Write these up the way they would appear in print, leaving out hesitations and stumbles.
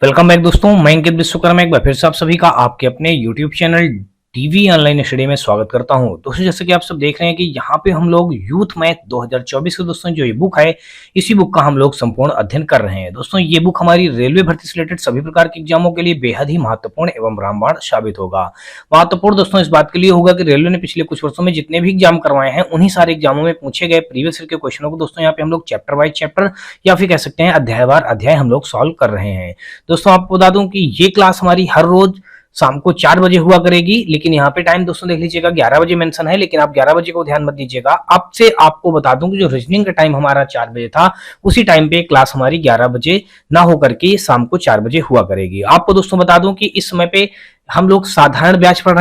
Welcome back दोस्तों, मैं अंकित विश्वकर्मा एक बार फिर से आप सभी का आपके अपने YouTube channel TV online study में स्वागत करता हूं। दोस्तों जैसे कि आप सब देख रहे हैं कि यहाँ पे हम लोग यूथ मैथ 2024 के दोस्तों जो ये बुक है, इसी बुक का हम लोग संपूर्ण अध्ययन कर रहे हैं। दोस्तों ये बुक हमारी रेलवे भर्ती से रिलेटेड सभी प्रकार के एग्जामों के लिए बेहद ही महत्वपूर्ण एवं रामबाण साबित होगा। महत्वपूर्ण दोस्तों इस बात के लिए होगा कि रेलवे ने पिछले कुछ वर्षों में जितने भी एग्जाम करवाए हैं उन्हीं सारे एग्जामों में पूछे गए प्रीवियस ईयर के क्वेश्चनों को दोस्तों यहाँ पे हम लोग चैप्टर वाइज चैप्टर या फिर कह सकते हैं अध्यायवार अध्याय हम लोग सॉल्व कर रहे हैं। दोस्तों आपको बता दूं कि ये क्लास हमारी हर रोज शाम को 4 बजे हुआ करेगी, लेकिन यहाँ पे टाइम दोस्तों देख लीजिएगा 11 बजे मेंशन है, लेकिन आप 11 बजे को ध्यान मत दीजिएगा। अब से आपको बता दूं कि जो रीजनिंग का टाइम हमारा 4 बजे था, उसी टाइम पे क्लास हमारी 11 बजे ना होकर के शाम को 4 बजे हुआ करेगी। आपको दोस्तों बता दूं कि इस समय पे हम लोग साधारण ब्याज पढ़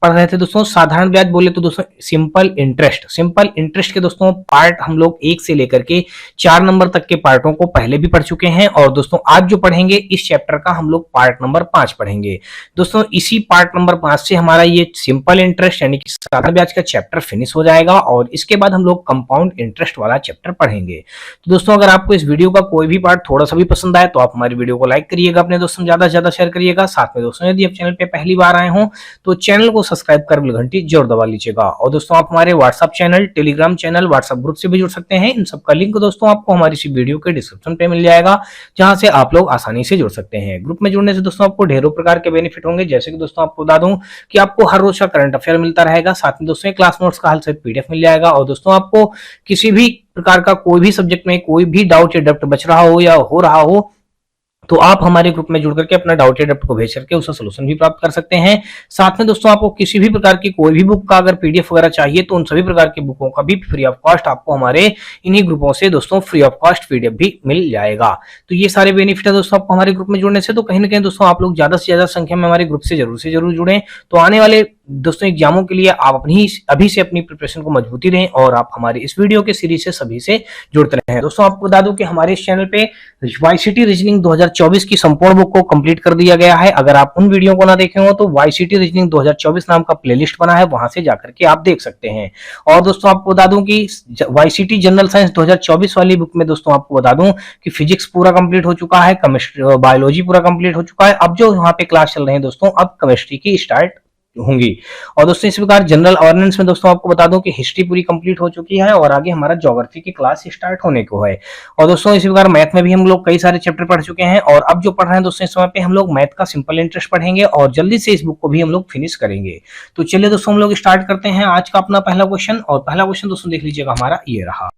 रहे थे दोस्तों। साधारण ब्याज बोले तो दोस्तों सिंपल इंटरेस्ट के दोस्तों पार्ट हम लोग 1 से लेकर के 4 नंबर तक के पार्टों को पहले भी पढ़ चुके हैं, और दोस्तों आज जो पढ़ेंगे इस चैप्टर का हम लोग पार्ट नंबर 5 पढ़ेंगे। दोस्तों इसी पार्ट नंबर 5 से हमारा ये सिंपल इंटरेस्ट यानी कि साधारण ब्याज का चैप्टर फिनिश हो जाएगा, और इसके बाद हम लोग कंपाउंड इंटरेस्ट वाला चैप्टर पढ़ेंगे। तो दोस्तों अगर आपको इस वीडियो का कोई भी पार्ट थोड़ा सा भी पसंद आए तो आप हमारी वीडियो को लाइक करिएगा, अपने दोस्तों में ज्यादा से ज्यादा शेयर करिएगा। साथ में दोस्तों यदि आप चैनल पे पहली बार आए हो तो चैनल को सब्सक्राइब कर घंटी जरूर दबा लीजिएगा। और दोस्तों आप हमारे WhatsApp channel, Telegram channel, WhatsApp group से भी जुड़ सकते हैं। इन सबका लिंक दोस्तों आपको हमारी इसी वीडियो के डिस्क्रिप्शन पे मिल जाएगा, जहां से आप लोग आसानी से जुड़ सकते हैं। ग्रुप में जुड़ने से दोस्तों आपको ढेरों प्रकार के बेनिफिट होंगे, जैसे कि दोस्तों आपको बता दूं कि आपको हर रोज का करंट अफेयर मिलता रहेगा, साथ में दोस्तों क्लास नोट्स का हल सहित पीडीएफ मिल जाएगा, और दोस्तों आपको किसी भी प्रकार का कोई भी सब्जेक्ट में कोई भी डाउट या डाउट बच रहा हो या हो रहा हो तो आप हमारे ग्रुप में जुड़ करके अपना डाउट या डाउट को भेज करके उसका सोल्यूशन भी प्राप्त कर सकते हैं। साथ में दोस्तों आपको किसी भी प्रकार की कोई भी बुक का अगर पीडीएफ वगैरह चाहिए तो उन सभी प्रकार की बुकों का भी फ्री ऑफ कॉस्ट आपको हमारे इन्हीं ग्रुपों से दोस्तों फ्री ऑफ कॉस्ट पीडीएफ भी मिल जाएगा। तो ये सारे बेनिफिट है दोस्तों आपको हमारे ग्रुप में जुड़ने से। तो कहीं ना कहीं दोस्तों आप लोग ज्यादा से ज्यादा संख्या में हमारे ग्रुप से जरूर जुड़ें, तो आने वाले दोस्तों एग्जामों के लिए आप अभी से अपनी प्रिपरेशन को मजबूती दें, और आप हमारे इस वीडियो के सीरीज से सभी से जुड़ते रहें। दोस्तों आपको बता दूं कि हमारे इस चैनल पे वाईसीटी रीजनिंग 2024 की संपूर्ण बुक को कंप्लीट कर दिया गया है। अगर आप उन वीडियो को ना देखे हो तो वाईसीटी रीजनिंग 2024 नाम का प्लेलिस्ट बना है, वहां से जाकर के आप देख सकते हैं। और दोस्तों आपको बता दूं कि वाईसीटी जनरल साइंस 2024 वाली बुक में दोस्तों आपको बता दूं कि फिजिक्स पूरा कंप्लीट हो चुका है, केमिस्ट्री बायोलॉजी पूरा कंप्लीट हो चुका है। अब जो वहां पे क्लास चल रहे हैं दोस्तों, अब केमिस्ट्री की स्टार्ट होंगी। और दोस्तों इस प्रकार जनरल अवेयरनेस में दोस्तों आपको बता दूं कि हिस्ट्री पूरी कंप्लीट हो चुकी है, और आगे हमारा ज्योग्राफी की क्लास स्टार्ट होने को है। और दोस्तों इसी प्रकार मैथ में भी हम लोग कई सारे चैप्टर पढ़ चुके हैं, और अब जो पढ़ रहे हैं दोस्तों इस समय पे हम लोग मैथ का सिंपल इंटरेस्ट पढ़ेंगे, और जल्दी से इस बुक को भी हम लोग फिनिश करेंगे। तो चलिए दोस्तों हम लोग स्टार्ट करते हैं आज का अपना पहला क्वेश्चन। और पहला क्वेश्चन दोस्तों देख लीजिएगा हमारा ये रहा।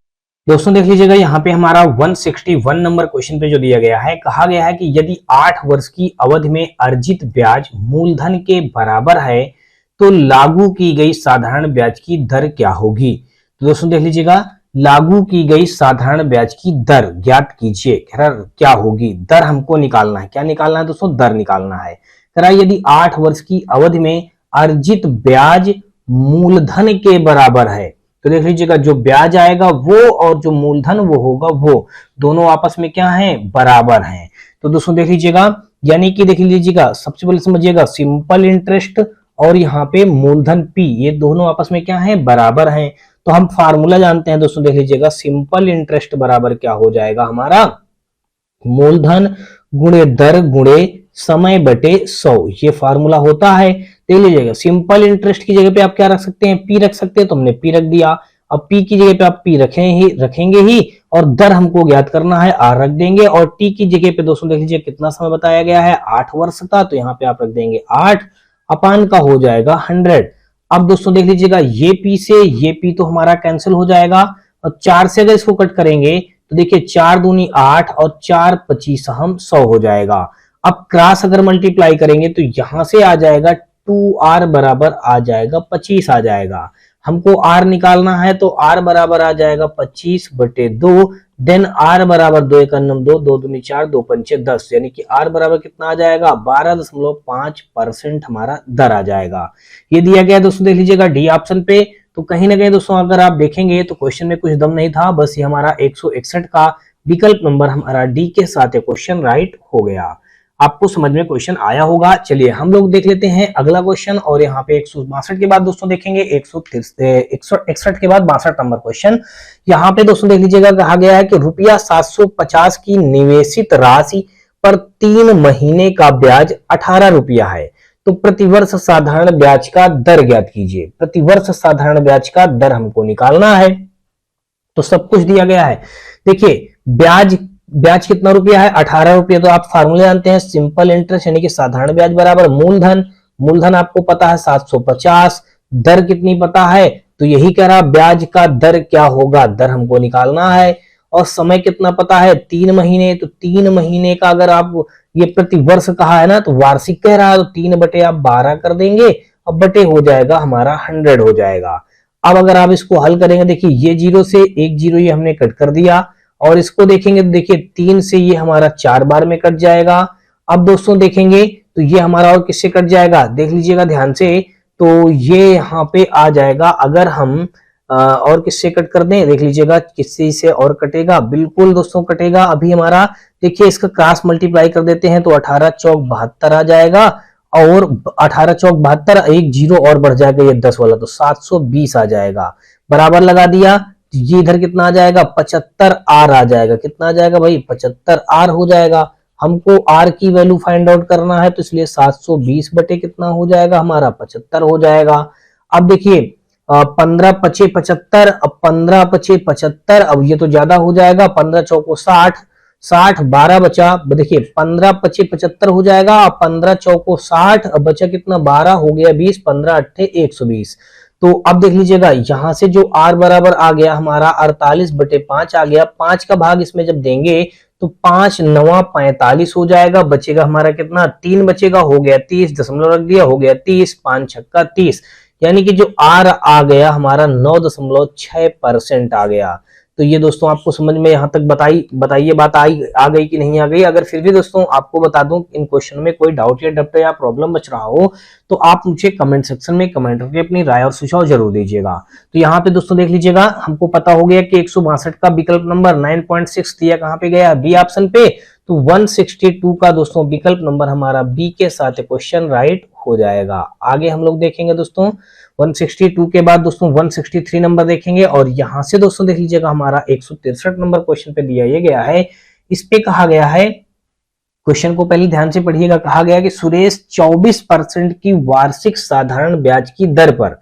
दोस्तों देख लीजिएगा यहाँ पे हमारा 161 नंबर क्वेश्चन पे जो दिया गया है, कहा गया है कि यदि 8 वर्ष की अवधि में अर्जित ब्याज मूलधन के बराबर है तो लागू की गई साधारण ब्याज की दर क्या होगी। तो दोस्तों देख लीजिएगा, लागू की गई साधारण ब्याज की दर ज्ञात कीजिए। क्या होगी, दर हमको निकालना है। क्या निकालना है दोस्तों, दर निकालना है। यदि 8 वर्ष की अवधि में अर्जित ब्याज मूलधन के बराबर है, तो देख लीजिएगा जो ब्याज आएगा वो और जो मूलधन वो होगा वो दोनों आपस में क्या है, बराबर हैं। तो दोस्तों देख लीजिएगा, यानी कि देख लीजिएगा सबसे पहले समझिएगा सिंपल इंटरेस्ट और यहाँ पे मूलधन P, ये दोनों आपस में क्या है, बराबर हैं। तो हम फार्मूला जानते हैं दोस्तों, देख लीजिएगा सिंपल इंटरेस्ट बराबर क्या हो जाएगा हमारा, मूलधन गुणे दर गुणे समय बटे 100, ये फार्मूला होता है। देख लीजिएगा सिंपल इंटरेस्ट की जगह पे आप क्या रख सकते हैं, P रख सकते हैं, तो हमने P रख दिया। अब P की जगह पे आप P रखेंगे ही, और दर हमको ज्ञात करना है, R रख देंगे। और T की जगह पे दोस्तों देख लीजिए कितना समय बताया गया है, 8 वर्ष का, तो यहाँ पे आप रख देंगे 8 अपान का हो जाएगा 100। अब दोस्तों देख लीजिएगा ये P से ये P तो हमारा कैंसिल हो जाएगा, और 4 से अगर इसको कट करेंगे तो देखिए 4 दूनी 8 और 4 25 हम 100 हो जाएगा। अब क्रॉस अगर मल्टीप्लाई करेंगे तो यहां से आ जाएगा 2R बराबर आ जाएगा 25 आ जाएगा। हमको R निकालना है, तो R बराबर आ जाएगा 25 बटे 2। देन R बराबर 2 1 2, 2 दूनी 4, 2 पंचे 10, यानी कि R बराबर कितना आ जाएगा, 12.5% हमारा दर आ जाएगा। ये दिया गया दोस्तों देख लीजिएगा डी ऑप्शन पे। तो कहीं ना कहीं दोस्तों अगर आप देखेंगे तो क्वेश्चन में कुछ दम नहीं था, बस ये हमारा 161 का विकल्प नंबर हमारा डी के साथ ये क्वेश्चन राइट हो गया। आपको समझ में क्वेश्चन आया होगा। चलिए हम लोग देख लेते हैं अगला क्वेश्चन, और यहाँ पे 162 के बाद दोस्तों देखेंगे 161 के बाद 62 नंबर क्वेश्चन। यहाँ पे दोस्तों देख लीजिएगा, कहा गया है कि रुपया 750 की निवेशित राशि पर 3 महीने का ब्याज 18 रुपया है। तो प्रतिवर्ष साधारण ब्याज का दर ज्ञात कीजिए। प्रतिवर्ष साधारण ब्याज का दर हमको निकालना है, तो सब कुछ दिया गया है। देखिए ब्याज ब्याज कितना रुपया है, 18 रुपया। तो आप फार्मूले जानते हैं, सिंपल इंटरेस्ट यानी कि साधारण ब्याज बराबर मूलधन, मूलधन आपको पता है 750, दर कितनी पता है, तो यही कह रहा ब्याज का दर क्या होगा, दर हमको निकालना है। और समय कितना पता है, 3 महीने। तो 3 महीने का अगर आप ये प्रति वर्ष कहा है ना, तो वार्षिक कह रहा है, तो 3 बटे आप 12 कर देंगे, अब बटे हो जाएगा हमारा 100 हो जाएगा। अब अगर आप इसको हल करेंगे, देखिए ये जीरो से एक जीरो ये हमने कट कर दिया, और इसको देखेंगे तो देखिए 3 से ये हमारा 4 बार में कट जाएगा। अब दोस्तों देखेंगे तो ये हमारा और किससे कट जाएगा, देख लीजिएगा ध्यान से, तो ये यहाँ पे आ जाएगा। अगर हम और किससे कट कर दें, देख लीजिएगा किससे से और कटेगा, बिल्कुल दोस्तों कटेगा। अभी हमारा देखिए इसका क्रॉस मल्टीप्लाई कर देते हैं, तो 18 चौक 72 आ जाएगा, और 18 चौक 72, एक जीरो और बढ़ जाएगा ये 10 वाला, तो 720 आ जाएगा। बराबर लगा दिया, ये इधर कितना आ जाएगा, 75 आर आ जाएगा। कितना आ जाएगा भाई, 75 आर हो जाएगा। हमको आर की वैल्यू फाइंड आउट करना है, तो इसलिए 720 बटे कितना हो जाएगा हमारा, 75 हो जाएगा। अब देखिए 15 पचे 75, अब 15 पचे 75, अब ये तो ज्यादा हो जाएगा, 15 चौको 60, 60 12 बचा, देखिए 15 पचे 75 हो जाएगा, अब 15 चौको 60, अब बचा कितना 12 हो गया 20, 15 अट्ठे 120। तो अब देख लीजिएगा यहां से जो आर बराबर आ गया हमारा 48 बटे 5 आ गया। 5 का भाग इसमें जब देंगे तो 5 9 45 हो जाएगा, बचेगा हमारा कितना 3 बचेगा, हो गया 30, दशमलव रख दिया, हो गया 30, 5 छक्का 30, यानी कि जो आर आ गया हमारा 9.6% आ गया। तो ये दोस्तों आपको समझ में यहाँ तक बताइए बात आ गई कि नहीं आ गई। अगर फिर भी दोस्तों आपको बता दूं इन क्वेश्चन में कोई डाउट या डप्ट या प्रॉब्लम बच रहा हो, तो आप मुझे कमेंट सेक्शन में कमेंट करके अपनी राय और सुझाव जरूर दीजिएगा। तो यहाँ पे दोस्तों देख लीजिएगा, हमको पता हो गया कि 162 का विकल्प नंबर 9.6 दिया कहाँ पे गया, बी ऑप्शन पे। तो 162 का दोस्तों विकल्प नंबर हमारा बी के साथ क्वेश्चन राइट हो जाएगा। आगे हम लोग देखेंगे दोस्तों 162 के बाद दोस्तों 163 नंबर देखेंगे, और यहां से दोस्तों देख लीजिएगा हमारा 163 नंबर क्वेश्चन पे दिया ये गया है। इस पे कहा गया है, क्वेश्चन को पहले ध्यान से पढ़िएगा, कहा गया कि सुरेश 24% की वार्षिक साधारण ब्याज की दर पर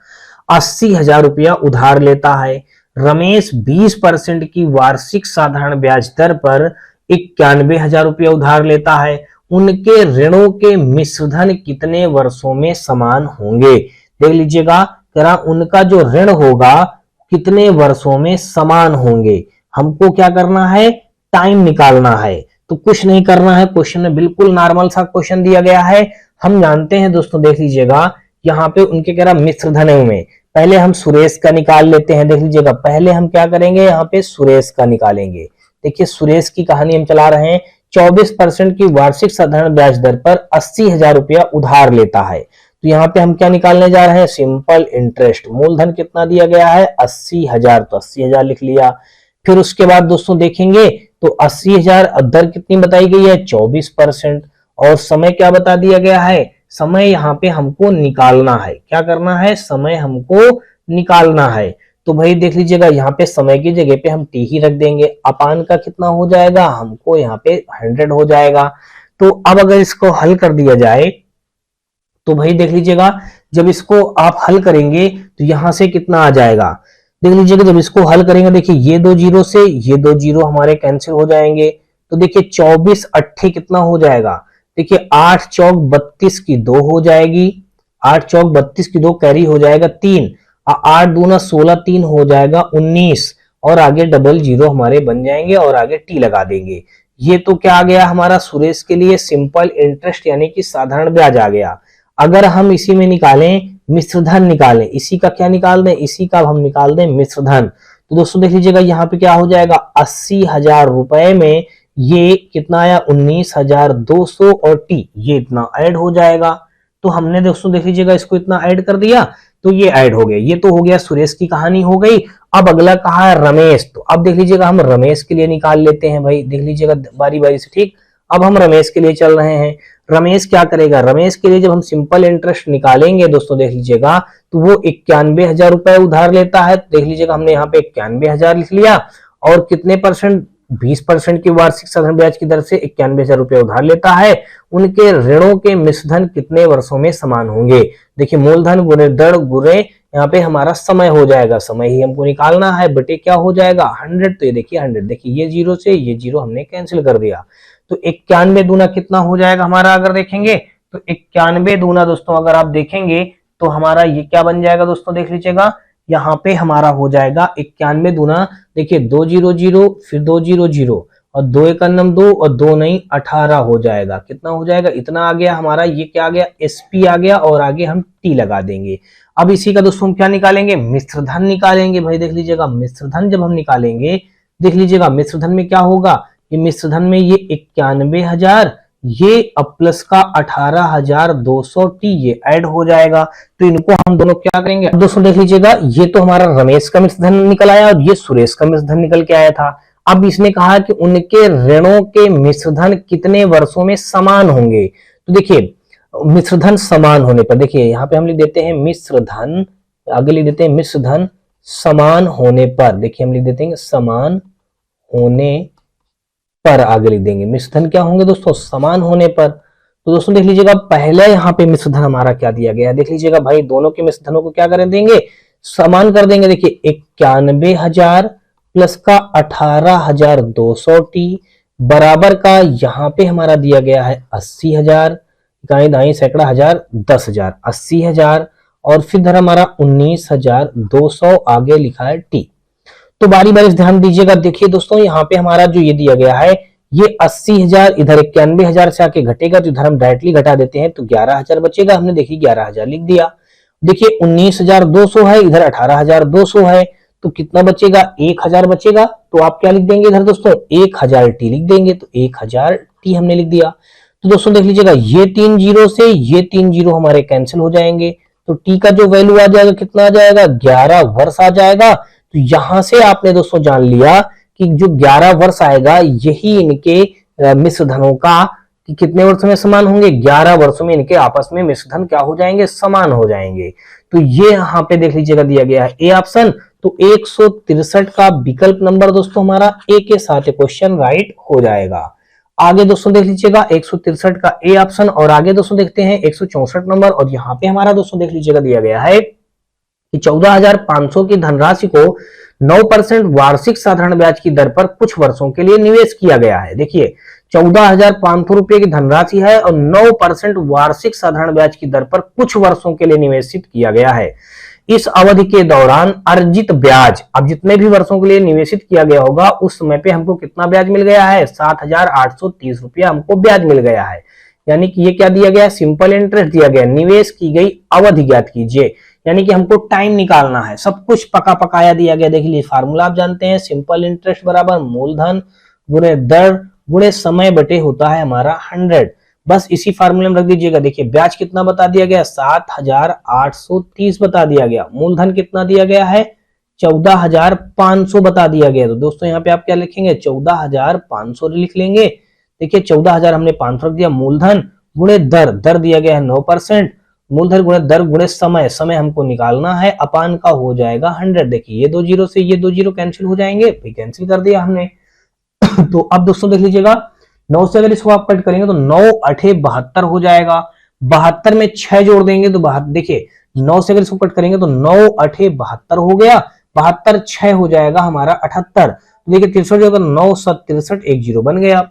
80,000 रुपया उधार लेता है। रमेश 20% की वार्षिक साधारण ब्याज दर पर 91,000 रुपया उधार लेता है। उनके ऋणों के मिश्रधन कितने वर्षों में समान होंगे। देख लीजिएगा करा उनका जो ऋण होगा कितने वर्षों में समान होंगे। हमको क्या करना है, टाइम निकालना है, तो कुछ नहीं करना है। क्वेश्चन में बिल्कुल नॉर्मल सा क्वेश्चन दिया गया है। हम जानते हैं दोस्तों, देख लीजिएगा यहाँ पे उनके कह रहा मिश्रधनों में, पहले हम सुरेश का निकाल लेते हैं। देख लीजिएगा पहले हम क्या करेंगे, यहाँ पे सुरेश का निकालेंगे। देखिए सुरेश की कहानी हम चला रहे हैं। 24% की वार्षिक साधारण ब्याज दर पर 80,000 रुपया उधार लेता है। तो यहाँ पे हम क्या निकालने जा रहे हैं, सिंपल इंटरेस्ट। मूलधन कितना दिया गया है, 80,000, तो 80,000 लिख लिया। फिर उसके बाद दोस्तों देखेंगे तो 80,000, दर कितनी बताई गई है, 24%, और समय क्या बता दिया गया है, समय यहाँ पे हमको निकालना है। क्या करना है, समय हमको निकालना है। तो भाई देख लीजिएगा यहाँ पे समय की जगह पे हम टी ही रख देंगे। अपान का कितना हो जाएगा, हमको यहाँ पे 100 हो जाएगा। तो अब अगर इसको हल कर दिया जाए तो भाई देख लीजिएगा जब इसको आप हल करेंगे तो यहां से कितना आ जाएगा, देख लीजिएगा जब इसको हल करेंगे, देखिए ये 2 जीरो से ये 2 जीरो हमारे कैंसिल हो जाएंगे। तो देखिए 24 अट्ठे कितना हो जाएगा, देखिए 8 चौक 32 की 2 हो जाएगी, 8 चौक 32 की 2 कैरी हो जाएगा 3, 8 दूना 16, 3 हो जाएगा 19, और आगे डबल जीरो हमारे बन जाएंगे और आगे टी लगा देंगे। ये तो क्या आ गया हमारा सुरेश के लिए सिंपल इंटरेस्ट यानी कि साधारण ब्याज आ गया। अगर हम इसी में निकालें मिश्रधन निकालें, इसी का क्या निकाल दें, इसी का हम निकाल दें मिश्रधन, तो दोस्तों देख लीजिएगा यहाँ पे क्या हो जाएगा, 80,000 रुपए में ये कितना आया, 19,200, और टी ये इतना ऐड हो जाएगा। तो हमने दोस्तों देख लीजिएगा इसको इतना ऐड कर दिया, तो ये ऐड हो गया। ये तो हो गया सुरेश की कहानी हो गई। अब अगला कहा है रमेश, तो अब देख लीजिएगा हम रमेश के लिए निकाल लेते हैं भाई, देख लीजिएगा बारी बारी से, ठीक। अब हम रमेश के लिए चल रहे हैं। रमेश क्या करेगा, रमेश के लिए जब हम सिंपल इंटरेस्ट निकालेंगे दोस्तों देख लीजिएगा तो वो 91,000 रुपए उधार लेता है। देख लीजिएगा हमने यहाँ पे 91,000 लिख लिया, और कितने परसेंट 20% की वार्षिक साधारण ब्याज की दर से 91,000 रुपये उधार लेता है, उनके ऋणों के मिश्रधन कितने वर्षों में समान होंगे। देखिए मूलधन गुणे दर गुणे यहाँ पे हमारा समय हो जाएगा, समय ही हमको निकालना है, बटे क्या हो जाएगा 100। तो ये देखिए 100, देखिए ये जीरो से ये जीरो हमने कैंसिल कर दिया, तो 91 दूना कितना हो जाएगा हमारा, अगर देखेंगे तो 91 दूना दोस्तों अगर आप देखेंगे तो हमारा ये क्या बन जाएगा दोस्तों, देख लीजिएगा यहाँ पे हमारा हो जाएगा 91 दूना, देखिए 2 जीरो जीरो फिर 2 जीरो जीरो और 2 एक अन्नम 2 और 2 नहीं 18 हो जाएगा। कितना हो जाएगा, इतना आ गया हमारा, ये क्या आ गया एसपी आ गया और आगे हम टी लगा देंगे। अब इसी का दोस्तों हम क्या निकालेंगे, मिश्रधन निकालेंगे। भाई देख लीजिएगा मिश्रधन जब हम निकालेंगे, देख लीजिएगा मिश्रधन में क्या होगा, ये मिश्रधन में ये 91,000 ये अब प्लस का 18,200 टी ये ऐड हो जाएगा। तो इनको हम दोनों क्या करेंगे, दोस्तों देख लीजिएगा ये तो हमारा रमेश का मिश्रधन निकल आया और ये सुरेश का मिश्रधन निकल के आया था। अब इसने कहा कि उनके ऋणों के मिश्रधन कितने वर्षों में समान होंगे। तो देखिए मिश्रधन समान होने पर, देखिए यहाँ पे हम लिख देते हैं मिश्रधन, आगे लिख देते हैं मिश्रधन समान होने पर, देखिए हम लिख देते हैं समान होने पर, आगे लिख देंगे मिश्रधन क्या होंगे दोस्तों, समान होने पर। तो दोस्तों देख लीजिएगा पहले यहाँ पे मिश्रधन हमारा क्या दिया गया है, देख लीजिएगा भाई दोनों के मिश्रधनों को क्या कर देंगे, समान कर देंगे। देखिए 91,000 प्लस का 18,200 टी बराबर का यहाँ पे हमारा दिया गया है 80,000, इकाई दाई सैकड़ा हजार 10,000, 80,000 और फिर इधर हमारा 19,200 आगे लिखा है टी। तो बारी बारी ध्यान दीजिएगा, देखिए दोस्तों यहाँ पे हमारा जो ये दिया गया है ये 80,000 इधर 91,000 से आके घटेगा, तो इधर हम डायरेक्टली घटा देते हैं तो 11,000 बचेगा, हमने देखिए 11,000 लिख दिया। देखिए 19,200 है, इधर 18,200 है, तो कितना बचेगा 1,000 बचेगा। तो आप क्या लिख देंगे इधर दोस्तों 1,000 टी लिख देंगे, तो 1,000 टी हमने लिख दिया। तो दोस्तों देख लीजिएगा ये 3 जीरो से ये 3 जीरो हमारे कैंसिल हो जाएंगे, तो टी का जो वैल्यू आ जाएगा कितना आ जाएगा 11 वर्ष आ जाएगा। तो यहां से आपने दोस्तों जान लिया कि जो 11 वर्ष आएगा यही इनके मिश्रधनों का कि कितने वर्षों में समान होंगे, 11 वर्षों में इनके आपस में मिश्रधन क्या हो जाएंगे, समान हो जाएंगे। तो ये यहाँ पे देख लीजिएगा दिया गया है ए ऑप्शन। तो 163 का विकल्प नंबर दोस्तों हमारा ए के साथ क्वेश्चन राइट हो जाएगा। आगे दोस्तों देख लीजिएगा 163 का ए ऑप्शन और आगे दोस्तों देखते हैं 164 नंबर, और यहाँ पे हमारा दोस्तों देख लीजिएगा दिया गया है कि 14,500 की धनराशि को 9% वार्षिक साधारण ब्याज की दर पर कुछ वर्षों के लिए निवेश किया गया है। देखिए 14,500 रुपए की धनराशि है और 9% वार्षिक साधारण ब्याज की दर पर कुछ वर्षों के लिए निवेशित किया गया है। इस अवधि के दौरान अर्जित ब्याज, अब जितने भी वर्षों के लिए निवेशित किया गया होगा उस समय पे हमको कितना ब्याज मिल गया है, 7,830 रुपया हमको ब्याज मिल गया है। यानी कि ये क्या दिया गया, सिंपल इंटरेस्ट दिया गया, निवेश की गई अवधि ज्ञात कीजिए, यानी कि हमको टाइम निकालना है, सब कुछ पका पकाया दिया गया। देख लीजिए फार्मूला आप जानते हैं, सिंपल इंटरेस्ट बराबर मूलधन गुणे दर गुणे समय बटे होता है हमारा 100, बस इसी फार्मूले में रख दीजिएगा। देखिए ब्याज कितना बता दिया गया, 7,830 बता दिया गया, मूलधन कितना दिया गया है 14,500 बता दिया गया। तो दोस्तों यहाँ पे आप क्या लिखेंगे 14,500 लिख लेंगे। देखिए 14,000 हमने 500 रख दिया, मूलधन गुणे दर, दर दिया गया है 9%, मूलधन गुणे दर गुणे समय, समय हमको निकालना है, अपान का हो जाएगा 100। देखिए ये 2 जीरो से ये 2 जीरो कैंसिल हो जाएंगे, कैंसिल कर दिया हमने। तो अब दोस्तों देख लीजिएगा 9 से अगर इसको आप कट करेंगे तो 9 8 72 हो जाएगा, 72 में 6 जोड़ देंगे तो देखिए 9 से अगर इसको कट करेंगे तो 9 8 72 हो गया, 72 6 हो जाएगा हमारा 78। देखिए 63 जो 9 7 63 1 जीरो बन गया।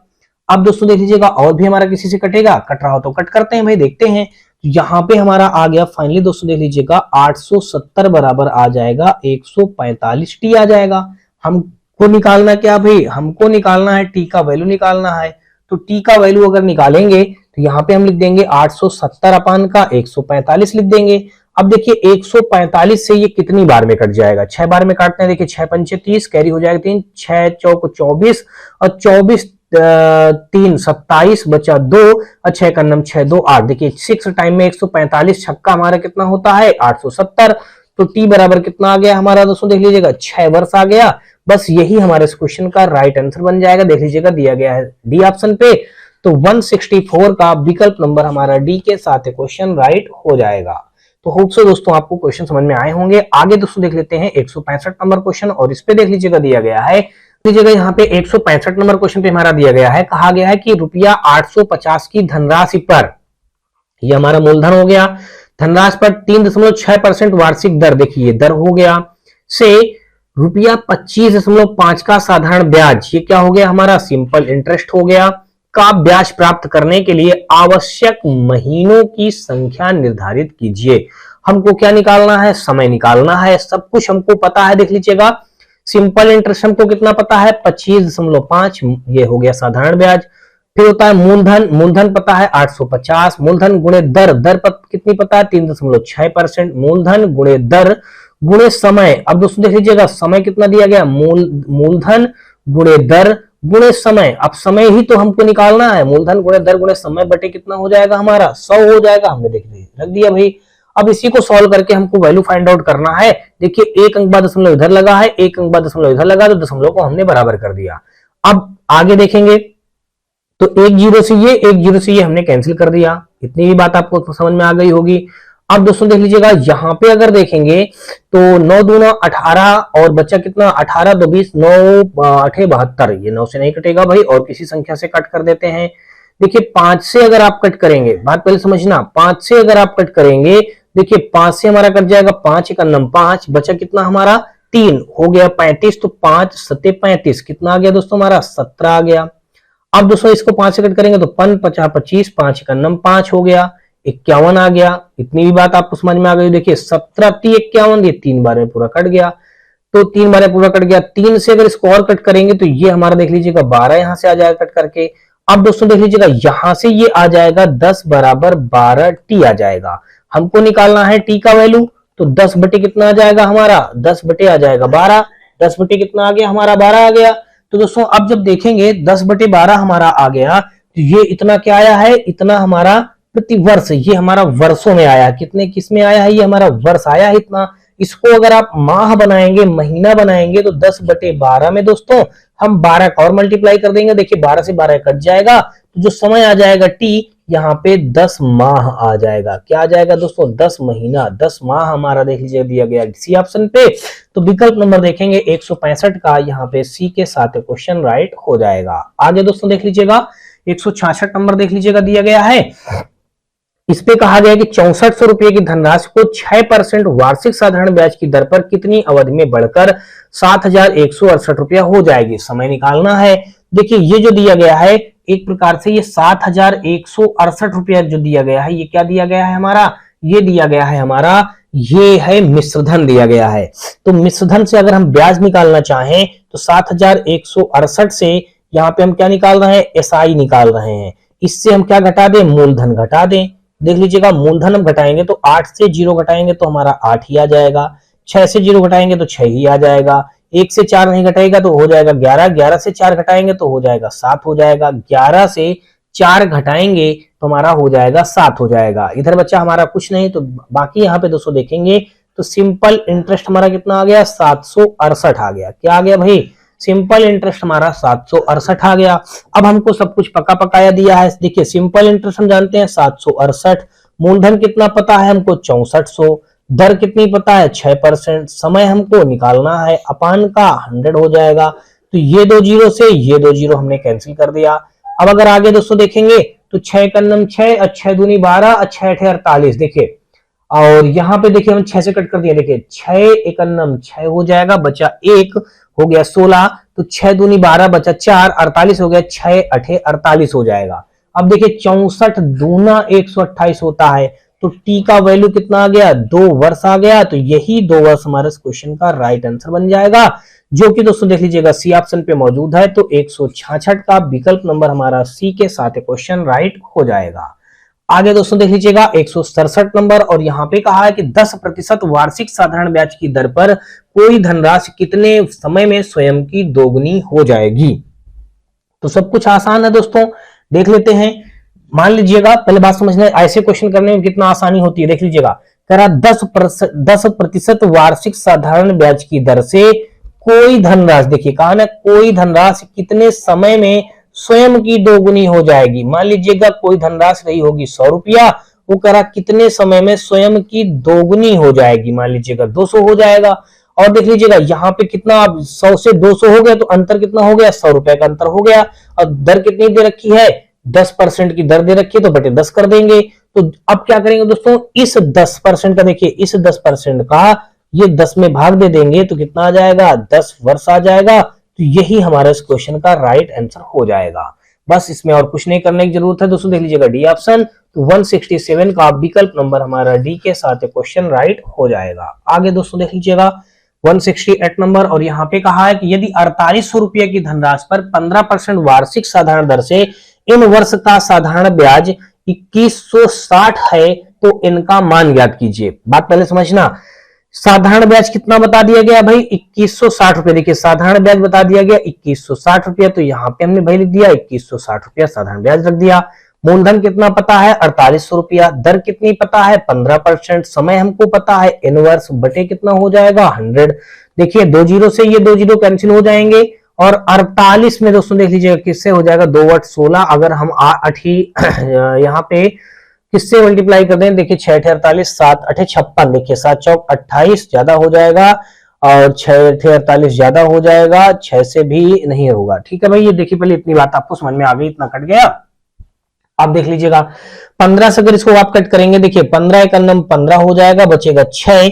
अब दोस्तों देख लीजिएगा और भी हमारा किसी से कटेगा, कट रहा हो तो कट करते हैं भाई, देखते हैं। यहाँ पे हमारा आ गया फाइनली दोस्तों देख लीजिएगा 870 बराबर आ जाएगा 145 टी आ जाएगा। हमको निकालना क्या भाई, हमको निकालना है टी का वैल्यू निकालना है। तो टी का वैल्यू अगर निकालेंगे तो यहाँ पे हम लिख देंगे 870 अपान का 145 लिख देंगे। अब देखिए 145 से ये कितनी बार में कट जाएगा, 6 बार में काटते हैं। देखिए 6 पंचे 30 कैरी हो जाएगा 3, 6 चौक 24 और 24 3 27 बचा 2 और 6 का नम 6 2 8। देखिए 6 टाइम में 145 छक्का हमारा कितना होता है 870। तो टी बराबर कितना आ गया हमारा दोस्तों देख लीजिएगा 6 वर्ष आ गया। बस यही हमारे इस क्वेश्चन का राइट आंसर बन जाएगा। देख लीजिएगा दिया गया है डी ऑप्शन पे, तो 164 का विकल्प नंबर हमारा डी के साथ क्वेश्चन राइट हो जाएगा। तो होप सो दोस्तों आपको क्वेश्चन समझ में आए होंगे। आगे दोस्तों देख लेते हैं 165 नंबर क्वेश्चन, और इस पे देख लीजिएगा दिया गया है लीजिएगा यहाँ पे 165 नंबर क्वेश्चन पे हमारा दिया गया है, कहा गया है कि रुपया 850 की धनराशि पर, ये हमारा मूलधन हो गया, धनराशि पर 3.6% वार्षिक दर, देखिए दर हो गया, से रुपया 25.5 का साधारण ब्याज, ये क्या हो गया हमारा सिंपल इंटरेस्ट हो गया, का ब्याज प्राप्त करने के लिए आवश्यक महीनों की संख्या निर्धारित कीजिए। हमको क्या निकालना है, समय निकालना है, सब कुछ हमको पता है। देख लीजिएगा सिंपल इंटरेस्ट हमको कितना पता है 25.5, ये हो गया साधारण ब्याज। फिर होता है मूलधन, मूलधन पता है 850, मूलधन गुणे दर, दर कितनी पता है 3.6%, मूलधन गुणे दर गुणे समय। अब दोस्तों देख लीजिएगा समय कितना दिया गया, मूलधन गुणे दर गुणे समय। अब समय ही तो हमको निकालना है, मूलधन गुणे दर गुणे समय बटे कितना हो जाएगा हमारा 100 हो जाएगा, हमने देख रख दिया भाई। अब इसी को सॉल्व करके हमको वैल्यू फाइंड आउट करना है। देखिए एक अंक बाद दशमलव इधर लगा है, एक अंक बाद दशमलव इधर लगा, तो दशमलव को हमने बराबर कर दिया। अब आगे देखेंगे तो एक जीरो से ये हमने कैंसिल कर दिया। इतनी भी बात आपको समझ में आ गई होगी। अब दोस्तों देख लीजिएगा यहाँ पे अगर देखेंगे तो 9 दूना 18 और बच्चा कितना 18 2 20 9 8 72, ये 9 से नहीं कटेगा भाई, और किसी संख्या से कट कर देते हैं। देखिए 5 से अगर आप कट करेंगे, बात पहले समझना, 5 से अगर आप कट करेंगे, देखिए 5 से हमारा कट जाएगा 5 एक 5, बचा कितना हमारा 3, हो गया 35, तो 5 7 35, कितना आ गया दोस्तों हमारा 17 आ गया। अब दोस्तों इसको 5 से कट करेंगे तो 5 50 25, 5 एक 5 हो गया, 51 आ गया। इतनी भी बात आपको समझ में आ गई। देखिए 17 3 51, ये 3 बार में पूरा कट गया, तो 3 बार में पूरा कट गया। 3 से अगर इसको और कट करेंगे तो ये हमारा देख लीजिएगा 12 यहां से आ जाएगा कट करके। अब दोस्तों देख लीजिएगा यहां से ये आ जाएगा 10 बराबर 12 टी आ जाएगा। हमको निकालना है टी का वैल्यू, तो 10 बटे कितना आ जाएगा हमारा 10 बटे आ जाएगा 12, 10 बटे कितना आ गया हमारा 12 आ गया। तो दोस्तों अब जब देखेंगे 10 बटे 12 हमारा आ गया, तो ये इतना क्या आया है, इतना हमारा प्रति वर्ष, ये हमारा वर्षों में आया, कितने किस में आया है, ये हमारा वर्ष आया है इतना। इसको अगर आप माह बनाएंगे, महीना बनाएंगे, तो 10 बटे 12 में दोस्तों हम 12 का और मल्टीप्लाई कर देंगे। देखिए 12 से 12 कट जाएगा, तो जो समय आ जाएगा टी, यहाँ पे 10 माह आ जाएगा। क्या आ जाएगा दोस्तों 10 महीना, 10 माह हमारा देख लीजिए दिया गया इसी ऑप्शन पे। तो विकल्प नंबर देखेंगे 165 का, यहाँ पे सी के साथ क्वेश्चन राइट हो जाएगा। आगे दोस्तों देख लीजिएगा 166 नंबर देख लीजिएगा दिया गया है। इस पे कहा गया कि 6400 रुपए की धनराशि को 6% वार्षिक साधारण ब्याज की दर पर कितनी अवधि में बढ़कर 7168 रुपया हो जाएगी। समय निकालना है। देखिए ये जो दिया गया है एक प्रकार से ये 7168 रुपया जो दिया गया है, ये क्या दिया गया है हमारा, ये दिया गया है हमारा, ये है मिश्रधन दिया गया है। तो मिश्रधन से अगर हम ब्याज निकालना चाहें तो 7168 से यहाँ पे हम क्या निकाल रहे हैं, एसआई निकाल रहे हैं। इससे हम क्या घटा दें, मूलधन घटा दें। देख लीजिएगा मूलधन हम घटाएंगे तो 8 से 0 घटाएंगे तो हमारा 8 ही आ जाएगा, 6 से 0 घटाएंगे तो 6 ही आ जाएगा, 1 से 4 नहीं घटाएगा तो हो जाएगा 11, 11 से 4 घटाएंगे तो हो जाएगा 7 हो जाएगा, 11 से 4 घटाएंगे तो हमारा हो जाएगा 7 हो जाएगा। इधर बच्चा हमारा कुछ नहीं, तो बाकी यहाँ पे दोस्तों देखेंगे तो सिंपल इंटरेस्ट हमारा कितना आ गया 768 आ गया। क्या आ गया भाई, सिंपल इंटरेस्ट हमारा 768 आ गया। अब हमको सब कुछ पका पकाया दिया है। देखिए सिंपल इंटरेस्ट हम जानते हैं 768, मूलधन कितना पता है हमको 6400, दर कितनी पता है 6%, समय हमको निकालना है, अपान का 100 हो जाएगा। तो ये 2 जीरो से ये 2 जीरो हमने कैंसिल कर दिया। अब अगर आगे दोस्तों देखेंगे तो 6 का 6 और 6 दूनी 12 और 6 8 48, देखिए और यहाँ पे देखिए हम 6 से कट कर दिया, देखिए 6 एक 6 हो जाएगा, बचा 1 हो गया 16, तो 6 दूनी 12 बचा 4 48 हो गया, 6 8 48 हो जाएगा। अब देखिए 64 दूना 128 होता है, तो टी का वैल्यू कितना आ गया 2 वर्ष आ गया। तो यही 2 वर्ष हमारे इस क्वेश्चन का राइट आंसर बन जाएगा, जो कि दोस्तों देख लीजिएगा सी ऑप्शन पे मौजूद है। तो 166 का विकल्प नंबर हमारा सी के साथ क्वेश्चन राइट हो जाएगा। आगे दोस्तों देख लीजिएगा 167 नंबर, और यहाँ पे कहा है कि 10% वार्षिक साधारण ब्याज की दर पर कोई धनराशि कितने समय में स्वयं की दोगुनी हो जाएगी। तो सब कुछ आसान है दोस्तों, देख लेते हैं। मान लीजिएगा पहले बात समझना, ऐसे क्वेश्चन करने में कितना आसानी होती है। देख लीजिएगा करा 10% वार्षिक साधारण ब्याज की दर से कोई धनराशि, देखिए कहा ना कोई धनराशि कितने समय में स्वयं की दोगुनी हो जाएगी। मान लीजिएगा कोई धनराशि रही होगी 100 रुपया, वो करा कितने समय में स्वयं की दोगुनी हो जाएगी, मान लीजिएगा 200 हो जाएगा। और देख लीजिएगा यहाँ पे कितना, अब 100 से 200 हो गया तो अंतर कितना हो गया, 100 रुपए का अंतर हो गया। और दर कितनी दे रखी है, 10% की दर दे रखी है, तो बटे 10 कर देंगे। तो अब क्या करेंगे दोस्तों, इस 10% का, देखिए इस 10% का ये 10 में भाग दे देंगे तो कितना आ जाएगा, 10 वर्ष आ जाएगा। तो यही हमारा इस क्वेश्चन का राइट आंसर हो जाएगा। बस इसमें और कुछ नहीं करने की जरूरत है दोस्तों। देख लीजिएगा डी ऑप्शन, तो 167 का विकल्प नंबर हमारा डी के साथ क्वेश्चन राइट हो जाएगा। आगे दोस्तों देख लीजिएगा 168 नंबर, और यहाँ पे कहा है कि यदि 4800 रुपये की धनराशि पर 15% वार्षिक साधारण दर से इन वर्ष का साधारण ब्याज 2160 है तो इनका मान ज्ञात कीजिए। बात पहले समझना, साधारण ब्याज कितना बता दिया गया भाई, 2160 रुपए। देखिए साधारण ब्याज बता दिया गया 2160 रुपया, तो यहाँ पे हमने भाई लिख दिया 2160 रुपया साधारण ब्याज रख दिया। मूलधन कितना पता है, 4800 रुपया। दर कितनी पता है, 15%। समय हमको पता है इनवर्स, बटे कितना हो जाएगा, 100। देखिए 2 जीरो से ये 2 जीरो कैंसिल हो जाएंगे, और 48 में दोस्तों देख लीजिएगा किससे हो जाएगा, 2 8 16। अगर हम 8 ही यहाँ पे किससे मल्टीप्लाई कर दें, देखिए 6 48, 7 8 56, देखिए 7 चौक 28 ज्यादा हो जाएगा, और 6 48 ज्यादा हो जाएगा, 6 से भी नहीं होगा। ठीक है भाई, ये देखिए पहले इतनी बात आपको समझ में आ गई, इतना कट गया। अब देख लीजिएगा 15 से अगर इसको आप कट करेंगे, देखिए 15 एक अन्नम 15 हो जाएगा, बचेगा 6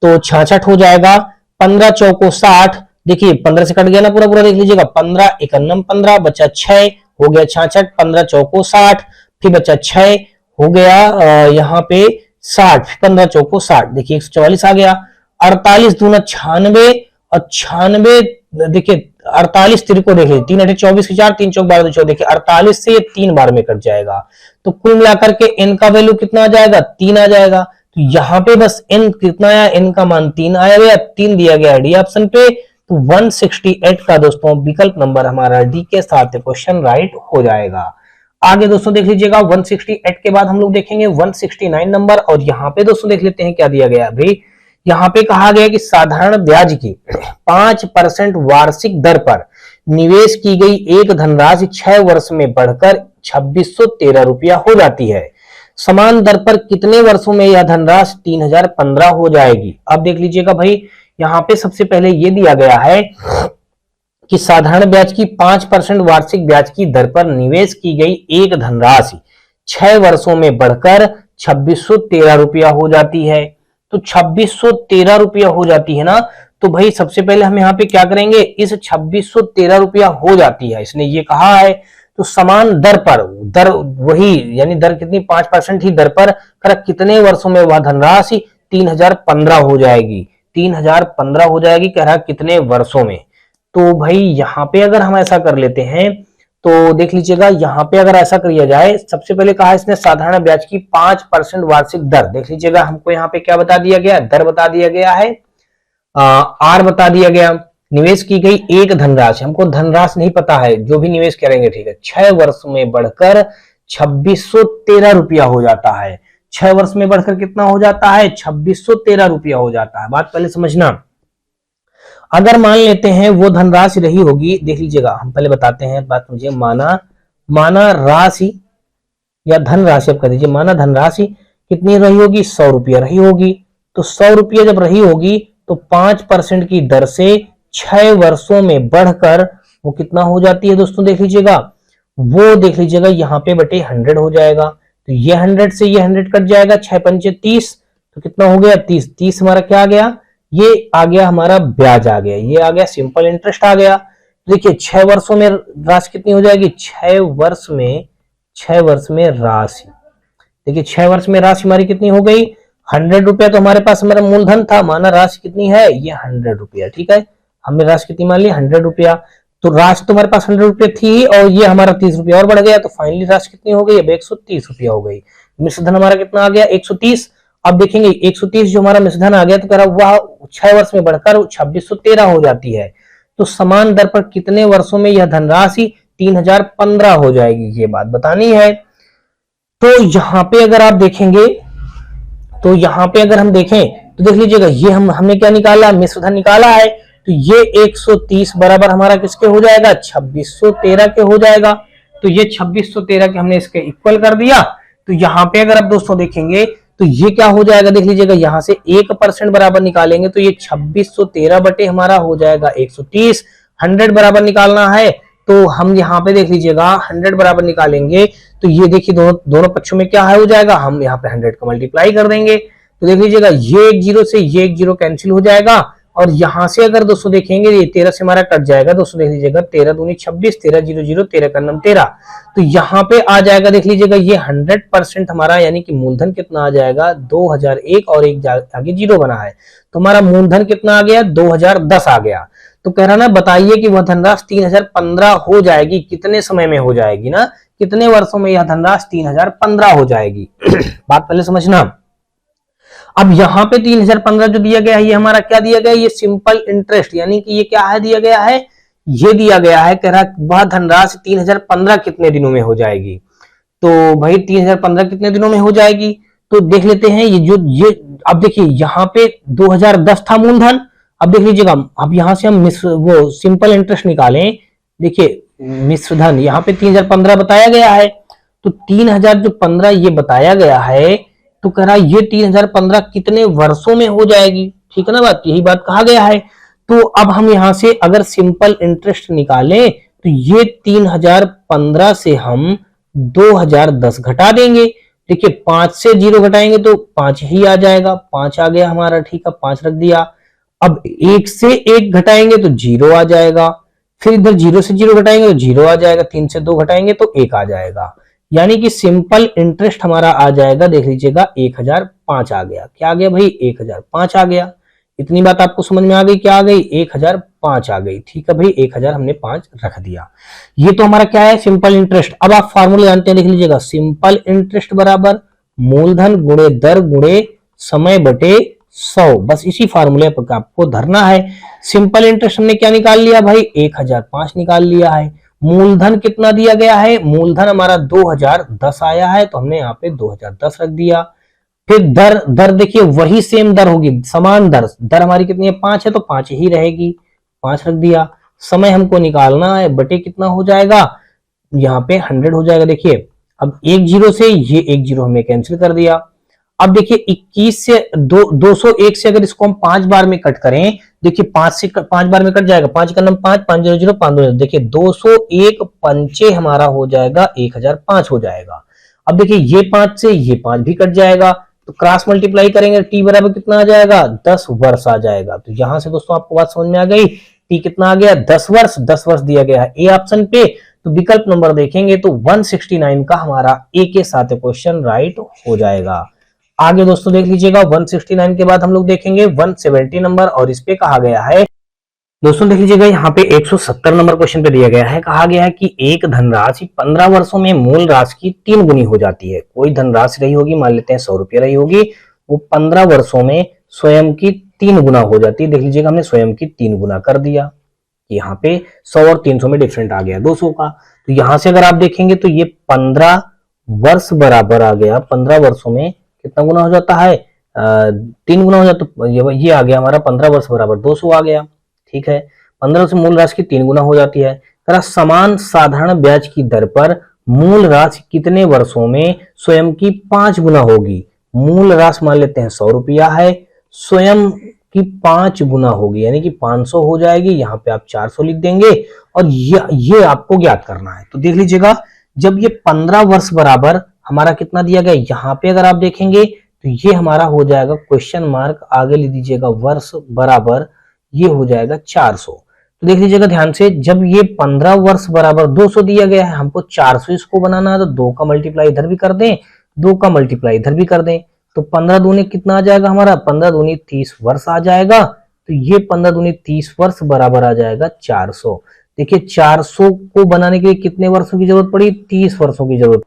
तो 66 हो जाएगा। 15 चौको 60, देखिए 15 से कट गया ना पूरा पूरा, देख लीजिएगा 15 एक अन्नम 15 बचा 6 हो गया 66। 15 चौको 60, फिर बचा 6 हो गया यहाँ पे 60, 15 चौको 60, देखिए 144 आ गया। 48 दूना 96, और 96 देखिए 48 तिरको देखिए 3 8 24 की 4, 3 चौक 12 14, देखिए 48 से ये 3 बार में कट जाएगा, तो कुल मिलाकर के n का वैल्यू कितना आ जाएगा, 3 आ जाएगा। तो यहाँ पे बस n कितना आया, n का मान 3 आया गया, 3 दिया गया डी ऑप्शन पे। तो 168 का दोस्तों विकल्प नंबर हमारा डी के साथ क्वेश्चन राइट हो जाएगा। आगे दोस्तों देख लीजिएगा 168 के बाद हम लोग देखेंगे 169 नंबर, और यहाँ पे दोस्तों देख लेते हैं क्या दिया गया भाई। यहाँ पे कहा गया कि साधारण ब्याज की 5% वार्षिक दर पर निवेश की गई एक धनराशि 6 वर्ष में बढ़कर 2613 रुपया हो जाती है। समान दर पर कितने वर्षों में यह धनराशि 3015 हो जाएगी। अब देख लीजिएगा भाई, यहाँ पे सबसे पहले ये दिया गया है कि साधारण ब्याज की 5% वार्षिक ब्याज की दर पर निवेश की गई एक धनराशि 6 वर्षों में बढ़कर 2613 रुपया हो जाती है। तो 2613 रुपया हो जाती है ना, तो भाई सबसे पहले हम यहाँ पे क्या करेंगे, इस 2613 रुपया हो जाती है, इसने ये कहा है, तो समान दर पर, दर वही यानी दर कितनी, 5% ही दर पर कर कितने वर्षों में वह धनराशि 3015 हो जाएगी, 3015 हो जाएगी, कह रहा कितने वर्षों में। तो भाई यहाँ पे अगर हम ऐसा कर लेते हैं तो देख लीजिएगा, यहाँ पे अगर ऐसा किया जाए, सबसे पहले कहा इसने साधारण ब्याज की 5% वार्षिक दर। देख लीजिएगा हमको यहाँ पे क्या बता दिया गया, दर बता दिया गया है, आर बता दिया गया, निवेश की गई एक धनराशि, हमको धनराशि नहीं पता है, जो भी निवेश करेंगे ठीक है, 6 वर्ष में बढ़कर 2613 रुपया हो जाता है। 6 वर्ष में बढ़कर कितना हो जाता है, 2613 रुपया हो जाता है। बात पहले समझना, अगर मान लेते हैं वो धनराशि रही होगी, देख लीजिएगा हम पहले बताते हैं बात, मुझे माना राशि या धनराशि, अब कर दीजिए, माना धनराशि कितनी रही होगी, 100 रुपया रही होगी। तो 100 रुपया जब रही होगी तो 5% की दर से 6 वर्षों में बढ़कर वो कितना हो जाती है दोस्तों, देख लीजिएगा, वो देख लीजिएगा यहाँ पे बटे 100 हो जाएगा। तो ये 100 से ये 100 कट जाएगा, 6 पंचे 30, तो कितना हो गया 30, 30 हमारा क्या आ गया, ये आ गया हमारा ब्याज आ गया, ये आ गया सिंपल इंटरेस्ट आ गया। देखिए 6 वर्षों में राशि कितनी हो जाएगी, 6 वर्ष में राशि, देखिए 6 वर्ष में राशि हमारी कितनी हो गई, 100 रुपया। तो हमारे पास हमारा मूलधन था, माना राशि कितनी है, ये 100 रुपया, ठीक है, हमने राशि कितनी मान ली, 100 रुपया। तो राशि तो हमारे पास 100 रुपया थी, और ये हमारा 30 रुपया और बढ़ गया, तो फाइनली राशि कितनी हो गई, अब 130 रुपया हो गई। मिश्रधन हमारा कितना आ गया, 130। अब देखेंगे 130 जो हमारा मिश्रधन आ गया, तो कह रहा वह 6 वर्ष में बढ़कर 2613 हो जाती है। तो समान दर पर कितने वर्षों में यह धनराशि 3015 हो जाएगी, ये बात बतानी है। तो यहाँ पे अगर आप देखेंगे, तो यहाँ पे अगर हम देखें तो देख लीजिएगा, ये हमने क्या निकाला, मिश्रधन निकाला है, तो ये 130 बराबर हमारा किसके हो जाएगा, 2613 के हो जाएगा। तो ये 2613 के हमने इसके इक्वल कर दिया। तो यहाँ पे अगर आप दोस्तों देखेंगे तो ये क्या हो जाएगा देख लीजिएगा, यहाँ से 1% बराबर निकालेंगे तो ये 2613 बटे हमारा हो जाएगा 130। 100 बराबर निकालना है तो हम यहाँ पे देख लीजिएगा 100 बराबर निकालेंगे तो ये देखिए दोनों पक्षों में क्या है हो जाएगा, हम यहाँ पे 100 का मल्टीप्लाई कर देंगे तो देख लीजिएगा ये एक जीरो से ये एक जीरो कैंसिल हो जाएगा। और यहां से अगर दोस्तों देखेंगे ये 13 से हमारा कट जाएगा दोस्तों, देख लीजिएगा 13 दूनी 26, 13 जीरो जीरो 13 का नाम 13, तो यहाँ पे आ जाएगा देख लीजिएगा ये 100% हमारा यानी कि मूलधन कितना आ जाएगा 2001 और एक आगे जीरो बना है तो हमारा मूलधन कितना आ गया 2010 आ गया। तो कह रहा ना बताइए कि वह धनराशि 3015 हो जाएगी, कितने समय में हो जाएगी ना, कितने वर्षों में यह धनराशि 3015 हो जाएगी। बात पहले समझना। अब यहाँ पे 3015 जो दिया गया है ये हमारा क्या दिया गया है, ये सिंपल इंटरेस्ट यानी कि ये क्या है दिया गया है, ये दिया गया है, कह रहा वह धनराशि 3015 कितने दिनों में हो जाएगी। तो भाई 3015 कितने दिनों में हो जाएगी तो देख लेते हैं ये अब देखिए यहाँ पे 2010 था मूलधन। अब देख लीजिएगा अब यहाँ से हम वो सिंपल इंटरेस्ट निकालें, देखिए मिश्र धन यहाँ पे 3015 बताया गया है तो 3015 ये बताया गया है तो कह रहा ये 3015 कितने वर्षों में हो जाएगी, ठीक है ना बात, यही बात कहा गया है। तो अब हम यहां से अगर सिंपल इंटरेस्ट निकालें तो ये 3015 से हम 2010 घटा देंगे, देखिए 5 से 0 घटाएंगे तो 5 ही आ जाएगा, 5 आ गया हमारा, ठीक है 5 रख दिया। अब 1 से 1 घटाएंगे तो 0 आ जाएगा, फिर इधर 0 से 0 घटाएंगे तो 0 आ जाएगा, 3 से 2 घटाएंगे तो 1 आ जाएगा, यानी कि सिंपल इंटरेस्ट हमारा आ जाएगा देख लीजिएगा 1005 आ गया। क्या आ गया भाई 1005 आ गया। इतनी बात आपको समझ में आ गई, क्या आ गई 1005 आ गई, ठीक है भाई 1000 हमने 5 रख दिया। ये तो हमारा क्या है सिंपल इंटरेस्ट। अब आप फार्मूला जानते हैं, देख लीजिएगा सिंपल इंटरेस्ट बराबर मूलधन गुणे दर गुणे समय बटे 100, बस इसी फार्मूले पर आपको धरना है। सिंपल इंटरेस्ट हमने क्या निकाल लिया भाई 1005 निकाल लिया है। मूलधन कितना दिया गया है, मूलधन हमारा 2010 आया है तो हमने यहाँ पे 2010 रख दिया। फिर दर देखिए वही सेम दर होगी, समान दर हमारी कितनी है 5 है तो 5 ही रहेगी, 5 रख दिया। समय हमको निकालना है बटे कितना हो जाएगा, यहाँ पे 100 हो जाएगा। देखिए अब एक जीरो से ये एक जीरो हमने कैंसिल कर दिया। अब देखिए 21 से 201 से अगर इसको हम 5 बार में कट करें, देखिए 5 से 5 बार में कट जाएगा, 5 का नंबर 5, 5 0 0 5 2 0, देखिए 201 पंचे हमारा हो जाएगा 1005 हो जाएगा। अब देखिए ये 5 से ये 5 भी कट जाएगा तो क्रॉस मल्टीप्लाई करेंगे टी बराबर कितना आ जाएगा 10 वर्ष आ जाएगा। तो यहां से दोस्तों आपको बात समझ में आ गई, टी कितना आ गया 10 वर्ष, 10 वर्ष दिया गया है ए ऑप्शन पे। तो विकल्प नंबर देखेंगे तो 169 का हमारा ए के साथ क्वेश्चन राइट हो जाएगा। आगे दोस्तों देख लीजिएगा 169 के बाद हम लोग देखेंगे 170 नंबर और इस पे कहा गया है, दोस्तों देख लीजिएगा यहाँ पे 170 नंबर क्वेश्चन पे दिया गया है, कहा गया है कि एक धनराशि 15 वर्षों में मूल राशि की 3 गुनी हो जाती है। कोई धनराशि रही होगी, मान लेते हैं 100 रुपया रही होगी, वो 15 वर्षों में स्वयं की 3 गुना हो जाती है। देख लीजिएगा हमने स्वयं की 3 गुना कर दिया, यहाँ पे 100 और 300 में डिफरेंट आ गया 200 का। तो यहां से अगर आप देखेंगे तो ये 15 वर्ष बराबर आ गया, 15 वर्षों में कितना गुना हो जाता है 3 गुना हो जाता, तो ये आ गया हमारा 15 वर्ष बराबर 200 आ गया, ठीक है। 15 से मूल राशि की 3 गुना हो जाती है। समान साधारण ब्याज की दर पर मूल राशि कितने वर्षों में स्वयं की 5 गुना होगी। मूल राशि मान लेते हैं 100 रुपया है, स्वयं की 5 गुना होगी यानी कि 500 हो जाएगी। यहाँ पे आप 400 लिख देंगे और ये आपको ज्ञात करना है। तो देख लीजिएगा जब ये 15 वर्ष बराबर हमारा कितना दिया गया, यहाँ पे अगर आप देखेंगे तो ये हमारा हो जाएगा क्वेश्चन मार्क, आगे ले दीजिएगा वर्ष बराबर ये हो जाएगा 400। तो देख लीजिएगा ध्यान से, जब ये 15 वर्ष बराबर 200 दिया गया है, हमको 400 इसको बनाना है तो 2 का मल्टीप्लाई इधर भी कर दें, 2 का मल्टीप्लाई इधर भी कर दें, तो 15 दूनी कितना आ जाएगा हमारा 15 दूनी 30 वर्ष आ जाएगा। तो ये 15 दूनी 30 वर्ष बराबर आ जाएगा 400। देखिए 400 को बनाने के लिए कितने वर्षों की जरूरत पड़ी, 30 वर्षों की जरूरत।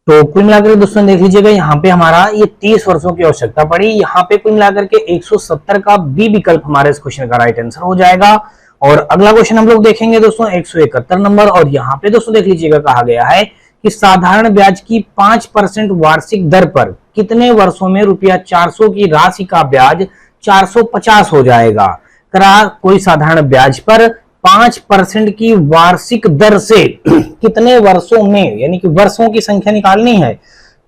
तो कुल मिलाकर दोस्तों देख लीजिएगा यहाँ पे हमारा ये 30 वर्षों की आवश्यकता पड़ी। यहाँ पे कुल मिलाकर के 170 का बी विकल्प हमारे इस क्वेश्चन का राइट आंसर हो जाएगा। और अगला क्वेश्चन हम लोग देखेंगे दोस्तों 171 नंबर, और यहाँ पे दोस्तों देख लीजिएगा कहा गया है कि साधारण ब्याज की 5% वार्षिक दर पर कितने वर्षों में रुपया 400 की राशि का ब्याज 450 हो जाएगा। कोई साधारण ब्याज पर 5% की वार्षिक दर से कितने वर्षों में, यानी कि वर्षों की संख्या निकालनी है,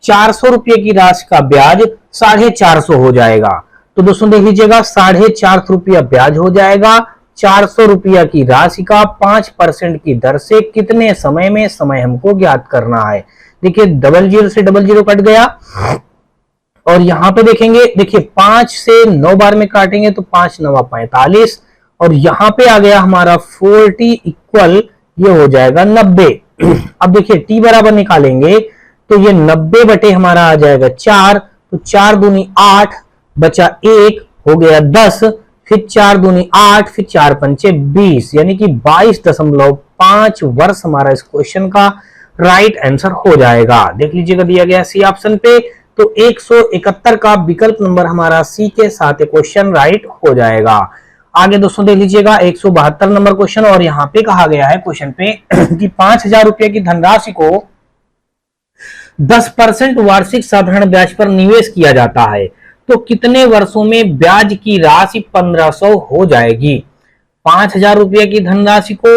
400 रुपये की राशि का ब्याज 450 हो जाएगा। तो दोस्तों देख लीजिएगा, 450 रुपया ब्याज हो जाएगा 400 रुपया की राशि का 5% की दर से कितने समय में, समय हमको ज्ञात करना है। देखिए 00 से 00 कट गया और यहां पे देखेंगे, देखिए 5 से 9 बार में काटेंगे तो 5 9 45 और यहां पे आ गया हमारा 40 इक्वल ये हो जाएगा 90। अब देखिए टी बराबर निकालेंगे तो ये 90 बटे हमारा आ जाएगा 4, तो 4 दूनी 8 बचा 1 हो गया 10, फिर 4 दूनी 8, फिर 4 पंचे 20, यानी कि 22.5 वर्ष हमारा इस क्वेश्चन का राइट आंसर हो जाएगा। देख लीजिएगा दिया गया सी ऑप्शन पे, तो 171 का विकल्प नंबर हमारा सी के साथ क्वेश्चन राइट हो जाएगा। आगे दोस्तों देख लीजिएगा 172 नंबर क्वेश्चन, और यहाँ पे कहा गया है क्वेश्चन पे कि 5000 रुपए की धनराशि को 10% वार्षिक साधारण ब्याज पर निवेश किया जाता है तो कितने वर्षों में ब्याज की राशि 1500 हो जाएगी। 5000 रुपये की धनराशि को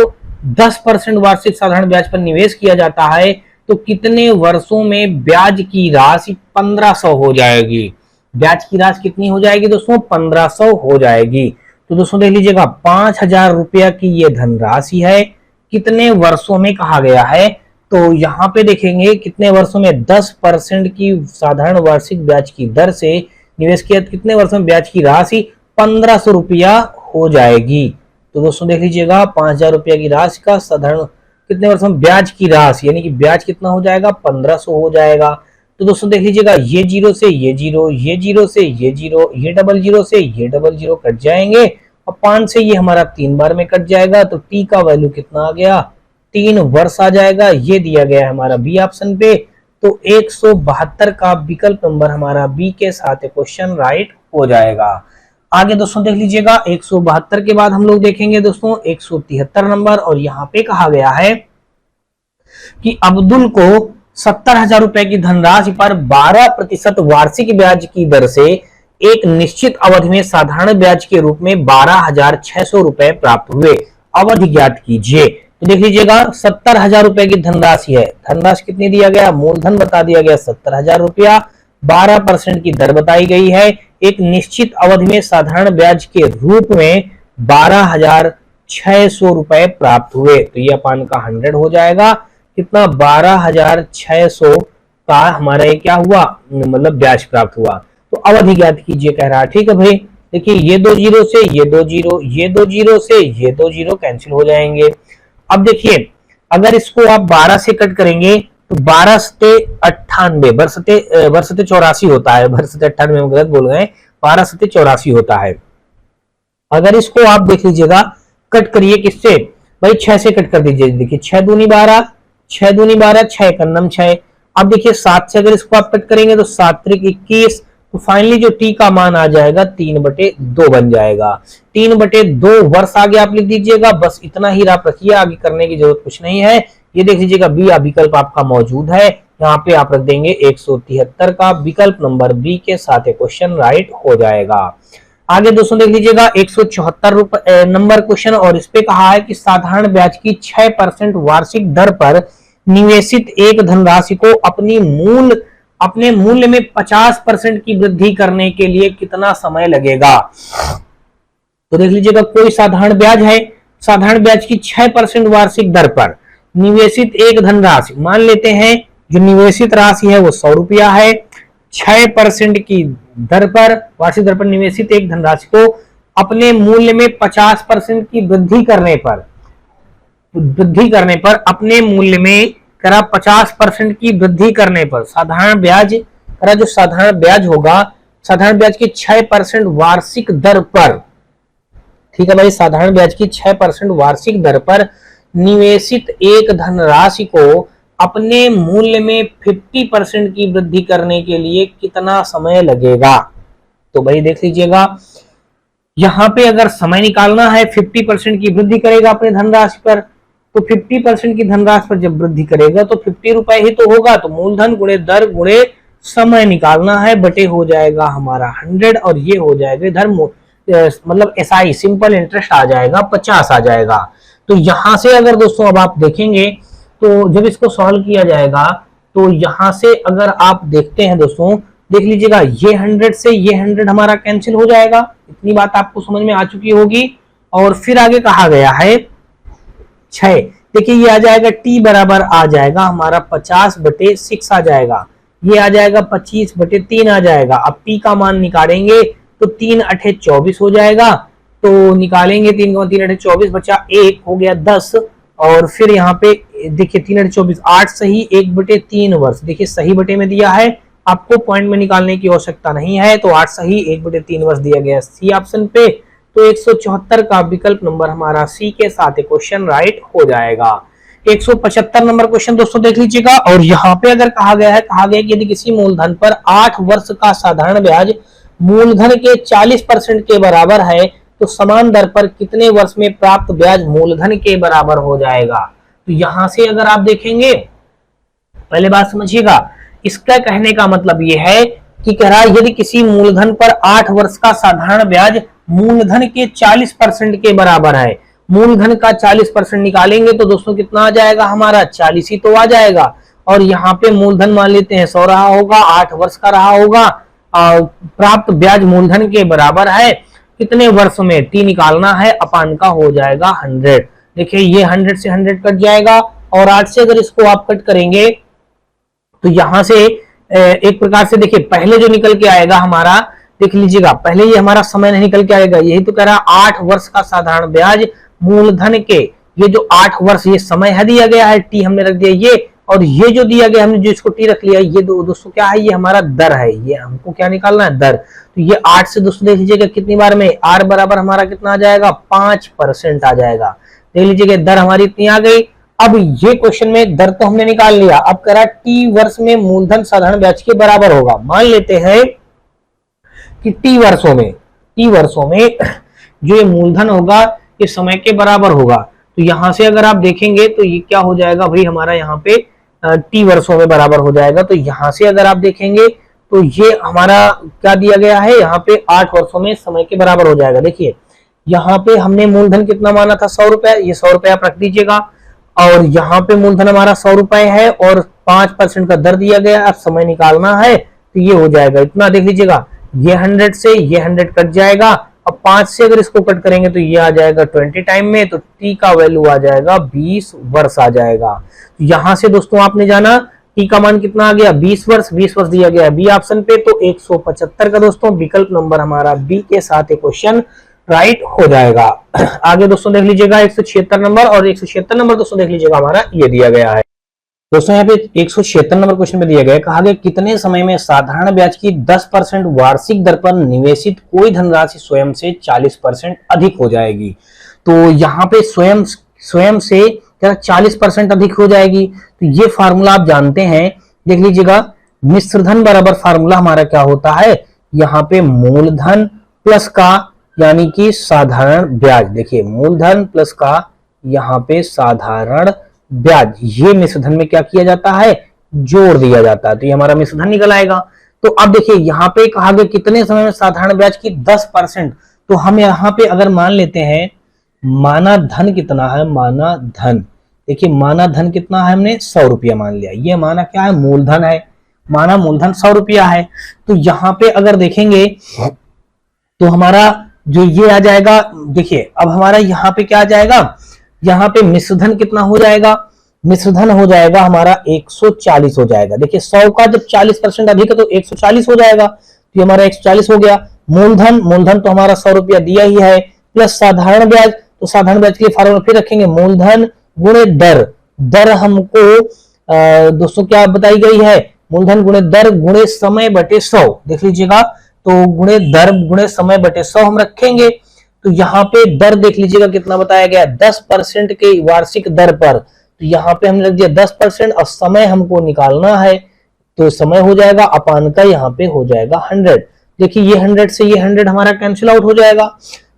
10% वार्षिक साधारण ब्याज पर निवेश किया जाता है तो कितने वर्षों में ब्याज की राशि 1500 हो जाएगी। ब्याज की राशि कितनी हो जाएगी दोस्तों, 1500 हो जाएगी। तो दोस्तों देख लीजिएगा 5000 रुपया की ये धनराशि है, कितने वर्षों में कहा गया है, तो यहाँ पे देखेंगे कितने वर्षों में 10% की साधारण वार्षिक ब्याज की दर से निवेश किया, कितने वर्षों में ब्याज की राशि 1500 रुपया हो जाएगी। तो दोस्तों देख लीजिएगा 5000 रुपया की राशि का साधारण कितने वर्षों में ब्याज की राशि, यानी कि ब्याज कितना हो जाएगा 1500 हो जाएगा। तो दोस्तों देख लीजिएगा ये 0 से ये 0, ये 0 से ये 0, ये 00 से ये 00 कट जाएंगे और 5 से ये हमारा 3 बार में कट जाएगा, तो टी का वैल्यू कितना आ गया, 3 वर्ष आ जाएगा। ये दिया गया है हमारा बी ऑप्शन पे, तो 172 का विकल्प नंबर हमारा बी के साथ क्वेश्चन राइट हो जाएगा। आगे दोस्तों देख लीजिएगा 172 के बाद हम लोग देखेंगे दोस्तों 173 नंबर, और यहाँ पे कहा गया है कि अब्दुल को 70,000 रुपए की धनराशि पर 12% वार्षिक ब्याज की दर से एक निश्चित अवधि में साधारण ब्याज के रूप में 12,600 रुपए प्राप्त हुए, अवधि ज्ञात कीजिए। तो देख लीजिएगा 70,000 रुपए की धनराशि है, धनराशि कितनी दिया गया, मूलधन बता दिया गया 70,000 रुपया, 12% की दर बताई गई है, एक निश्चित अवधि में साधारण ब्याज के रूप में 12,600 रुपए प्राप्त हुए, तो ये अपान का 100 हो जाएगा, कितना 12,600 का हमारा ये क्या हुआ, मतलब ब्याज प्राप्त हुआ। तो अवधि ज्ञात कीजिए कह रहा है, ठीक है भाई। देखिए ये 2 जीरो से ये 2 जीरो, ये 2 जीरो से ये 2 जीरो कैंसिल हो जाएंगे। अब देखिए अगर इसको आप 12 से कट करेंगे तो 12 से 98 बरसते 84 होता है, बरसते 98 में गलत बोल गए, 12 से 84 होता है। अगर इसको आप देख लीजिएगा कट करिए किससे भाई, 6 से कट कर दीजिए। देखिए 6 दूनी 12, 6 दूनी 12, 6 कन्नम 6। अब देखिए 7 से अगर इसको आप कट करेंगे तो 7 त्रिक 21, तो फाइनली जो टी का मान आ जाएगा 3/2 बन जाएगा। 3/2 वर्ष आगे आप लिख दीजिएगा, बस इतना ही आप रखिए, आगे करने की जरूरत कुछ नहीं है। ये देख लीजिएगा बी विकल्प आपका मौजूद है, यहाँ पे आप रख देंगे 173 का विकल्प नंबर बी के साथ क्वेश्चन राइट हो जाएगा। आगे दोस्तों देख लीजिएगा 174 नंबर क्वेश्चन, और इस पे कहा है कि साधारण ब्याज की 6% वार्षिक दर पर निवेशित एक धनराशि को अपने मूल्य में 50% की वृद्धि करने के लिए कितना समय लगेगा। तो देख लीजिएगा कोई साधारण ब्याज है, साधारण ब्याज की 6% वार्षिक दर पर निवेशित एक धनराशि, मान लेते हैं जो निवेशित राशि है वो 100 रुपया है, 6% की दर पर वार्षिक दर पर निवेशित एक धनराशि को अपने मूल्य में 50% की वृद्धि करने पर अपने मूल्य में करा 50% की वृद्धि करने पर साधारण ब्याज करा, जो साधारण ब्याज होगा, साधारण ब्याज की 6% वार्षिक दर पर, ठीक है भाई, साधारण ब्याज की 6% वार्षिक दर पर निवेशित एक धनराशि को अपने मूल्य में 50% की वृद्धि करने के लिए कितना समय लगेगा। तो भाई देख लीजिएगा यहां पे अगर समय निकालना है, 50% की वृद्धि करेगा अपने धनराशि पर, तो 50% की धनराशि पर जब वृद्धि करेगा तो 50 रुपए ही तो होगा, तो मूलधन गुणे दर गुणे समय निकालना है, बटे हो जाएगा हमारा 100, और ये हो जाएगा इधर मतलब एसआई सिंपल इंटरेस्ट आ जाएगा 50 आ जाएगा। तो यहां से अगर दोस्तों अब आप देखेंगे तो जब इसको सॉल्व किया जाएगा तो यहां से अगर आप देखते हैं दोस्तों, देख लीजिएगा ये 100 से ये 100 हमारा कैंसिल हो जाएगा। इतनी बात आपको समझ में आ चुकी होगी। और फिर आगे कहा गया है 6, देखिए ये आ जाएगा t बराबर आ जाएगा हमारा 50/6 आ जाएगा, ये आ जाएगा 25/3 आ जाएगा। अब t का मान निकालेंगे तो 3 8 24 हो जाएगा, तो निकालेंगे 3 3 8 24, बचा 1 हो गया 10। और फिर यहाँ पे देखिए 3 8 24 8 सही 1/3 वर्ष, देखिए सही बटे में दिया है, आपको पॉइंट में निकालने की आवश्यकता नहीं है। तो 8 सही 1/3 वर्ष दिया गया सी ऑप्शन पे। तो 174 का विकल्प नंबर हमारा सी के साथ क्वेश्चन राइट हो जाएगा। 175 नंबर क्वेश्चन दोस्तों देख लीजिएगा। और यहाँ पे अगर कहा गया कि यदि किसी मूलधन पर 8 वर्ष का साधारण ब्याज मूलधन के 40% के बराबर है तो समान दर पर कितने वर्ष में प्राप्त ब्याज मूलधन के बराबर हो जाएगा। तो यहां से अगर आप देखेंगे, पहले बात समझिएगा, इसका कहने का मतलब यह है कि कह रहा है यदि किसी मूलधन पर 8 वर्ष का साधारण ब्याज मूलधन के 40% के बराबर है, मूलधन का 40% निकालेंगे तो दोस्तों कितना आ जाएगा हमारा 40 ही तो आ जाएगा। और यहाँ पे मूलधन मान लेते हैं 100 रहा होगा, 8 वर्ष का रहा होगा, प्राप्त ब्याज मूलधन के बराबर है, कितने वर्ष में t निकालना है, अपान का हो जाएगा 100। देखिए ये 100 से 100 कट जाएगा और 8 से अगर इसको आप कट करेंगे तो यहां से एक प्रकार से देखिए पहले जो निकल के आएगा हमारा, देख लीजिएगा, पहले ये हमारा समय नहीं निकल के आएगा, यही तो कह रहा है 8 वर्ष का साधारण ब्याज मूलधन के, ये जो 8 वर्ष ये समय है दिया गया है, टी हमने रख दिया ये, और ये जो दिया गया हमने जो इसको टी रख लिया, ये दोस्तों क्या है, ये हमारा दर है, ये हमको क्या निकालना है, दर। तो ये 8 से दोस्तों देख लीजिएगा कितनी बार में, आर बराबर हमारा कितना आ जाएगा 5% आ जाएगा। देख लीजिएगा दर हमारी इतनी आ गई। अब ये क्वेश्चन में दर तो हमने निकाल लिया, अब कह रहा है टी वर्ष में मूलधन साधारण ब्याज के बराबर होगा। मान लेते हैं कि टी वर्षों में जो ये मूलधन होगा ये समय के बराबर होगा। तो यहां से अगर आप देखेंगे तो ये क्या हो जाएगा भाई, हमारा यहाँ पे टी वर्षों में बराबर हो जाएगा। तो यहां से अगर आप देखेंगे तो ये हमारा क्या दिया गया है, यहाँ पे 8 वर्षों में समय के बराबर हो जाएगा। देखिए यहाँ पे हमने मूलधन कितना माना था 100 रुपए, ये 100 रुपए आप रख दीजिएगा, और यहाँ पे मूलधन हमारा 100 रुपए है और 5% का दर दिया गया, अब समय निकालना है तो ये हो जाएगा इतना। देख लीजिएगा ये 100 से ये 100 कट जाएगा, अब 5 से अगर इसको कट करेंगे तो ये आ जाएगा 20 टाइम में, तो टी का वैल्यू आ जाएगा 20 वर्ष आ जाएगा। यहां से दोस्तों आपने जाना टी का मान कितना आ गया 20 वर्ष, 20 वर्ष दिया गया बी ऑप्शन पे। तो 175 का दोस्तों विकल्प नंबर हमारा बी के साथ क्वेश्चन राइट हो जाएगा। आगे दोस्तों देख लीजिएगा 176 नंबर, और 176 नंबर दोस्तों देख लीजिएगा हमारा ये दिया गया है दोस्तों, यहाँ पे 176 नंबर क्वेश्चन में दिया गया है, कहा गया कितने समय में साधारण ब्याज की 10% वार्षिक दर पर निवेशित कोई धनराशि स्वयं से 40% अधिक हो जाएगी। तो यहाँ पे स्वयं से 40% अधिक हो जाएगी। तो ये फार्मूला आप जानते हैं, देख लीजिएगा मिश्रधन बराबर फार्मूला हमारा क्या होता है, यहाँ पे मूलधन प्लस का यानी कि साधारण ब्याज, देखिए मूलधन प्लस का यहाँ पे साधारण ब्याज, ये मिश्रधन में क्या किया जाता है, जोड़ दिया जाता है, तो ये हमारा मिश्रधन निकल आएगा। तो अब देखिए यहाँ पे कहा गया कितने समय में साधारण ब्याज की 10%, तो हम यहाँ पे अगर मान लेते हैं माना धन कितना है, माना धन, देखिए माना धन कितना है, हमने 100 रुपया मान लिया, ये माना क्या है, मूलधन है, माना मूलधन 100 रुपया है। तो यहाँ पे अगर देखेंगे तो हमारा जो ये आ जाएगा, देखिए अब हमारा यहाँ पे क्या आ जाएगा, यहाँ पे मिश्रधन कितना हो जाएगा, मिश्रधन हो जाएगा हमारा 140 हो जाएगा। देखिए 100 का जब 40% अधिक है तो 140 हो जाएगा, तो हमारा 140 हो गया। मूलधन तो हमारा 100 रुपया दिया ही है, प्लस साधारण ब्याज, तो साधारण ब्याज के लिए फार्मूला फिर रखेंगे मूलधन गुणे दर, दर हमको दोस्तों क्या बताई गई है, मूलधन गुणे दर गुणे समय बटे 100, देख लीजिएगा, तो गुणे दर गुणे समय बटे 100 हम रखेंगे। तो यहाँ पे दर देख लीजिएगा कितना बताया गया, 10% के वार्षिक दर पर, तो यहाँ पे हमने रख दिया 10% और समय हमको निकालना है, तो समय हो जाएगा अपान का यहाँ पे हो जाएगा 100। देखिए ये 100 से ये 100 हमारा कैंसिल आउट हो जाएगा।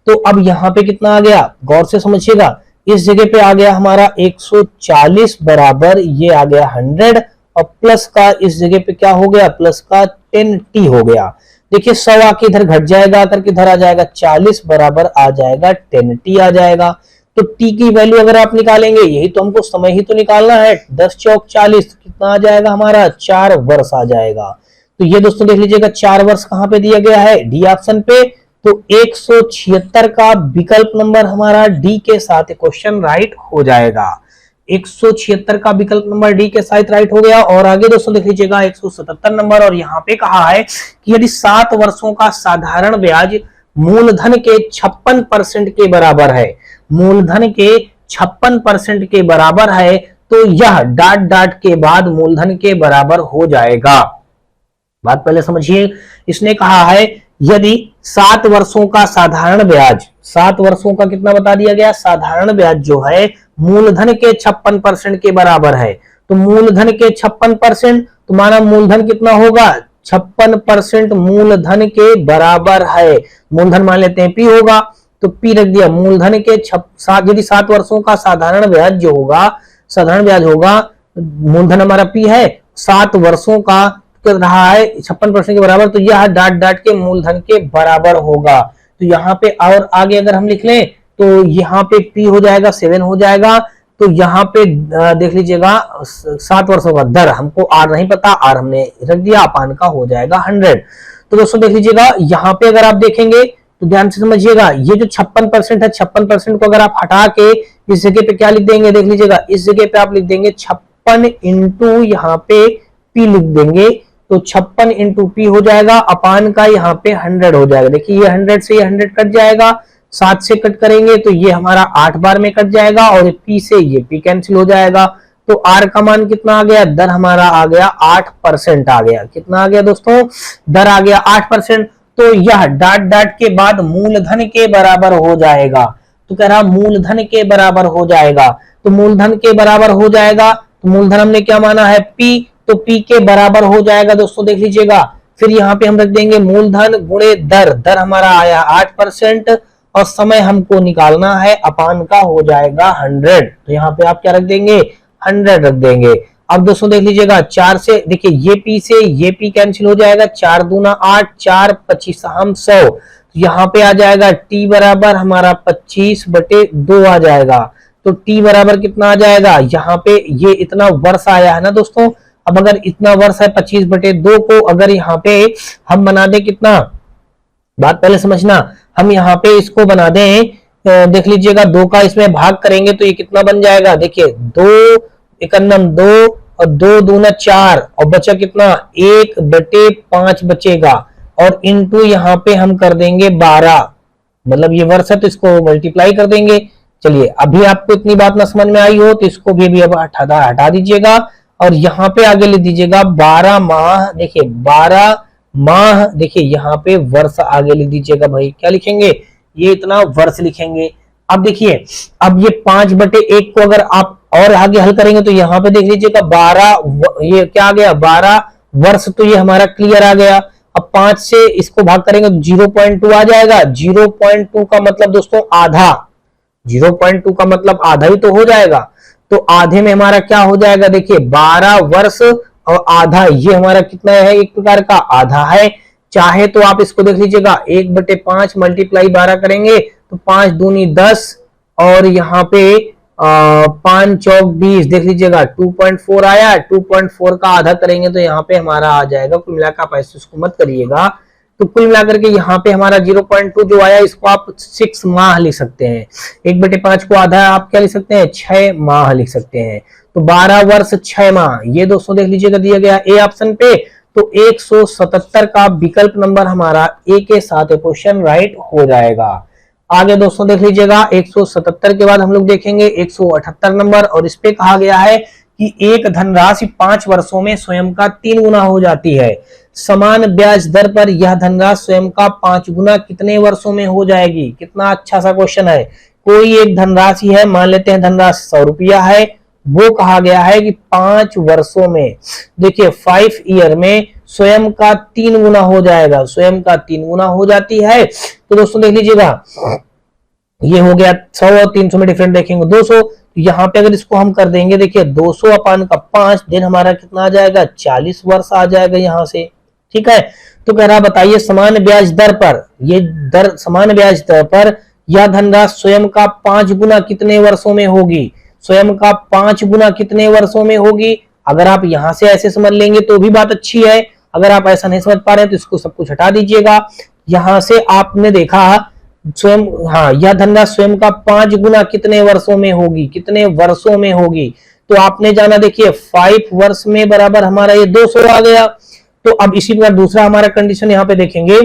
तो अब यहाँ पे कितना आ गया, गौर से समझिएगा, इस जगह पे आ गया हमारा 140 बराबर ये आ गया 100, और प्लस का इस जगह पे क्या हो गया, प्लस का 10t हो गया। देखिए 100 आके इधर घट जाएगा, करके इधर आ जाएगा 40 बराबर आ जाएगा 10t आ जाएगा। तो टी की वैल्यू अगर आप निकालेंगे, यही तो हमको समय ही तो निकालना है, 10 चौक 40, कितना आ जाएगा हमारा 4 वर्ष आ जाएगा। तो ये दोस्तों देख लीजिएगा 4 वर्ष कहां पे दिया गया है, डी ऑप्शन पे। तो 176 का विकल्प नंबर हमारा डी के साथ क्वेश्चन राइट हो जाएगा। 176 का विकल्प नंबर डी के साथ राइट हो गया। और आगे दोस्तों देख लीजिएगा 177 नंबर, और यहाँ पे कहा है कि यदि 7 वर्षों का साधारण ब्याज मूलधन के 56% के बराबर है, मूलधन के 56% के बराबर है, तो यह डाट डाट के बाद मूलधन के बराबर हो जाएगा। बात पहले समझिए, इसने कहा है यदि 7 वर्षों का साधारण ब्याज, 7 वर्षों का कितना बता दिया गया, साधारण ब्याज जो है मूलधन के 56% के बराबर है, तो मूलधन के 56%, तो माना मूलधन कितना होगा, 56% मूलधन के बराबर है। मूलधन मान लेते हैं पी होगा, तो पी रख दिया। मूलधन के यदि 7 वर्षों का साधारण ब्याज जो होगा, साधारण ब्याज होगा, मूलधन हमारा पी है, 7 वर्षों का रहा है 56% के बराबर, तो यह डाट डाट के मूलधन के बराबर होगा। तो यहाँ पे और आगे अगर हम लिख लें तो यहाँ पे पी हो जाएगा 7 हो जाएगा। तो यहाँ पे देख लीजिएगा 7 वर्षों का दर, हमको आर नहीं पता, आर हमने रख दिया, अपान का हो जाएगा 100। तो दोस्तों देख लीजिएगा यहाँ पे अगर आप देखेंगे तो ध्यान से समझिएगा, ये जो 56% है, 56% को अगर आप हटा के इस जगह पे क्या लिख देंगे, देख लीजिएगा इस जगह पे आप लिख देंगे 56 इंटू यहाँ पे पी लिख देंगे, तो 56 इंटू पी हो जाएगा, अपान का यहाँ पे 100 हो जाएगा। देखिए ये 100 से ये 100 कट जाएगा, 7 से कट करेंगे तो ये हमारा 8 बार में कट जाएगा, और पी से ये पी कैंसिल हो जाएगा। तो आर का मान कितना आ गया, दर हमारा आ गया 8% आ गया। कितना आ गया दोस्तों, दर आ गया 8%। तो यह डाट डाट के बाद मूलधन के बराबर हो जाएगा। तो कह रहा मूलधन के बराबर हो जाएगा, तो मूलधन के बराबर हो जाएगा, तो मूलधन हमने क्या माना है पी, तो पी के बराबर हो जाएगा दोस्तों देख लीजिएगा। फिर यहाँ पे हम रख देंगे मूलधन गुणे दर, दर हमारा आया 8%, और समय हमको निकालना है, अपान का हो जाएगा 100। तो यहाँ पे आप क्या रख देंगे, 100 रख देंगे। अब दोस्तों देख लीजिएगा 4 से, देखिए ये पी से ये पी कैंसिल हो जाएगा, 4 दूना 8, 4 25 हम 100। तो यहाँ पे आ जाएगा टी बराबर हमारा 25/2 आ जाएगा। तो टी बराबर कितना आ जाएगा, यहाँ पे ये इतना वर्ष आया है ना दोस्तों। अब अगर इतना वर्ष है 25/2 को अगर यहाँ पे हम बना दे कितना, बात पहले समझना, हम यहाँ पे इसको बना दें, देख लीजिएगा 2 का इसमें भाग करेंगे तो ये कितना बन जाएगा, देखिए 2 एकन्नम 2 और 2 दूना 4, और बचा कितना 1/5 बचेगा, और इनटू यहाँ पे हम कर देंगे 12, मतलब ये वर्ष है तो इसको मल्टीप्लाई कर देंगे। चलिए अभी आपको इतनी बात ना समझ में आई हो तो इसको भी अब हटा दीजिएगा, और यहाँ पे आगे लिख दीजिएगा 12 माह। देखिए 12 माह, देखिए यहाँ पे वर्ष आगे लिख दीजिएगा भाई, क्या लिखेंगे, ये इतना वर्ष लिखेंगे। अब देखिए अब ये 5/1 को अगर आप और आगे हल करेंगे तो यहाँ पे देख लीजिएगा 12, ये क्या आ गया 12 वर्ष, तो ये हमारा क्लियर आ गया। अब 5 से इसको भाग करेंगे तो 0.2 आ जाएगा। 0.2 का मतलब दोस्तों आधा, 0.2 का मतलब आधा ही तो हो जाएगा। तो आधे में हमारा क्या हो जाएगा, देखिए 12 वर्ष और आधा, ये हमारा कितना है, एक प्रकार का आधा है। चाहे तो आप इसको देख लीजिएगा 1/5 मल्टीप्लाई 12 करेंगे तो 5 दूनी 10, और यहाँ पे 5 चौक 20, देख लीजिएगा 2.4 आया, 2.4 का आधा करेंगे तो यहाँ पे हमारा आ जाएगा, कुल मिलाकर आप ऐसे उसको मत करिएगा। तो कुल मिलाकर के यहाँ पे हमारा 0.2 जो आया, इसको आप 6 माह लिख सकते हैं। 1/5 को आधा आप क्या लिख सकते हैं, 6 माह लिख सकते हैं। तो 12 वर्ष 6 माह, ये दोस्तों देख लीजिएगा दिया गया ए ऑप्शन पे। तो 177 का विकल्प नंबर हमारा ए के साथ क्वेश्चन राइट हो जाएगा। आगे दोस्तों देख लीजिएगा 177 के बाद हम लोग देखेंगे 178 नंबर, और इस पे कहा गया है कि एक धनराशि 5 वर्षों में स्वयं का 3 गुना हो जाती है। समान ब्याज दर पर यह धनराशि स्वयं का 5 गुना कितने वर्षों में हो जाएगी। कितना अच्छा सा क्वेश्चन है। कोई एक धनराशि है, मान लेते हैं धनराशि 100 रुपया है, वो कहा गया है कि 5 वर्षों में, देखिए 5 ईयर में स्वयं का 3 गुना हो जाएगा, स्वयं का 3 गुना हो जाती है। तो दोस्तों देख लीजिएगा ये हो गया 100 और 300 में डिफरेंट देखेंगे 200। यहाँ पे अगर इसको हम कर देंगे, देखिए 200 अपान का 5 दिन हमारा कितना आ जाएगा, 40 वर्ष आ जाएगा यहाँ से। ठीक है, तो कह रहा बताइए समान ब्याज दर पर, ये दर समान ब्याज दर पर यह धनराशि स्वयं का 5 गुना कितने वर्षों में होगी, स्वयं का 5 गुना कितने वर्षों में होगी। अगर आप यहां से ऐसे समझ लेंगे तो भी बात अच्छी है, अगर आप ऐसा नहीं समझ पा रहे हैं तो इसको सब कुछ हटा दीजिएगा। यहां से आपने देखा स्वयं, हाँ, यह धनराशि स्वयं का 5 गुना कितने वर्षों में होगी, कितने वर्षों में होगी। तो आपने जाना, देखिए 5 वर्ष में बराबर हमारा ये 200 आ गया। तो अब इसी प्रकार दूसरा हमारा कंडीशन यहाँ पे देखेंगे,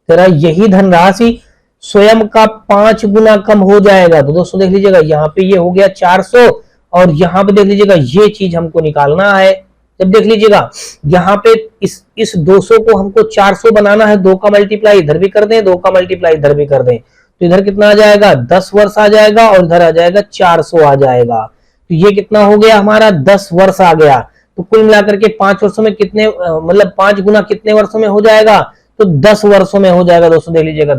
जरा यही धनराशि स्वयं का 5 गुना कम हो जाएगा। तो दोस्तों देख लीजिएगा, यहाँ पे ये हो गया 400 और यहाँ पे देख लीजिएगा ये चीज हमको निकालना है। जब देख लीजिएगा यहाँ पे इस 200 को हमको 400 बनाना है, 2 का मल्टीप्लाई इधर भी कर दें, 2 का मल्टीप्लाई इधर भी कर दें, तो इधर कितना आ जाएगा 10 वर्ष आ जाएगा और इधर आ जाएगा 400 आ जाएगा। तो ये कितना हो गया हमारा 10 वर्ष आ गया। तो कुल मिलाकर के 5 वर्षों में कितने, मतलब 5 गुना कितने वर्षों में हो जाएगा, तो 10 वर्षों में हो जाएगा। दोस्तों देख लीजिएगा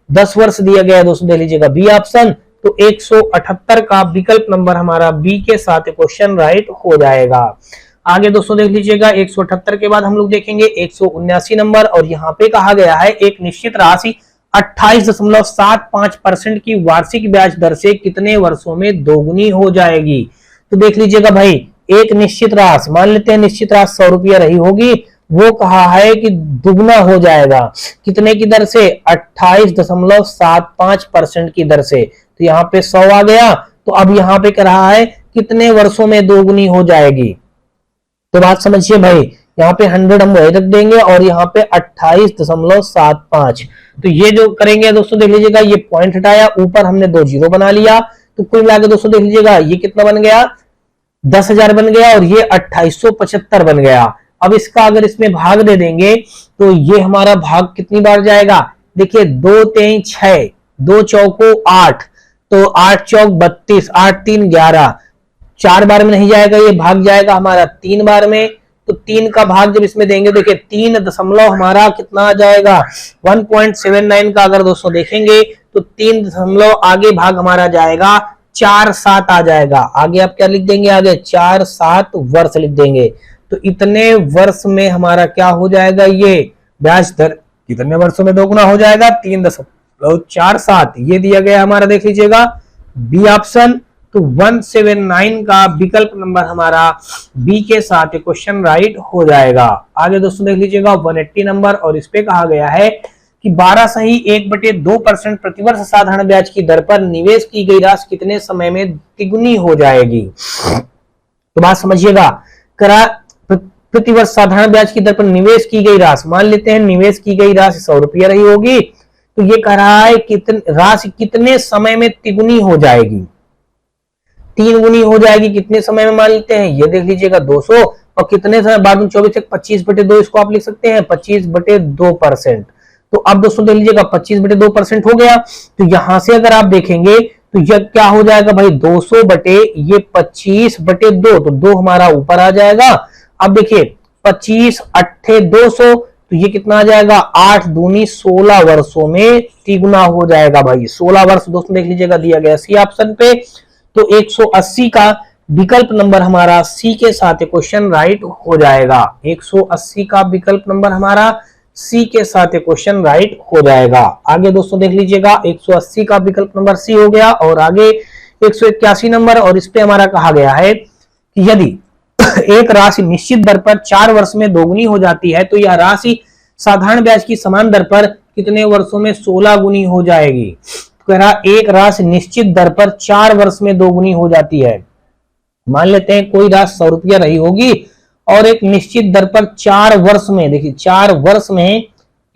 10 वर्ष दिया गया है। दोस्तों देख लीजिएगा बी ऑप्शन, तो 178 का विकल्प नंबर हमारा बी के साथ क्वेश्चन राइट हो जाएगा। आगे दोस्तों देख लीजिएगा 178 के बाद हम लोग देखेंगे 179 नंबर, और यहाँ पे कहा गया है एक निश्चित राशि 28.75% की वार्षिक ब्याज दर से कितने वर्षों में दोगुनी हो जाएगी। तो देख लीजिएगा भाई, एक निश्चित राशि मान लेते हैं, निश्चित राशि 100 रुपया रही होगी, वो कहा है कि दुगना हो जाएगा कितने की दर से, 28.75% की दर से। तो यहाँ पे 100 आ गया, तो अब यहाँ पे कह रहा है कितने वर्षों में दोगुनी हो जाएगी। तो बात समझिए भाई, यहाँ पे 100 हम वही रख देंगे और यहाँ पे 28.75। तो ये जो करेंगे दोस्तों देख लीजिएगा, ये पॉइंट हटाया, ऊपर हमने 2 जीरो बना लिया, तो कुल मिला के दोस्तों देख लीजिएगा ये कितना बन गया, 10,000 बन गया और ये 2875 बन गया। अब इसका अगर इसमें भाग दे देंगे तो ये हमारा भाग कितनी बार जाएगा, देखिए 2 3 6, 2 चौको 8, तो 8 चौक 32, 8 3 11, 4 बार में नहीं जाएगा, ये भाग जाएगा हमारा 3 बार में। तो 3 का भाग जब इसमें देंगे, देखिए 3 दशमलव हमारा कितना आ जाएगा 1.79 का अगर दोस्तों देखेंगे तो 3 दशमलव आगे भाग हमारा जाएगा 4 7 आ जाएगा। आगे आप क्या लिख देंगे, आगे 4 7 वर्ष लिख देंगे। तो इतने वर्ष में हमारा क्या हो जाएगा, ये ब्याज दर कितने वर्षों में दोगुना हो जाएगा, 3.47 ये दिया गया हमारा, देख लीजिएगा बी ऑप्शन। तो 179 का विकल्प नंबर हमारा बी के साथ क्वेश्चन राइट हो जाएगा। आगे दोस्तों देख लीजिएगा 180 नंबर, और इस पे कहा गया है कि 12.1/2% प्रतिवर्ष साधारण ब्याज की दर पर निवेश की गई राशि कितने समय में तिगुनी हो जाएगी। तो बात समझिएगा, प्रतिवर्ष साधारण ब्याज की दर पर निवेश की गई राशि, मान लेते हैं निवेश की गई राशि 100 रुपया रही होगी, तो ये कह रहा है राशि कितने समय में तिगुनी हो जाएगी, 3 गुनी हो जाएगी कितने समय में, मान लेते हैं ये देख लीजिएगा 200, और कितने समय बाद में 24 तक 25/2 इसको आप लिख सकते हैं 25/2%। तो अब दोस्तों देख लीजिएगा 25/2% हो गया। तो यहां से अगर आप देखेंगे तो यह क्या हो जाएगा भाई, 200 बटे ये 25/2, तो 2 हमारा ऊपर आ जाएगा। अब देखिए 25 8 200, तो ये कितना आ जाएगा 8 दूनी 16 वर्षों में तिगुना हो जाएगा भाई, 16 वर्ष दोस्तों देख लीजिएगा दिया गया सी ऑप्शन पे। तो 180 का विकल्प नंबर हमारा सी के साथ क्वेश्चन राइट हो जाएगा। 180 का विकल्प नंबर हमारा सी के साथ क्वेश्चन राइट हो जाएगा। आगे दोस्तों देख लीजिएगा 180 का विकल्प नंबर सी हो गया, और आगे 181 नंबर, और इस पे हमारा कहा गया है कि यदि एक राशि निश्चित दर पर 4 वर्ष में दोगुनी हो जाती है तो यह राशि साधारण ब्याज की समान दर पर कितने वर्षों में 16 गुनी हो जाएगी। कह रहा एक राशि निश्चित दर पर 4 वर्ष में दोगुनी हो जाती है। मान लेते हैं कोई राशि 100 रुपया रही होगी और एक निश्चित दर पर 4 वर्ष में, देखिए 4 वर्ष में,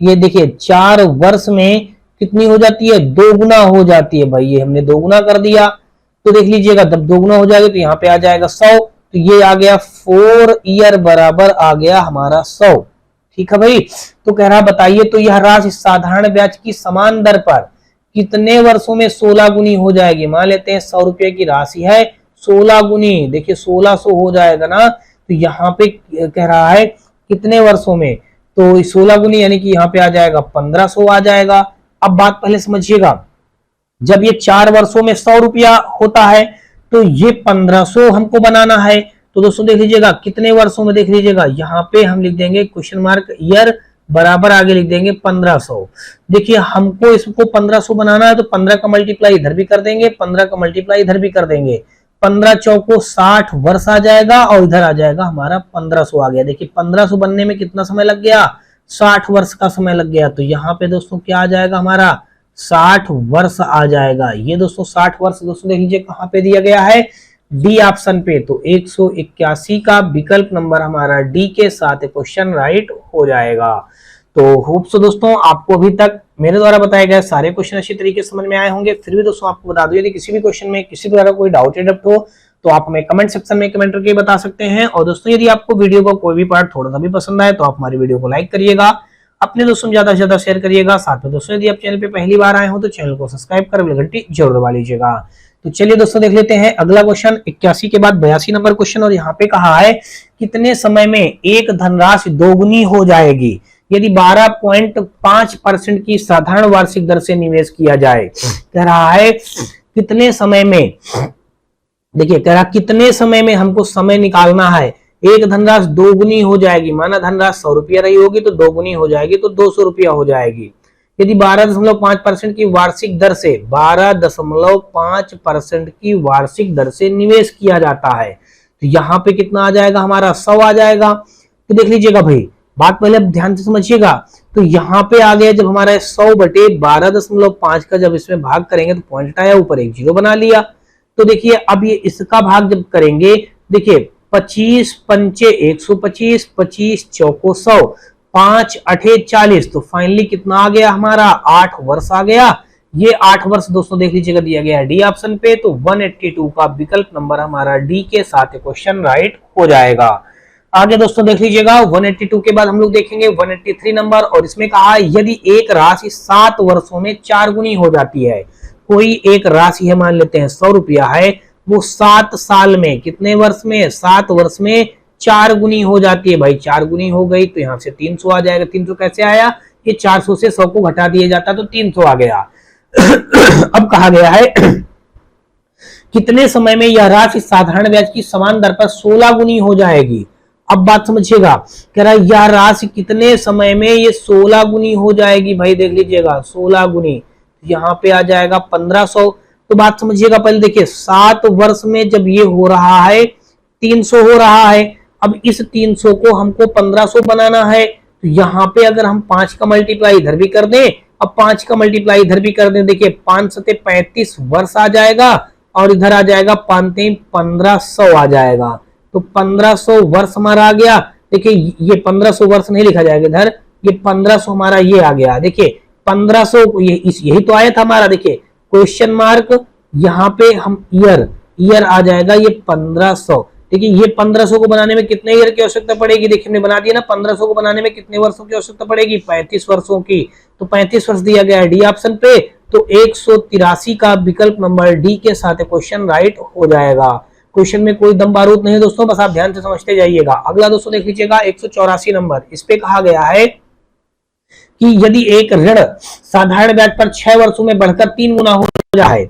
ये देखिए 4 वर्ष में कितनी हो जाती है, दोगुना हो जाती है भाई। ये हमने दोगुना कर दिया, तो देख लीजिएगा जब दोगुना हो जाएगा तो यहाँ पे आ जाएगा 100, तो ये आ गया 4 ईयर बराबर आ गया हमारा 100। ठीक है भाई, तो कह रहा बताइए तो यह राशि साधारण ब्याज की समान दर पर कितने वर्षों में 16 गुनी हो जाएगी। मान लेते हैं 100 रुपए की राशि है, 16 गुनी, देखिए 1600 हो जाएगा ना, तो यहाँ पे कह रहा है कितने वर्षों में, तो 16 गुनी यानी कि यहाँ पे आ जाएगा 1500 आ जाएगा। अब बात पहले समझिएगा, जब ये 4 वर्षों में 100 रुपया होता है तो ये 1500 हमको बनाना है। तो दोस्तों देख लीजिएगा कितने वर्षों में, देख लीजिएगा यहाँ पे हम लिख देंगे क्वेश्चन मार्क ईयर बराबर आगे लिख देंगे 1500। देखिए हमको इसको 1500 बनाना है तो 15 का मल्टीप्लाई इधर भी कर देंगे, 15 का मल्टीप्लाई इधर भी कर देंगे। 15 चौको 60 वर्ष आ जाएगा और इधर आ जाएगा हमारा 1500 आ गया। देखिए 1500 बनने में कितना समय लग गया, 60 वर्ष का समय लग गया। तो यहाँ पे दोस्तों क्या आ जाएगा हमारा 60 वर्ष आ जाएगा। ये दोस्तों 60 वर्ष दोस्तों देख लीजिए कहां पे दिया गया है, डी ऑप्शन पे। तो 181 का विकल्प नंबर हमारा डी के साथ क्वेश्चन राइट हो जाएगा। तो होप सो दोस्तों आपको अभी तक मेरे द्वारा बताए गए सारे क्वेश्चन अच्छी तरीके से समझ में आए होंगे। फिर भी दोस्तों आपको बता दूं यदि किसी भी क्वेश्चन में किसी प्रकार का कोई डाउट या डप्ट हो तो आप हमें कमेंट सेक्शन में कमेंट करके बता सकते हैं। और दोस्तों यदि आपको वीडियो का कोई भी पार्ट थोड़ा सा भी पसंद आए तो आप हमारी वीडियो को लाइक करिएगा, अपने दोस्तों में ज्यादा से ज्यादा शेयर करिएगा। साथ में दोस्तों यदि आप चैनल पे पहली बार आए हो तो चैनल को सब्सक्राइब कर बेल घंटी जरूर दबा लीजिएगा। तो चलिए दोस्तों देख लेते हैं अगला क्वेश्चन 81 के बाद 82 नंबर क्वेश्चन। और यहाँ पे कहा है कितने समय में एक धनराशि दोगुनी हो जाएगी यदि 12.5% की साधारण वार्षिक दर से निवेश किया जाए। कह रहा है कितने समय में, देखिए कह रहा कितने समय में हमको समय निकालना है, एक धनराशि दोगुनी हो जाएगी। माना धनराशि 100 रुपया रही होगी तो दोगुनी हो जाएगी तो 200 रुपया हो जाएगी यदि 12.5% की वार्षिक दर से 12.5% की वार्षिक दर से निवेश किया जाता है। तो यहाँ पे कितना आ जाएगा हमारा 100 आ जाएगा। तो देख लीजिएगा भाई, बात पहले ध्यान से समझिएगा। तो यहाँ पे आ गया जब हमारा 100 बटे 12.5 का जब इसमें भाग करेंगे तो पॉइंट आया, ऊपर एक जीरो बना लिया। तो देखिए अब ये इसका भाग जब करेंगे, देखिए 25 पंचे 125, 25 चौको 100, 5 अठे 40। तो फाइनली कितना आ गया हमारा 8 वर्ष आ गया। ये 8 वर्ष दोस्तों देख लीजिएगा दिया गया है डी ऑप्शन पे। तो 182 का विकल्प नंबर हमारा डी के साथ क्वेश्चन राइट हो जाएगा। आगे दोस्तों देख लीजिएगा 182 के बाद हम लोग देखेंगे 183 नंबर। और इसमें कहा यदि एक राशि 7 वर्षों में 4 गुनी हो जाती है। कोई एक राशि है, मान लेते हैं 100 रुपया है, वो 7 साल में कितने वर्ष में, 7 वर्ष में 4 गुनी हो जाती है। भाई 4 गुनी हो गई तो यहाँ से 300 आ जाएगा। 300 कैसे आया, ये 400 से 100 को घटा दिया जाता तो 300 आ गया। अब कहा गया है कितने समय में यह राशि साधारण ब्याज की समान दर पर 16 गुनी हो जाएगी। अब बात समझिएगा, कह रहा है यह राशि कितने समय में ये 16 गुनी हो जाएगी। भाई देख लीजिएगा 16 गुनी, यहाँ पे आ जाएगा 1500। तो बात समझिएगा पहले, देखिए 7 वर्ष में जब ये हो रहा है 300 हो रहा है। अब इस 300 को हमको 1500 बनाना है। तो यहाँ पे अगर हम 5 का मल्टीप्लाई इधर भी कर दें, अब 5 का मल्टीप्लाई इधर भी कर दें, देखिए 5 सते 35 वर्ष आ जाएगा और इधर आ जाएगा 1500 आ जाएगा। तो 1500 वर्ष हमारा आ गया। देखिए ये 1500 वर्ष नहीं लिखा जाएगा इधर, ये 1500 हमारा ये आ गया। देखिए 1500 यही तो आया था हमारा। देखिए क्वेश्चन मार्क, यहाँ पे हम ईयर आ जाएगा ये 1500। देखिए ये 1500 को बनाने में कितने ईयर की आवश्यकता पड़ेगी, देखिए हमने बना दिया ना। 1500 को बनाने में कितने वर्षों की आवश्यकता पड़ेगी, 35 वर्षों की। तो 35 वर्ष दिया गया है डी ऑप्शन पे। तो 183 का विकल्प नंबर डी के साथ क्वेश्चन राइट हो जाएगा। क्वेश्चन में कोई दम बारूद नहीं है दोस्तों, बस आप ध्यान से समझते जाइएगा। अगला दोस्तों देख लीजिएगा 184 नंबर। इस पे कहा गया है कि यदि एक ऋण साधारण ब्याज पर 6 वर्षों में बढ़कर 3 गुना हो जाए।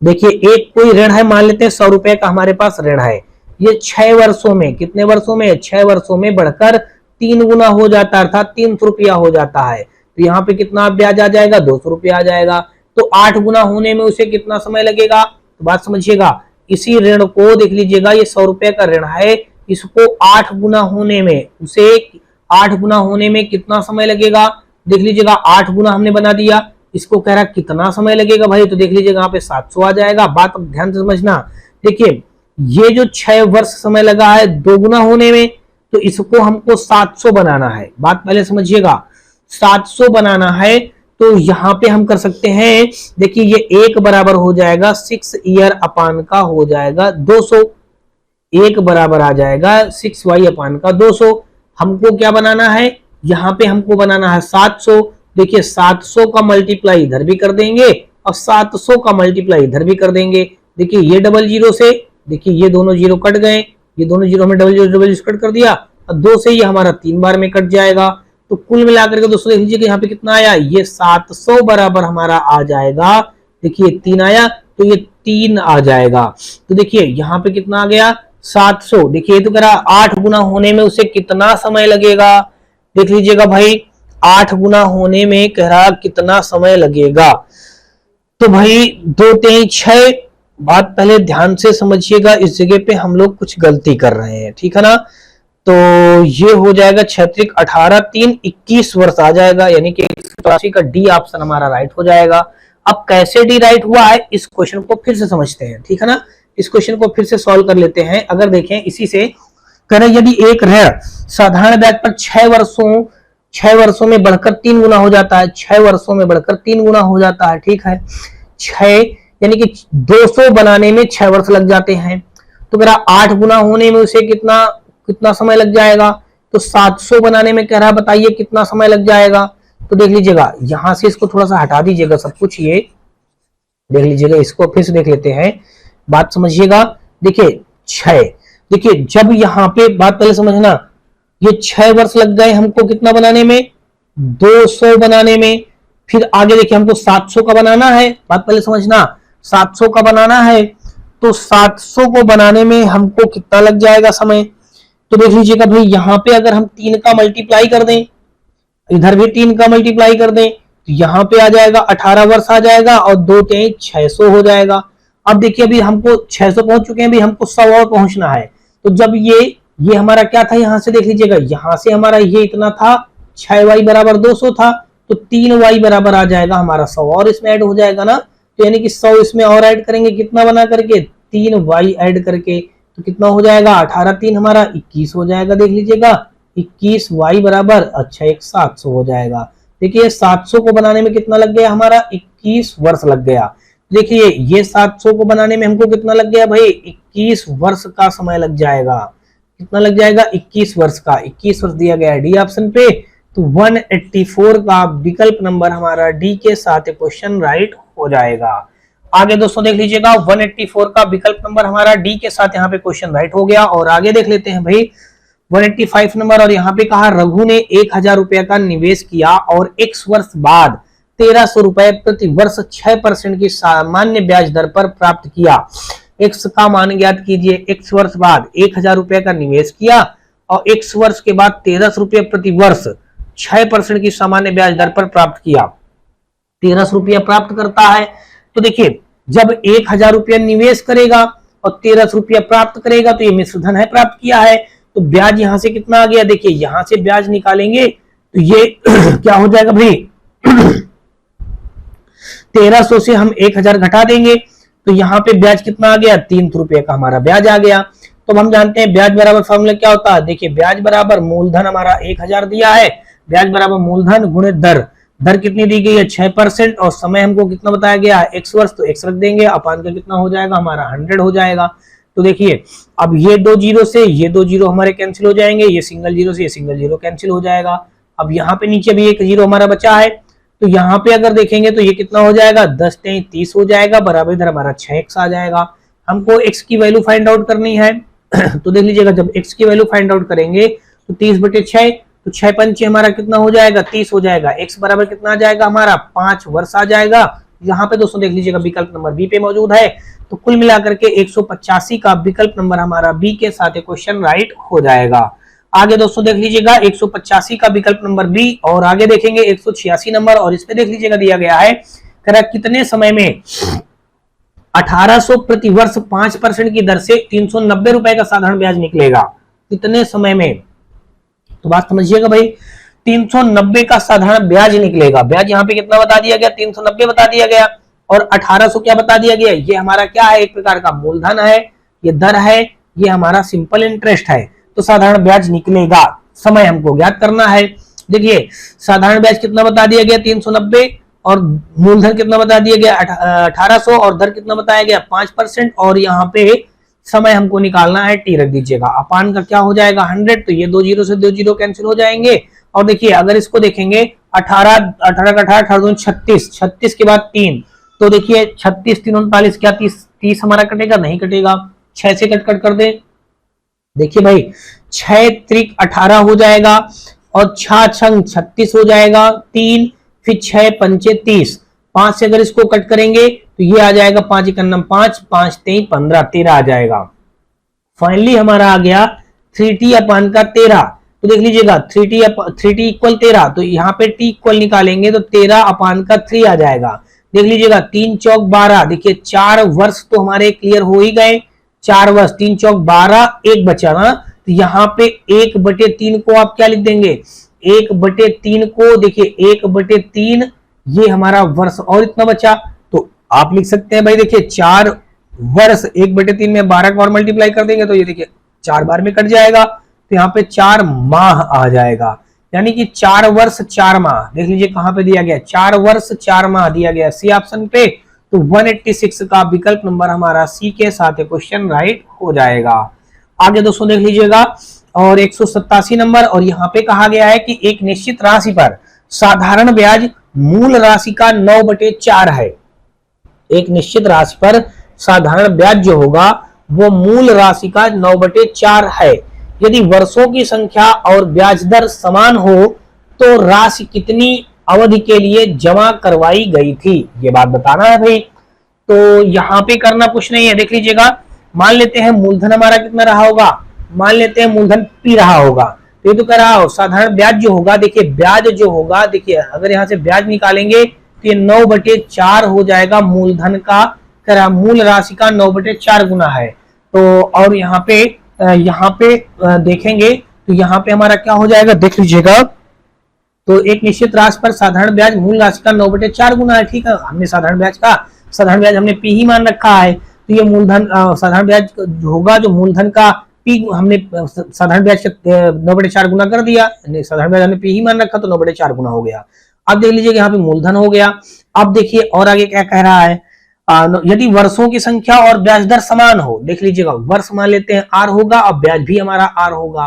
देखिए एक कोई ऋण है, मान लेते हैं 100 रुपए का हमारे पास ऋण है, ये 6 वर्षों में, कितने वर्षों में, 6 वर्षों में बढ़कर 3 गुना हो जाता है, अर्थात 300 रुपया हो जाता है। तो यहाँ पे कितना ब्याज आ जाएगा, 200 रुपया आ जाएगा। तो 8 गुना होने में उसे कितना समय लगेगा। तो बात समझिएगा, इसी ऋण को देख लीजिएगा, ये 100 रुपए का ऋण है, इसको 8 गुना होने में, उसे 8 गुना होने में कितना समय लगेगा। देख लीजिएगा 8 गुना हमने बना दिया, इसको कह रहा कितना समय लगेगा भाई। तो देख लीजिएगा यहाँ पे 700 आ जाएगा। बात ध्यान से समझना, देखिए ये जो 6 वर्ष समय लगा है 2 गुना होने में, तो इसको हमको 700 बनाना है। बात पहले समझिएगा, 700 बनाना है। तो यहाँ पे हम कर सकते हैं, देखिए ये 1 बराबर हो जाएगा 6 ईयर अपान का हो जाएगा 200। 1 बराबर आ जाएगा 6y अपान का 200। हमको क्या बनाना है, यहाँ पे हमको बनाना है 700। देखिए 700 का मल्टीप्लाई इधर भी कर देंगे और 700 का मल्टीप्लाई इधर भी कर देंगे। देखिए ये डबल जीरो से, देखिए ये दोनों जीरो कट गए, ये दोनों जीरो में डबल जीरो कट कर दिया और 2 से ये हमारा 3 बार में कट जाएगा। तो कुल मिलाकर के दोस्तों देख लीजिए कि यहाँ पे कितना आया, ये 700 बराबर हमारा आ जाएगा। देखिए 3 आया तो ये 3 आ जाएगा। तो देखिए यहाँ पे कितना आ गया 700। देखिए तो कह रहा 8 गुना होने में उसे कितना समय लगेगा। देख लीजिएगा भाई 8 गुना होने में कह रहा कितना समय लगेगा। तो भाई 2 3 6, बात पहले ध्यान से समझिएगा, इस जगह पे हम लोग कुछ गलती कर रहे हैं, ठीक है ना। तो ये हो जाएगा 6 18 3 21 वर्ष आ जाएगा, यानी कि 184 का डी ऑप्शन हमारा राइट हो जाएगा। अब कैसे डी राइट हुआ है इस क्वेश्चन को फिर से समझते हैं, ठीक है ना। इस क्वेश्चन को फिर से सॉल्व कर लेते हैं। अगर देखें इसी से करें, यदि एक ऋण साधारण ब्याज पर 6 वर्षों में बढ़कर 3 गुना हो जाता है, 6 वर्षों में बढ़कर 3 गुना हो जाता है, ठीक है। 6 यानी कि 200 बनाने में 6 वर्ष लग जाते हैं। तो कह रहा 8 गुना होने में उसे कितना समय लग जाएगा। तो 700 बनाने में कह रहा बताइए कितना समय लग जाएगा। तो देख लीजिएगा यहां से इसको थोड़ा सा हटा दीजिएगा सब कुछ, ये देख लीजिएगा, इसको फिर से देख लेते हैं, बात समझिएगा। देखिए 6, देखिए जब यहाँ पे बात पहले समझना, ये 6 वर्ष लग गए हमको कितना बनाने में, 200 बनाने में। फिर आगे देखिए हमको 700 का बनाना है, बात पहले समझना, 700 का बनाना है। तो 700 को बनाने में हमको कितना लग जाएगा समय। तो देख लीजिएगा भाई यहाँ पे अगर हम 3 का मल्टीप्लाई कर दें, इधर भी 3 का मल्टीप्लाई कर दें, तो यहाँ पे आ जाएगा 18 वर्ष आ जाएगा, और 2 3 600 हो जाएगा। अब देखिए अभी हमको 600 पहुंच चुके हैं, अभी हमको 100 और पहुंचना है। तो जब ये हमारा क्या था, यहां से देख लीजिएगा, यहां से हमारा ये इतना था, 6y बराबर 200 था, तो 3y बराबर आ जाएगा हमारा 100, और इसमें ऐड हो जाएगा ना। तो यानी कि 100 इसमें और ऐड करेंगे, कितना बना करके, 3y ऐड करके, तो कितना हो जाएगा, 18 3 हमारा 21 हो जाएगा। देख लीजिएगा 21y बराबर, अच्छा 700 हो जाएगा। देखिए 700 को बनाने में कितना लग गया हमारा, 21 वर्ष लग गया। देखिए ये 700 को बनाने में हमको कितना लग गया भाई, 21 वर्ष का समय लग जाएगा। कितना लग जाएगा, 21 वर्ष का, 21 वर्ष दिया गया है डी ऑप्शन पे। तो 184 का विकल्प नंबर हमारा डी के साथ क्वेश्चन राइट हो जाएगा। आगे दोस्तों देख लीजिएगा 184 का विकल्प नंबर हमारा डी के साथ यहाँ पे क्वेश्चन राइट हो गया। और आगे देख लेते हैं भाई 185 नंबर, और यहाँ पे कहा रघु ने 1000 रुपए का निवेश किया और x वर्ष बाद 1300 रुपए प्रति वर्ष 6% की सामान्य ब्याज दर पर प्राप्त किया। x का मान ज्ञात कीजिए। x वर्ष बाद 1000 रुपए का निवेश किया और x वर्ष के बाद 1300 रुपए प्रति वर्ष 6% की सामान्य ब्याज दर पर प्राप्त किया। 1300 रुपया प्राप्त करता है, तो देखिए जब 1000 रुपया निवेश करेगा और 1300 रुपया प्राप्त करेगा, तो ये मिश्रधन है, प्राप्त किया है। तो ब्याज यहां से कितना आ गया, देखिए यहां से ब्याज निकालेंगे तो ये क्या हो जाएगा भाई 1300 से हम 1000 घटा देंगे, तो यहाँ पे ब्याज कितना आ गया, 300 रुपये का हमारा ब्याज आ गया। तो हम जानते हैं ब्याज बराबर फॉर्मूला क्या होता है, देखिए ब्याज बराबर मूलधन हमारा 1000 दिया है, ब्याज बराबर मूलधन गुणित दर। दर कितनी दी गई है 6%, और समय हमको कितना बताया गया है x वर्ष, तो x रख देंगे, अपान का कितना हो जाएगा हमारा 100 हो जाएगा। तो देखिए अब ये 2 जीरो से ये 2 जीरो हमारे कैंसिल हो जाएंगे, ये सिंगल जीरो से ये सिंगल जीरो कैंसिल हो जाएगा। अब यहाँ पे नीचे भी 1 जीरो हमारा बचा है, तो यहाँ पे अगर देखेंगे तो ये कितना हो जाएगा 10 3 30 हो जाएगा, बराबर इधर हमारा 6x आ जाएगा। हमको x की वैल्यू फाइंड आउट करनी है तो देख लीजिएगा जब x की वैल्यू फाइंड आउट करेंगे तो 30/6, तो 6 पंचे हमारा कितना हो जाएगा 30 हो जाएगा। x बराबर कितना आ जाएगा हमारा 5 वर्ष आ जाएगा। यहाँ पे दोस्तों देख लीजिएगा विकल्प नंबर बी पे मौजूद है, तो कुल मिलाकर के 185 का विकल्प नंबर हमारा बी के साथ क्वेश्चन राइट हो जाएगा। आगे दोस्तों देख लीजिएगा 185 का विकल्प नंबर बी, और आगे देखेंगे 186 नंबर, और इस पे देख लीजिएगा दिया गया है कितने समय में 1800 प्रति वर्ष 5% की दर से 390 रुपए का साधारण ब्याज निकलेगा। कितने समय में, तो बात समझिएगा भाई 390 का साधारण ब्याज निकलेगा। ब्याज यहाँ पे कितना बता दिया गया 390 बता दिया गया, और 1800 क्या बता दिया गया, ये हमारा क्या है एक प्रकार का मूलधन है, ये दर है, ये हमारा सिंपल इंटरेस्ट है। तो साधारण ब्याज निकलेगा, समय हमको ज्ञात करना है। देखिए साधारण ब्याज कितना बता दिया गया 390, और मूलधन कितना बता दिया गया 1800, और दर कितना बताया गया 5%, और यहाँ पे समय हमको निकालना है टी रख दीजिएगा। अपान का क्या हो जाएगा 100, तो ये 2 जीरो से 2 जीरो कैंसिल हो जाएंगे। और देखिए अगर इसको देखेंगे 18 18 का 18 36, 36 के बाद 3, तो देखिए 36 3 39, क्या 30 हमारा कटेगा, नहीं कटेगा, 6 से कट कर दे। देखिए भाई 6 त्रिक 18 हो जाएगा, और 6 छंग 36 हो जाएगा, 3 फिर 6 पंचे 30, 5 से अगर इसको कट करेंगे तो ये आ जाएगा 5 1 5, 5 3 15, 13 आ जाएगा। फाइनली हमारा आ गया 3t अपान का 13। तो देख लीजिएगा 3t इक्वल 13, तो यहाँ पे t इक्वल निकालेंगे तो 13 अपान का 3 आ जाएगा। देख लीजिएगा 3 चौक 12, देखिए 4 वर्ष तो हमारे क्लियर हो ही गए, 4 वर्ष, 3 चौक 12, एक बचा ना, तो यहाँ पे 1/3 को आप क्या लिख देंगे, 1/3 को, देखिए 1/3 ये हमारा वर्ष, और इतना बचा तो आप लिख सकते हैं भाई, देखिए 4 वर्ष 1/3 में 12 का और मल्टीप्लाई कर देंगे तो ये देखिए 4 बार में कट जाएगा, तो यहाँ पे 4 माह आ जाएगा, यानी कि 4 वर्ष 4 माह। देख लीजिए कहां पे दिया गया, 4 वर्ष 4 माह दिया गया सी ऑप्शन पे, तो 186 का विकल्प नंबर हमारा सी के साथ क्वेश्चन राइट हो जाएगा। आगे दोस्तों देख लीजिएगा, और 187 नंबर, और यहाँ पे कहा गया है कि एक निश्चित राशि पर साधारण ब्याज मूल राशि का 9/4 है। एक निश्चित राशि पर साधारण ब्याज जो होगा वो मूल राशि का 9/4 है। यदि वर्षों की संख्या और ब्याज दर समान हो तो राशि कितनी अवधि के लिए जमा करवाई गई थी, ये बात बताना है भाई। तो यहाँ पे करना कुछ नहीं है, देख लीजिएगा, मान लेते हैं मूलधन हमारा कितना रहा होगा, मान लेते हैं मूलधन P रहा होगा, तो ये तो कह रहा हो साधारण ब्याज जो होगा, देखिए ब्याज जो होगा, देखिए अगर यहाँ से ब्याज निकालेंगे तो ये 9/4 हो जाएगा, मूलधन का मूल राशि का 9/4 गुना है। तो और यहाँ पे देखेंगे तो यहाँ पे हमारा क्या हो जाएगा, देख लीजिएगा, तो एक निश्चित राशि पर साधारण ब्याज मूल राशि का 9/4 गुना है। ठीक है, हमने साधारण ब्याज हमने P ही मान रखा है, तो ये मूलधन साधारण ब्याज होगा जो मूलधन का P, हमने साधारण ब्याज 9/4 गुना कर दिया, साधारण ब्याज हमने P ही मान रखा तो 9/4 गुना हो गया। अब देख लीजिए यहाँ पे मूलधन हो गया। अब देखिए और आगे क्या कह रहा है, यदि वर्षों की संख्या और ब्याज दर समान हो, देख लीजिएगा वर्ष मान लेते हैं R होगा और ब्याज भी हमारा R होगा,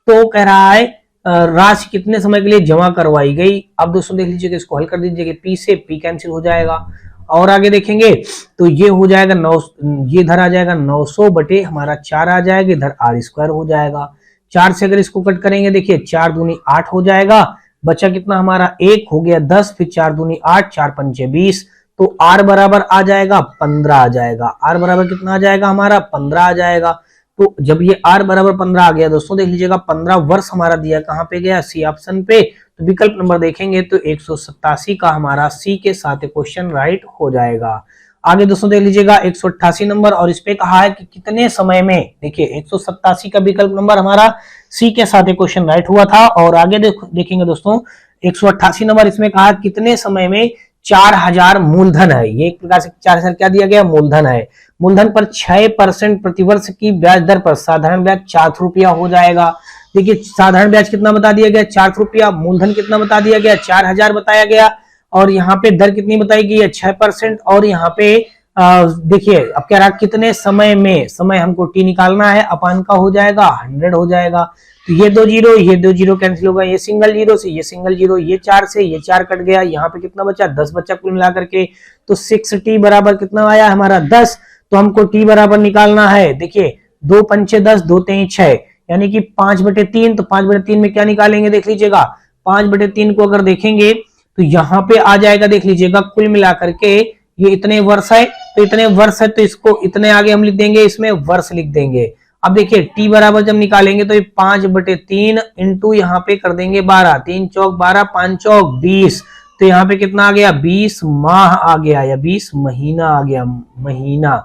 तो कह रहा है राशि कितने समय के लिए जमा करवाई गई। अब दोस्तों देख लीजिएगा, इसको हल कर दीजिए, P से P कैंसिल हो जाएगा, और आगे देखेंगे तो ये हो जाएगा 9, ये इधर आ जाएगा 900 बटे हमारा 4 आ जाएगा, इधर R² हो जाएगा। 4 से अगर इसको कट करेंगे, देखिए 4 दूनी 8 हो जाएगा, बचा कितना हमारा 1 हो गया 10, फिर 4 दूनी 8, 4 पंचे 20, तो R बराबर आ जाएगा 15 आ जाएगा। R बराबर कितना आ जाएगा हमारा 15 आ जाएगा। तो जब ये R बराबर 15 आ गया दोस्तों, देख लीजिएगा 15 वर्ष हमारा दिया कहां पे गया, सी ऑप्शन पे, तो विकल्प नंबर देखेंगे तो 187 का हमारा सी के साथ क्वेश्चन राइट हो जाएगा। आगे दोस्तों देख लीजिएगा 188 नंबर, और इस पे कहा है कि कितने समय में, देखिए 187 का विकल्प नंबर हमारा सी के साथ क्वेश्चन राइट हुआ था। और आगे देखेंगे दोस्तों 188 नंबर, इसमें कहा कितने समय में 4000 मूलधन है, ये एक प्रकार से 4000 क्या दिया गया, मूलधन है। मूलधन पर 6% प्रतिवर्ष की ब्याज दर पर साधारण ब्याज 400 रुपया हो जाएगा। देखिए साधारण ब्याज कितना बता दिया गया, 400 रुपया, मूलधन कितना बता दिया गया, 4000 बताया गया, और यहाँ पे दर कितनी बताई गई है 6%, और यहाँ पे देखिए अब कह रहा कितने समय में, समय हमको टी निकालना है, अपान का हो जाएगा 100 हो जाएगा, तो ये 2 जीरो कैंसिल होगा, ये सिंगल जीरो से ये सिंगल जीरो, ये 4 से ये 4 कट गया, यहाँ पे कितना बचा 10 बचा कुल मिला करके, तो 6t बराबर कितना आया हमारा 10। तो हमको t बराबर निकालना है, देखिए 2 पंचे 10, 2 तेई 6, यानी कि 5/3, तो 5/3 में क्या निकालेंगे, देख लीजिएगा 5/3 को अगर देखेंगे तो यहाँ पे आ जाएगा, देख लीजिएगा कुल मिला करके ये इतने वर्ष है, तो इतने वर्ष है तो इसको इतने आगे हम लिख देंगे, इसमें वर्ष लिख देंगे। अब देखिए t बराबर जब निकालेंगे तो ये 5/3 इंटू यहाँ पे कर देंगे 12, 3 चौक 12, 5 चौक 20, तो यहाँ पे कितना आ गया 20 माह आ गया, या 20 महीना आ गया, महीना,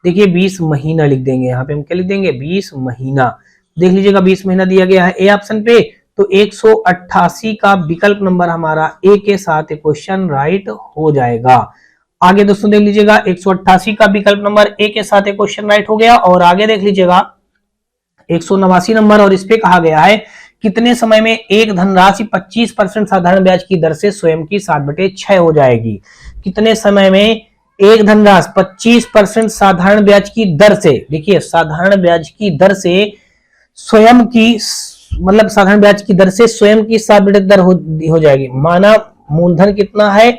देखिए 20 महीना लिख देंगे, यहाँ पे हम क्या लिख देंगे 20 महीना। देख लीजिएगा 20 महीना दिया गया है ए ऑप्शन पे, तो 188 का विकल्प नंबर हमारा ए के साथ क्वेश्चन राइट हो जाएगा। आगे दोस्तों देख लीजिएगा 188 का विकल्प नंबर ए के साथ क्वेश्चन राइट हो गया। और आगे देख लीजिएगा 189 नंबर, और इस पे कहा गया है कितने समय में एक धनराशि 25% साधारण ब्याज की दर से स्वयं की 7/6 हो जाएगी। कितने समय में एक धनराशि 25% साधारण ब्याज की दर से, देखिए साधारण ब्याज की दर से स्वयं की, मतलब साधारण ब्याज की दर से स्वयं की 7/6 दर हो जाएगी। माना मूलधन कितना है,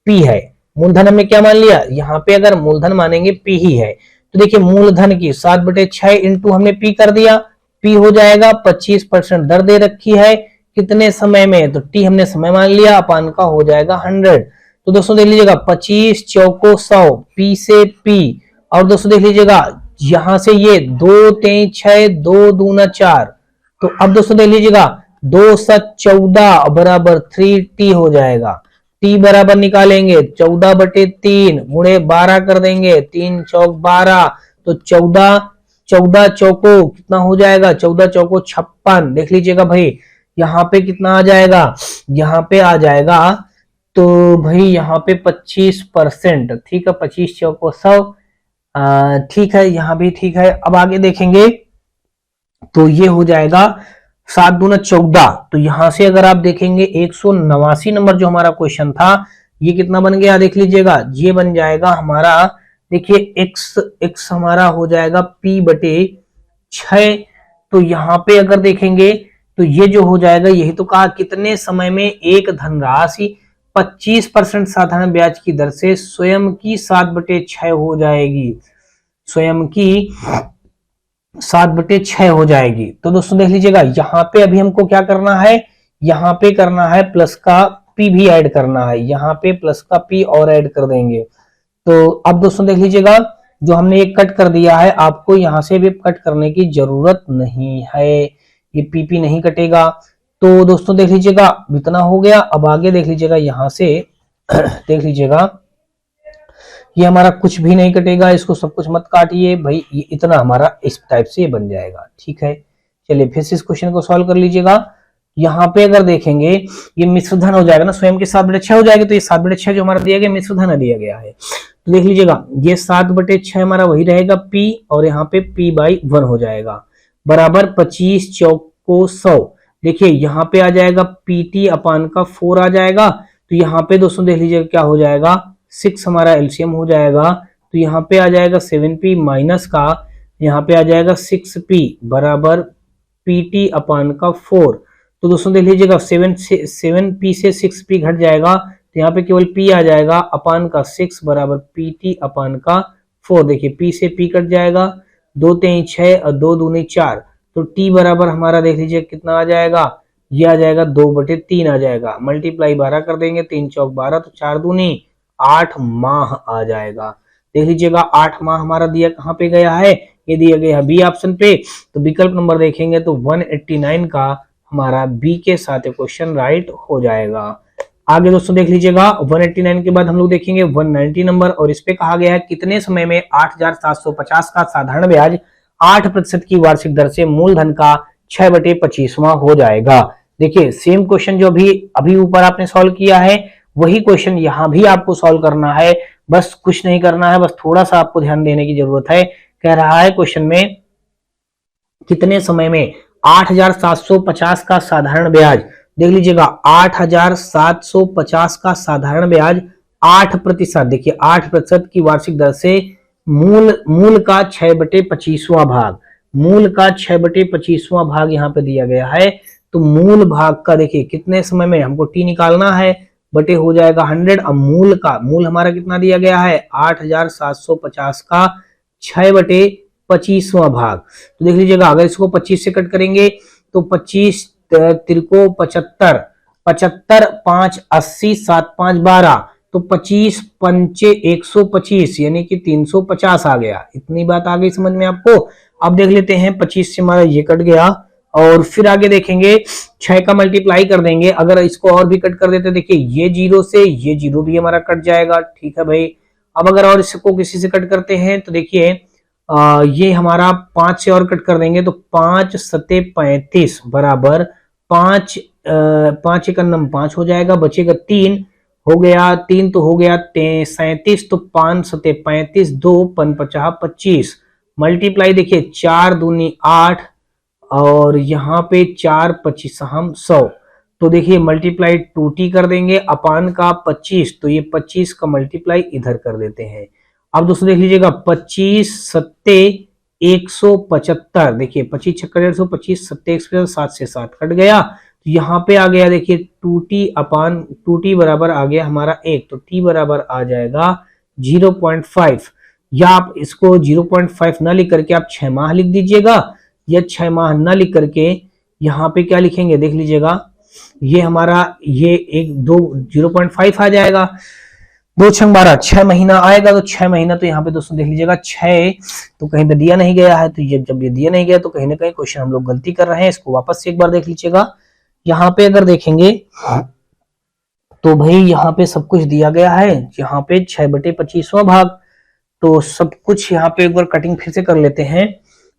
P है, मूलधन हमने क्या मान लिया, यहाँ पे अगर मूलधन मानेंगे P ही है, तो देखिए मूलधन की 7/6 इंटू हमने P कर दिया, P हो जाएगा 25% दर दे रखी है, कितने समय में, तो T हमने समय मान लिया, अपान का हो जाएगा 100। तो दोस्तों देख लीजिएगा 25 चौको 100, P से P, और दोस्तों देख लीजिएगा यहां से ये 2 3 6, 2 दूना 4, तो अब दोस्तों देख लीजिएगा 2 7 14 बराबर 3t हो जाएगा। t बराबर निकालेंगे 14/3 गुणे 12 कर देंगे, 3 चौक 12, तो 14 चौको कितना हो जाएगा, 14 चौको 56। देख लीजिएगा भाई यहाँ पे कितना आ जाएगा, यहाँ पे आ जाएगा तो भाई यहाँ पे 25%। ठीक है, 25 चौको 100। ठीक है, यहाँ भी ठीक है। अब आगे देखेंगे तो ये हो जाएगा 7 दूना 14। तो यहां से अगर आप देखेंगे 189 नंबर जो हमारा क्वेश्चन था, ये कितना बन गया देख लीजिएगा, ये बन जाएगा हमारा, देखिए x हमारा हो जाएगा p/6। तो यहाँ पे अगर देखेंगे तो ये जो हो जाएगा, यही तो कहा कितने समय में एक धनराशि 25% साधारण ब्याज की दर से स्वयं की 7/6 हो जाएगी, स्वयं की 7/6 हो जाएगी। तो दोस्तों देख लीजिएगा यहाँ पे अभी हमको क्या करना है, यहाँ पे करना है प्लस का p भी ऐड करना है, यहाँ पे प्लस का p और ऐड कर देंगे। तो अब दोस्तों देख लीजिएगा जो हमने एक कट कर दिया है, आपको यहाँ से भी कट करने की जरूरत नहीं है, ये p नहीं कटेगा। तो दोस्तों देख लीजिएगा इतना हो गया। अब आगे देख लीजिएगा यहाँ से देख लीजिएगा ये हमारा कुछ भी नहीं कटेगा, इसको सब कुछ मत काटिए भाई, ये इतना हमारा इस टाइप से बन जाएगा। ठीक है, चलिए फिर से इस क्वेश्चन को सॉल्व कर लीजिएगा। यहाँ पे अगर देखेंगे ये मिश्र धन हो जाएगा ना, स्वयं के 7/6 हो जाएगा, तो ये 7/6 जो हमारा दिया गया मिश्र धन दिया गया है। तो देख लीजिएगा ये 7/6 हमारा वही रहेगा p, और यहाँ पे p/1 हो जाएगा बराबर 25 चौको 100। देखिए यहाँ पे आ जाएगा pt/4 आ जाएगा। तो यहाँ पे दोस्तों देख लीजिएगा क्या हो जाएगा, 6 हमारा एलसीएम हो जाएगा। तो यहाँ पे आ जाएगा 7p माइनस का, यहाँ पे आ जाएगा 6p बराबर pt/4। तो दोस्तों देख लीजिएगा 7p से 6p घट जाएगा, तो यहाँ पे केवल p आ जाएगा, अपान का 6 बराबर pt/4। देखिए p से p कट जाएगा, 2 3 6 और 2 दूनी 4। तो t बराबर हमारा देख लीजिए कितना आ जाएगा, ये आ जाएगा 2/3 आ जाएगा, मल्टीप्लाई 12 कर देंगे, 3 चौक 12, तो 4 दूनी 8 माह आ जाएगा। देख लीजिएगा 8 माह हमारा दिया कहाँ पे गया है, ये दिया गया है बी ऑप्शन पे। तो विकल्प नंबर देखेंगे तो 189 का हमारा बी के साथ क्वेश्चन राइट हो जाएगा। आगे दोस्तों देख लीजिएगा 189 के बाद हम लोग देखेंगे 190 नंबर, और इस पे कहा गया है कितने समय में 8,750 का साधारण ब्याज 8% की वार्षिक दर से मूलधन का 6/25वां हो जाएगा। देखिए सेम क्वेश्चन जो अभी ऊपर आपने सॉल्व किया है, वही क्वेश्चन यहाँ भी आपको सॉल्व करना है, बस कुछ नहीं करना है, बस थोड़ा सा आपको ध्यान देने की जरूरत है। कह रहा है क्वेश्चन में कितने समय में 8,750 का साधारण ब्याज, देख लीजिएगा 8,750 का साधारण ब्याज 8%, देखिए 8% की वार्षिक दर से मूल का 6/25वां भाग, मूल का 6/25वां भाग यहाँ पे दिया गया है। तो मूल भाग का देखिए कितने समय में हमको टी निकालना है, बटे हो जाएगा 100। अब मूल हमारा कितना दिया गया है 8,750 का 6/25वां भाग। तो देख लीजिएगा अगर इसको 25 से कट करेंगे तो 25 तिरको 75, 75 5 80 7 5 12, तो 25 पंचे 125 यानी कि 350 आ गया। इतनी बात आ गई समझ में आपको। अब देख लेते हैं 25 से हमारा ये कट गया, और फिर आगे देखेंगे 6 का मल्टीप्लाई कर देंगे, अगर इसको और भी कट कर देते देखिए ये 0 से ये 0 भी हमारा कट जाएगा। ठीक है भाई, अब अगर और इसको किसी से कट करते हैं तो देखिए ये हमारा 5 से और कट कर देंगे, तो 5 सते 35 बराबर 5 5 एकन्नम 5 हो जाएगा, बचेगा 3 हो गया, 3 तो हो गया 37, तो 5 सते 35, 2 5 25 मल्टीप्लाई देखिए 4 दूनी 8, और यहाँ पे 4 25 हम 100। तो देखिए मल्टीप्लाई 2t कर देंगे, अपान का 25, तो ये 25 का मल्टीप्लाई इधर कर देते हैं। अब दोस्तों देख लीजिएगा 25 सत्ते 175, देखिए 25 छक्का 125, सत्ते 7 से 7 कट गया, तो यहाँ पे आ गया देखिए 2t बराबर आ गया हमारा 1, तो t बराबर आ जाएगा 0.5, या आप इसको 0.5 ना लिख करके आप 6 माह लिख दीजिएगा, या 6 माह ना लिख करके यहाँ पे क्या लिखेंगे देख लीजिएगा, ये हमारा ये एक 0.5 आ जाएगा, 2 6 12 6 महीना आएगा, तो 6 महीना, तो यहाँ पे दोस्तों देख लीजिएगा 6 तो कहीं पे दिया नहीं गया है, तो ये जब ये दिया नहीं गया तो कहीं ना कहीं क्वेश्चन हम लोग गलती कर रहे हैं। इसको वापस से एक बार देख लीजिएगा, यहाँ पे अगर देखेंगे तो भाई यहाँ पे सब कुछ दिया गया है, यहाँ पे 6/25वां भाग। तो सब कुछ यहाँ पे एक बार कटिंग फिर से कर लेते हैं,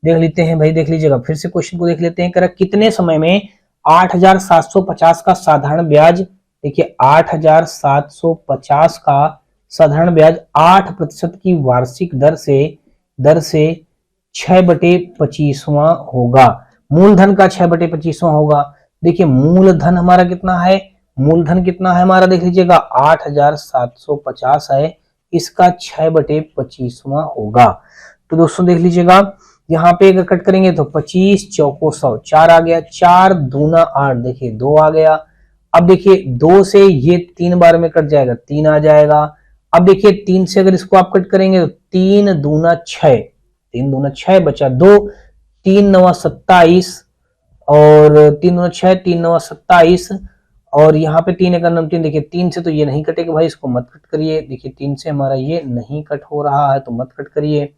देख लेते हैं भाई, देख लीजिएगा फिर से क्वेश्चन को देख लेते हैं। करा कितने समय में 8,750 का साधारण ब्याज, देखिए 8,750 का साधारण ब्याज 8% की वार्षिक दर से 6/25वां होगा। मूलधन का 6/25वां होगा। देखिए मूलधन हमारा कितना है, मूलधन कितना है हमारा, देख लीजिएगा 8,750 है, इसका 6/25वां होगा। तो दोस्तों देख लीजिएगा यहाँ पे अगर कट करेंगे तो 25 चौको 100, 4 आ गया, 4 दूना 8, देखिए 2 आ गया। अब देखिए 2 से ये 3 बार में कट जाएगा, 3 आ जाएगा। अब देखिए 3 से अगर इसको आप कट करेंगे तो 3 दूना 6, 3 दूना 6 बचा 2, 3 9 27 और 3 9 6, 3 9 27 और यहाँ पे 3 1 9 3, देखिए 3 से तो ये नहीं कटेगा भाई, इसको मत कट करिए। देखिए 3 से हमारा ये नहीं कट हो रहा है तो मत कट करिए।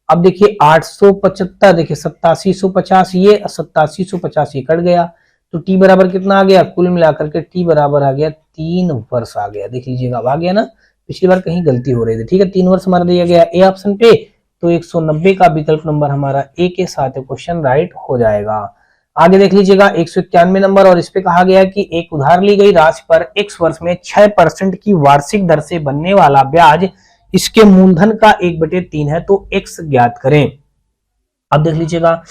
अब देखिए 875, देखिए 8750, ये 8750 ये कट गया तो टी बराबर कितना आ गया, कुल मिलाकर के टी बराबर आ गया 3 वर्ष आ गया। देख लीजिएगा अब आ गया ना, पिछली बार कहीं गलती हो रही थी, ठीक है। 3 वर्ष हमारा दिया गया ए ऑप्शन पे, तो 190 का विकल्प नंबर हमारा ए के साथ क्वेश्चन राइट हो जाएगा। आगे देख लीजिएगा 191 नंबर, और इस पे कहा गया कि एक उधार ली गई राशि पर x वर्ष में 6% की वार्षिक दर से बनने वाला ब्याज इसके मूलधन का 1/3 है, तो x ज्ञात करें। अब देख लीजिएगा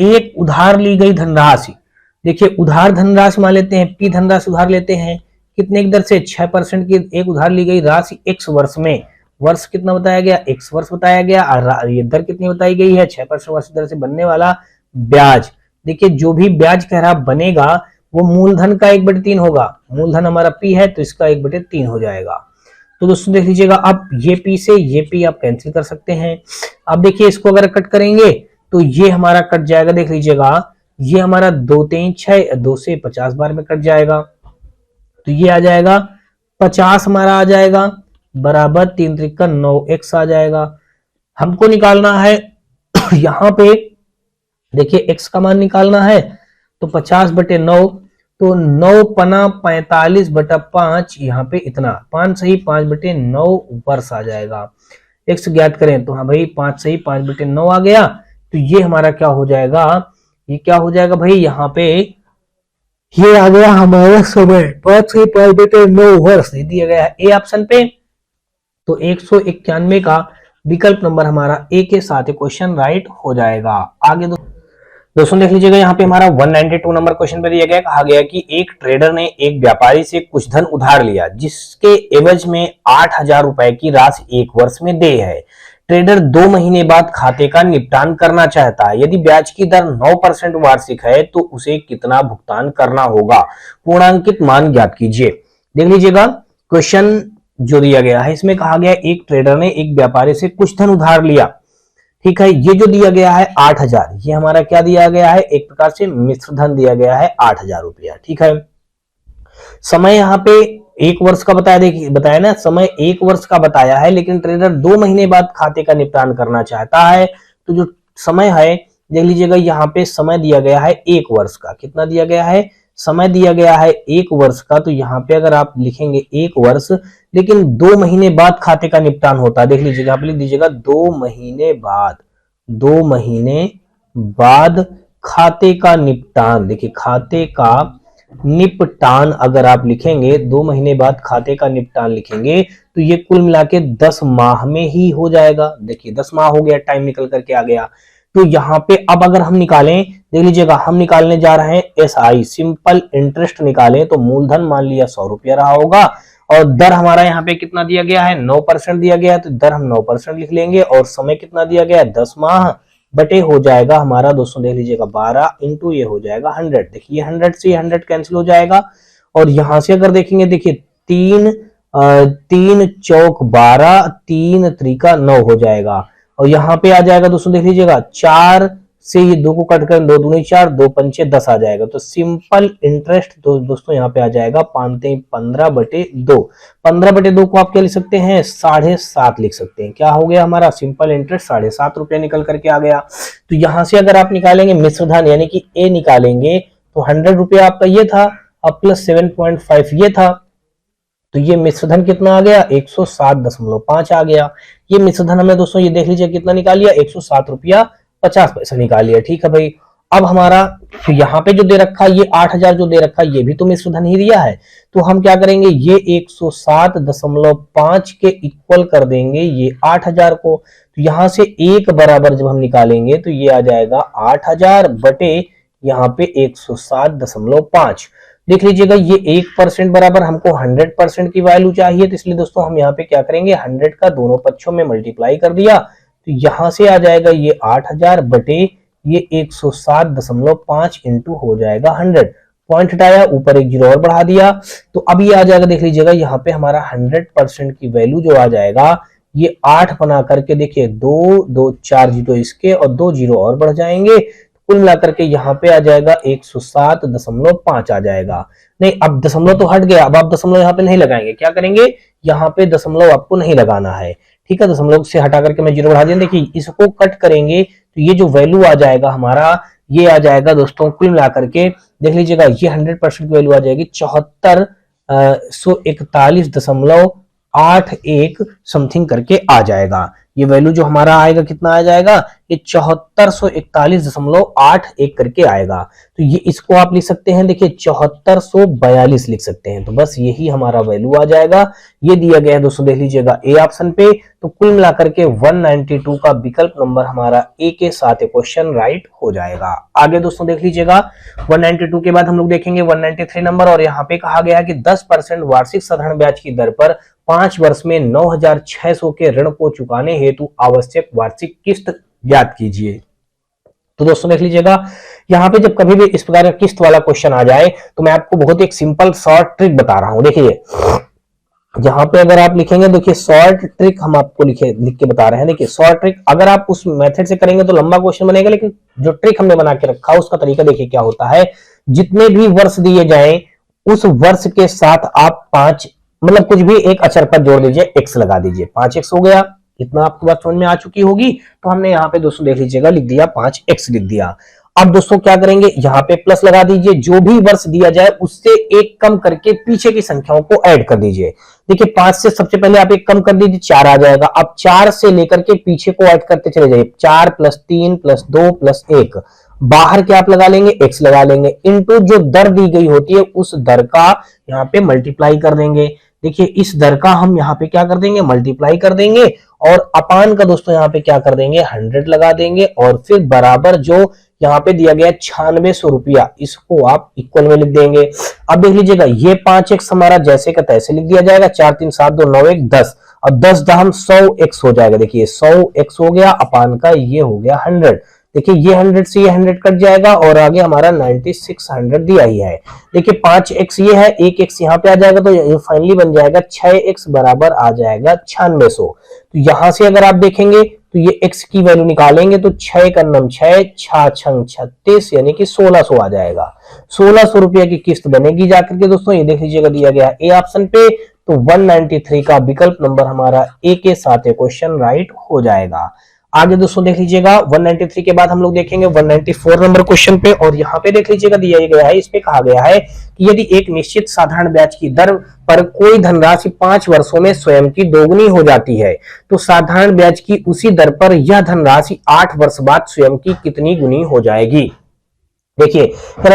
एक उधार ली गई धनराशि, देखिए उधार धनराशि मान लेते हैं, p धनराशि उधार लेते हैं, कितने की दर से, 6% की एक उधार ली गई राशि x वर्ष में, वर्ष कितना बताया गया, x वर्ष बताया गया, और ये दर कितनी बताई गई है, 6% वार्षिक दर से बनने वाला ब्याज। देखिए जो भी ब्याज कह रहा बनेगा वो मूलधन का 1/3 होगा, मूलधन हमारा p है तो इसका 1/3 हो जाएगा। तो दोस्तों देख लीजिएगा अब ये p से ये p आप कैंसिल कर सकते हैं। अब देखिए इसको अगर कट करेंगे तो ये हमारा कट जाएगा, देख लीजिएगा ये हमारा 2 3 6, 2 से 50 बार में कट जाएगा, तो ये आ जाएगा 50 हमारा आ जाएगा बराबर 3 त्रिका 9x आ जाएगा। हमको निकालना है यहाँ पे देखिए x का मान निकालना है, तो 50/9, तो 9 पना 45/5, यहाँ पे इतना 5 सही 5/9 वर्ष आ जाएगा। x ज्ञात करें तो हाँ भाई 5 सही 5/9 आ गया, तो ये हमारा क्या हो जाएगा, ये क्या हो जाएगा भाई, यहाँ पे ये आ गया हमारा समय, 5 सही 5/9 वर्ष दिया गया है ए ऑप्शन पे। तो 191 का विकल्प नंबर हमारा ए के साथ क्वेश्चन राइट हो जाएगा। आगे दोस्तों देख लीजिएगा यहाँ पे हमारा 192 नंबर क्वेश्चन पे दिया गया, कहा गया कि एक ट्रेडर ने एक व्यापारी से कुछ धन उधार लिया जिसके एवज में 8,000 रुपए की राशि 1 वर्ष में दे है। ट्रेडर 2 महीने बाद खाते का निपटान करना चाहता है। यदि ब्याज की दर 9% वार्षिक है तो उसे कितना भुगतान करना होगा, पूर्णांकित मान ज्ञात कीजिए। देख लीजिएगा क्वेश्चन जो दिया गया है इसमें कहा गया एक ट्रेडर ने एक व्यापारी से कुछ धन उधार लिया, ठीक है। ये जो दिया गया है 8,000, ये हमारा क्या दिया गया है, एक प्रकार से मिश्र धन दिया गया है 8,000 रुपया, ठीक है। समय यहाँ पे 1 वर्ष का बताया, देखिए बताया ना, समय 1 वर्ष का बताया है, लेकिन ट्रेडर 2 महीने बाद खाते का निपटान करना चाहता है। तो जो समय है देख लीजिएगा यहाँ पे समय दिया गया है 1 वर्ष का, कितना दिया गया है, समय दिया गया है 1 वर्ष का। तो यहाँ पे अगर आप लिखेंगे 1 वर्ष, लेकिन 2 महीने बाद खाते का निपटान होता है, देख लीजिएगा आप लिख दीजिएगा 2 महीने बाद, 2 महीने बाद खाते का निपटान। देखिए खाते का निपटान अगर आप लिखेंगे 2 महीने बाद खाते का निपटान लिखेंगे तो ये कुल मिला के 10 माह में ही हो जाएगा। देखिए 10 माह हो गया, टाइम निकल करके आ गया। तो यहाँ पे अब अगर हम निकालें, देख लीजिएगा हम निकालने जा रहे हैं SI सिंपल इंटरेस्ट निकालें, तो मूलधन मान लिया 100 रुपया रहा होगा, और दर हमारा यहाँ पे कितना दिया गया है, 9% दिया गया है, तो दर हम 9% लिख लेंगे, और समय कितना दिया गया है, 10 माह बटे हो जाएगा हमारा दोस्तों देख लीजिएगा 12 इंटू ये हो जाएगा 100। देखिए 100 से 100 कैंसिल हो जाएगा, और यहां से अगर देखेंगे देखिए 3 चौक 12, 3 त्रिका 9 हो जाएगा, और यहाँ पे आ जाएगा दोस्तों देख लीजिएगा 4 से ये 2 को कट कर 2 दूनी 4, 2 पंचे 10 आ जाएगा। तो सिंपल इंटरेस्ट तो दोस्तों यहाँ पे आ जाएगा 15/2। 15/2 को आप क्या लिख सकते हैं, 7.5 लिख सकते हैं। क्या हो गया हमारा सिंपल इंटरेस्ट 7.5 रुपया निकल करके आ गया। तो यहाँ से अगर आप निकालेंगे मिश्र धन यानी कि ए निकालेंगे तो 100 रुपया आपका ये था, अब प्लस 7.5 ये था, तो ये मिश्रधन कितना आ गया, 107.5 आ गया। ये मिश्रधन हमने दोस्तों ये देख लीजिए कितना निकाल लिया, 107 रुपया 50 पैसा निकाल लिया। ठीक है भाई, अब हमारा यहाँ पे जो दे रखा है, ये 8000 जो दे रखा है, ये भी तो मिश्रधन ही दिया है, तो हम क्या करेंगे, ये 107.5 के इक्वल कर देंगे ये 8000 को। तो यहां से एक बराबर जब हम निकालेंगे तो ये आ जाएगा 8000 बटे यहाँ पे 107.5। देख लीजिएगा ये 1% बराबर हमको 100% की वैल्यू चाहिए, तो इसलिए दोस्तों हम यहाँ पे क्या करेंगे, 100 का दोनों पक्षों में मल्टीप्लाई कर दिया, तो यहां से आ जाएगा ये 8000 बटे ये 107.5 इंटू हो जाएगा 100। पॉइंट हटाया, ऊपर एक जीरो और बढ़ा दिया, तो अब ये आ जाएगा, देख लीजिएगा यहाँ पे हमारा 100% की वैल्यू जो आ जाएगा, ये 8 बना करके देखिए, 2 2 4 जीरो इसके और 2 जीरो और बढ़ जाएंगे, कुल मिलाकर के यहाँ पे आ जाएगा 107.5 आ जाएगा। नहीं, अब दशमलव तो हट गया, अब आप दशमलव यहाँ पे नहीं लगाएंगे, क्या करेंगे, यहाँ पे दशमलव आपको नहीं लगाना है। ठीक है, दशमलव से हटा करके मैं जीरो बढ़ा दिया। देखिए इसको कट करेंगे तो ये जो वैल्यू आ जाएगा हमारा, ये आ जाएगा दोस्तों कुल मिलाकर के, देख लीजिएगा ये 100% की वैल्यू आ जाएगी 74,141.81 समथिंग करके आ जाएगा। ये वैल्यू जो हमारा आएगा कितना आ जाएगा, ये 7441.81 करके आएगा। तो ये इसको आप लिख सकते हैं, देखिए 7442 लिख सकते हैं, तो बस यही हमारा वैल्यू आ जाएगा। ये दिया गया है दोस्तों, देख लीजिएगा ए ऑप्शन पे। तो कुल मिलाकर के 192 का विकल्प नंबर हमारा ए के साथ क्वेश्चन राइट हो जाएगा। आगे दोस्तों देख लीजिएगा, 192 के बाद हम लोग देखेंगे 193 नंबर, और यहाँ पे कहा गया है कि 10% वार्षिक साधारण ब्याज की दर पर 5 वर्ष में 9600 के ऋण को चुकाने हेतु आवश्यक वार्षिक किस्त ज्ञात कीजिए। तो दोस्तों देख लीजिएगा, यहाँ पे जब कभी भी इस प्रकार का किस्त वाला क्वेश्चन आ जाए तो मैं आपको बहुत एक सिंपल शॉर्ट ट्रिक बता रहा हूं। देखिए यहाँ पे अगर आप लिखेंगे, देखिए शॉर्ट ट्रिक हम आपको लिख के बता रहे हैं। देखिए शॉर्ट ट्रिक अगर आप उस मेथड से करेंगे तो लंबा क्वेश्चन बनेगा, लेकिन जो ट्रिक हमने बना के रखा है उसका तरीका देखिए क्या होता है। जितने भी वर्ष दिए जाए उस वर्ष के साथ आप 5 मतलब कुछ भी एक अक्षर पर जोड़ दीजिए, x लगा दीजिए, 5x हो गया। इतना आपको बात समझ में आ चुकी होगी। तो हमने यहाँ पे दोस्तों देख लीजिएगा लिख दिया 5x लिख दिया। अब दोस्तों क्या करेंगे, यहाँ पे प्लस लगा दीजिए, जो भी वर्ष दिया जाए उससे एक कम करके पीछे की संख्याओं को ऐड कर दीजिए। देखिए 5 से सबसे पहले आप एक कम कर दीजिए, 4 आ जाएगा। अब 4 से लेकर के पीछे को ऐड करते चले जाइए, 4 + 3 + 2 + 1, बाहर क्या आप लगा लेंगे, x लगा लेंगे, इनटू जो दर दी गई होती है उस दर का यहाँ पे मल्टीप्लाई कर देंगे। देखिए इस दर का हम यहाँ पे क्या कर देंगे, मल्टीप्लाई कर देंगे, और अपान का दोस्तों यहाँ पे क्या कर देंगे, 100 लगा देंगे, और फिर बराबर जो यहाँ पे दिया गया 9600 रुपया, इसको आप इक्वल में लिख देंगे। अब देख लीजिएगा ये 5x हमारा जैसे का तैसे लिख दिया जाएगा, 4 3 7 2 9 1 10, और 10 दहम 100x हो जाएगा। देखिए 100x हो गया, अपान का ये हो गया 100। देखिए ये 100 से ये 100 कट जाएगा, और आगे हमारा 9600 दिया ही है। देखिए 5x ये है, 1x यहाँ पे आ जाएगा, तो ये फाइनली बन जाएगा 6x बराबर आ जाएगा 9600। तो यहां से अगर आप देखेंगे तो ये x की वैल्यू निकालेंगे तो 6 का नम 6 6 36 यानी कि 1600 आ जाएगा। 1600 रुपया की किस्त बनेगी जाकर के दोस्तों, ये देख लीजिएगा दिया गया ए ऑप्शन पे। तो 193 का विकल्प नंबर हमारा ए के साथ क्वेश्चन राइट हो जाएगा। आगे दोस्तों देख लीजिएगा 193 के बाद हम लोग देखेंगे 194 नंबर क्वेश्चन पे, और यहाँ पे देख लीजिएगा दिया गया है, इस पे कहा गया है कि यदि एक निश्चित साधारण ब्याज की दर पर कोई धनराशि 5 वर्षों में स्वयं की दोगुनी हो जाती है तो साधारण ब्याज की उसी दर पर यह धनराशि 8 वर्ष बाद स्वयं की कितनी गुनी हो जाएगी। देखिए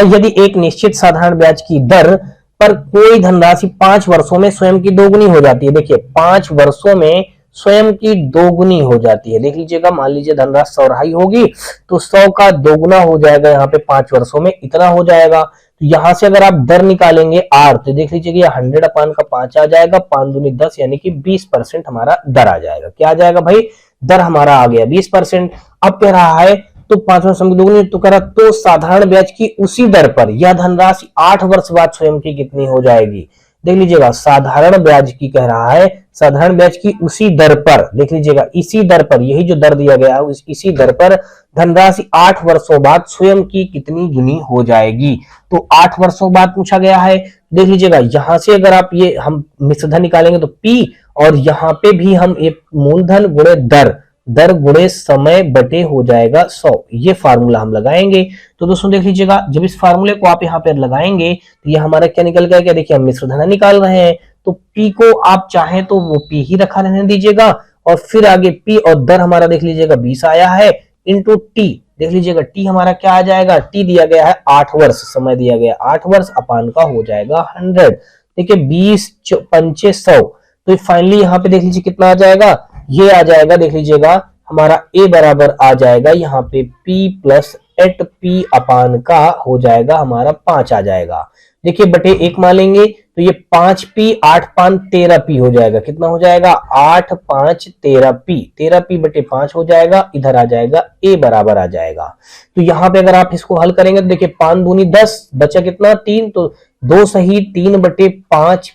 यदि एक निश्चित साधारण ब्याज की दर पर कोई धनराशि 5 वर्षों में स्वयं की दोगुनी हो जाती है, देखिए 5 वर्षों में स्वयं की दोगुनी हो जाती है। देख लीजिएगा, मान लीजिए धनराशि 100 होगी तो 100 का दोगुना हो जाएगा यहाँ पे 5 वर्षों में, इतना हो जाएगा। तो यहां से अगर आप दर निकालेंगे r, तो देख लीजिएगा 100 अपान का 5 आ जाएगा, 5 दूनी 10 यानी कि 20% हमारा दर आ जाएगा। क्या आ जाएगा भाई, दर हमारा आ गया 20%। अब कह रहा है तो 5 वर्ष की दोगुनी, तो कह रहा तो साधारण ब्याज की उसी दर पर यह धनराशि 8 वर्ष बाद स्वयं की कितनी हो जाएगी। देख लीजिएगा साधारण ब्याज की कह रहा है, साधारण ब्याज की उसी दर पर, देख लीजिएगा इसी दर पर, यही जो दर दिया गया है इसी दर पर धनराशि 8 वर्षों बाद स्वयं की कितनी गुनी हो जाएगी। तो 8 वर्षों बाद पूछा गया है। देख लीजिएगा यहां से अगर आप ये हम मिश्रधन निकालेंगे तो P, और यहाँ पे भी हम एक मूलधन गुणे दर, दर गुणे समय बटे हो जाएगा 100। ये फार्मूला हम लगाएंगे। तो दोस्तों देख लीजिएगा, जब इस फार्मूले को आप यहाँ पे लगाएंगे तो ये हमारा क्या निकल गया, क्या देखिए हम मिश्र धन निकाल रहे हैं, तो P को आप चाहें तो वो P ही रखा रहने दीजिएगा, और फिर आगे P और दर हमारा देख लीजिएगा 20 आया है, इंटू T देख लीजिएगा, T हमारा क्या आ जाएगा, T दिया गया है 8 वर्ष, समय दिया गया 8 वर्ष, अपान का हो जाएगा 100। देखिए 20 पंचे 100, तो फाइनली यहाँ पे देख लीजिए कितना आ जाएगा, ये आ जाएगा देख लीजिएगा हमारा A बराबर आ जाएगा यहाँ पे P प्लस 8P अपान का हो जाएगा हमारा 5 आ जाएगा। देखिए बटे 1 मानेंगे तो ये 5P 8 5 13P हो जाएगा, कितना हो जाएगा 8 5 13P, 13P बटे 5 हो जाएगा, इधर आ जाएगा A बराबर आ जाएगा। तो यहाँ पे अगर आप इसको हल करेंगे तो देखिए 5 दूनी 10, बचा कितना 3, तो 2 सही 3 बटे 5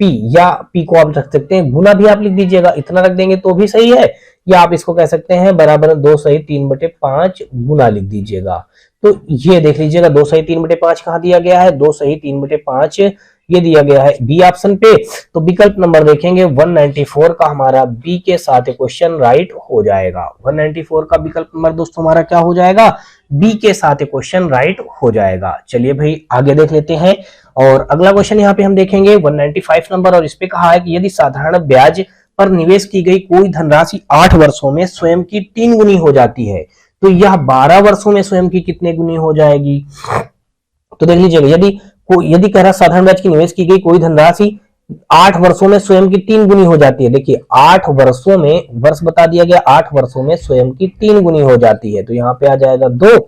P, या P को आप रख सकते हैं गुना भी आप लिख दीजिएगा, इतना रख देंगे तो भी सही है, या आप इसको कह सकते हैं बराबर 2 सही 3 बटे 5 गुना लिख दीजिएगा। तो ये देख लीजिएगा 2 सही 3 बटे 5 कहाँ दिया गया है, 2 सही 3 बटे 5 ये दिया गया है बी ऑप्शन पे। तो विकल्प नंबर देखेंगे 194 का हमारा बी के साथ क्वेश्चन राइट हो जाएगा। 194 का विकल्प नंबर दोस्तों हमारा क्या हो जाएगा, बी के साथ क्वेश्चन राइट हो जाएगा। चलिए भाई आगे देख लेते हैं, और अगला क्वेश्चन यहाँ पे हम देखेंगे 195 नंबर, और इस पे कहा है कि यदि साधारण ब्याज पर निवेश की गई कोई धनराशि 8 वर्षों में स्वयं की 3 गुनी हो जाती है, तो यह 12 वर्षों में स्वयं की कितने गुनी हो जाएगी। तो देख लीजिएगा, यदि कह रहा साधारण ब्याज की निवेश की गई कोई धनराशि 8 वर्षों में स्वयं की 3 गुनी हो जाती है। देखिए 8 वर्षों में, वर्ष बता दिया गया, 8 वर्षों में स्वयं की 3 गुनी हो जाती है, तो यहाँ पे आ जाएगा 2।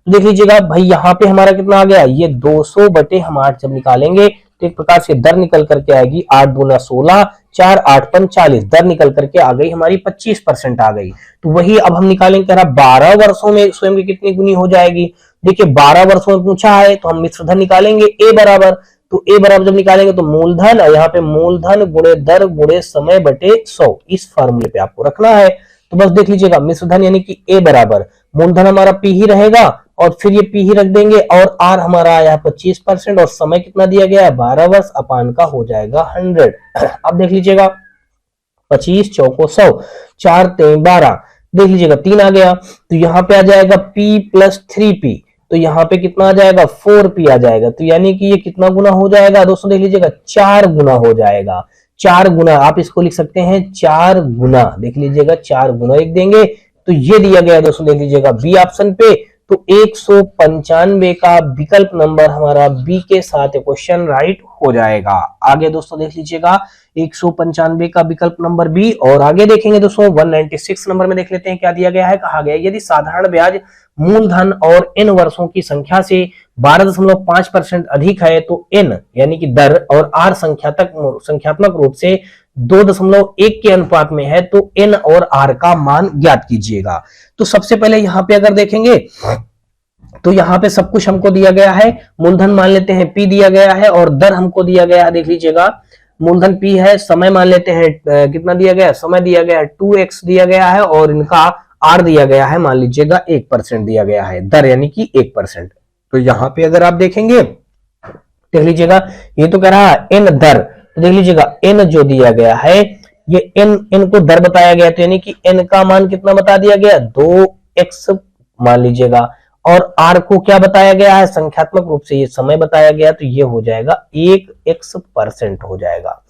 तो देख लीजिएगा भाई यहाँ पे हमारा कितना आ गया, ये 200 बटे हम 8 जब निकालेंगे तो एक प्रकार से दर निकल करके आएगी 8 दूना 16, 4 8 5 40, दर निकल करके आ गई हमारी 25% आ गई। तो वही अब हम निकालेंगे, कह रहा 12 वर्षों में स्वयं की कितनी गुनी हो जाएगी। देखिए 12 वर्षों में पूछा है तो हम मिश्र धन निकालेंगे A बराबर, तो A बराबर जब निकालेंगे तो मूलधन, और यहाँ पे मूलधन गुणे दर गुणे समय बटे 100, इस फॉर्मूले पे आपको रखना है। तो बस देख लीजिएगा मिश्र धन यानी कि A बराबर मूलधन हमारा P ही रहेगा, और फिर ये P ही रख देंगे, और R हमारा आया 25%, और समय कितना दिया गया है 12 वर्ष, अपान का हो जाएगा 100। अब देख लीजिएगा 25 चौको 100, 4 3 12, देख लीजिएगा 3 आ गया, तो यहाँ पे आ जाएगा P प्लस 3P, तो यहाँ पे कितना आ जाएगा 4P आ जाएगा। तो यानी कि ये कितना गुना हो जाएगा दोस्तों, देख लीजिएगा 4 गुना हो जाएगा। 4 गुना आप इसको लिख सकते हैं 4 गुना, देख लीजिएगा 4 गुना लिख देंगे। तो ये दिया गया है दोस्तों, देख लीजिएगा बी ऑप्शन पे। तो 195 का विकल्प नंबर हमारा बी के साथ क्वेश्चन राइट हो जाएगा। आगे दोस्तों देख लीजिएगा 195 का विकल्प नंबर बी, और आगे देखेंगे दोस्तों 196 नंबर में देख लेते हैं क्या दिया गया है। कहा गया यदि साधारण ब्याज मूलधन और n वर्षों की संख्या से 12.5% अधिक है तो n यानी कि दर और r संख्यात्मक रूप से 2.1 के अनुपात में है तो n और r का मान ज्ञात कीजिएगा। तो सबसे पहले यहाँ पे अगर देखेंगे तो यहाँ पे सब कुछ हमको दिया गया है, मूलधन मान लेते हैं P दिया गया है, और दर हमको दिया गया है, देख लीजिएगा मूलधन P है, समय मान लेते हैं कितना दिया गया है, समय दिया गया है 2x दिया गया है, और इनका R दिया गया है मान लीजिएगा 1% दिया गया है, दर यानी कि 1%। तो यहाँ पे अगर आप देखेंगे देख लीजिएगा ये तो कह रहा है n दर, तो देख लीजिएगा n जो दिया गया है ये n को दर बताया गया, तो यानी कि n का मान कितना बता दिया गया 2x मान लीजिएगा, और r को क्या बताया गया है संख्यात्मक रूप से ये समय बताया गया, तो ये हो जाएगा 1x% हो जाएगा।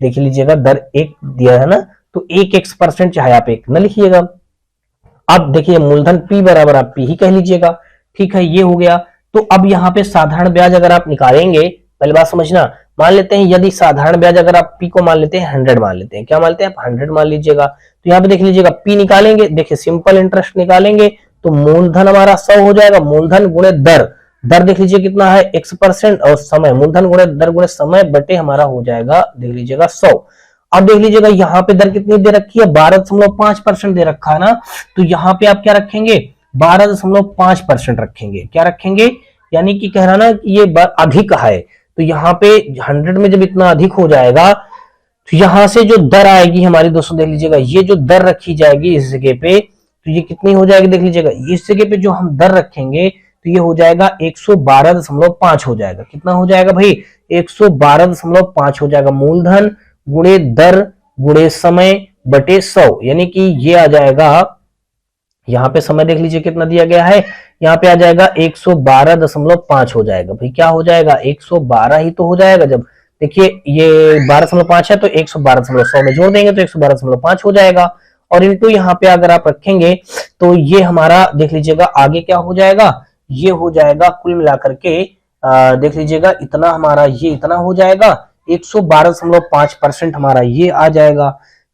देख लीजिएगा दर 1 दिया है ना, तो 1x% चाहे आप 1 न लिखिएगा। अब देखिए मूलधन P बराबर आप P ही कह लीजिएगा, ठीक है ये हो गया। तो अब यहाँ पे साधारण ब्याज अगर आप निकालेंगे, पहली बात समझना, मान लेते हैं यदि साधारण ब्याज अगर आप P को मान लेते हैं 100 मान लेते हैं, क्या मानते हैं आप 100 मान लीजिएगा, तो यहाँ पे देख लीजिएगा P निकालेंगे, देखिए सिंपल इंटरेस्ट निकालेंगे तो मूलधन हमारा 100 हो जाएगा, मूलधन गुणे दर, दर देख लीजिए कितना है x%, और समय मूलधन गुणे दर गुणे समय बटे हमारा हो जाएगा देख लीजिएगा 100। अब देख लीजिएगा यहाँ पे दर कितनी दे रखी है 12.5% दे रखा है ना, तो यहाँ पे आप क्या रखेंगे 12.5% रखेंगे, क्या रखेंगे, यानी कि कह रहा ना कि ये अधिक है, तो यहाँ पे 100 में जब इतना अधिक हो जाएगा तो यहाँ से जो दर आएगी हमारी दोस्तों देख लीजिएगा, ये जो दर रखी जाएगी इस जगह पे, तो ये कितनी हो जाएगी देख लीजिएगा, इस जगह पे जो हम दर रखेंगे तो ये हो जाएगा 112.5 हो जाएगा, कितना हो जाएगा भाई 112.5 हो जाएगा, मूलधन गुणे दर गुणे समय बटे 100, यानी कि ये आ जाएगा, यहाँ पे समय देख लीजिए कितना दिया गया है, यहाँ पे आ जाएगा 112.5 हो जाएगा। भाई क्या हो जाएगा, 112 ही तो हो जाएगा। जब देखिए ये 12.5 है तो 112.100 में जोड़ देंगे तो 112.5 हो जाएगा। और इनटू यहाँ पे अगर आप रखेंगे तो ये हमारा देख लीजिएगा आगे क्या हो जाएगा, ये हो जाएगा कुल मिलाकर के देख लीजिएगा इतना हमारा, ये इतना हो जाएगा 112.5% हमारा ये आ जाएगा।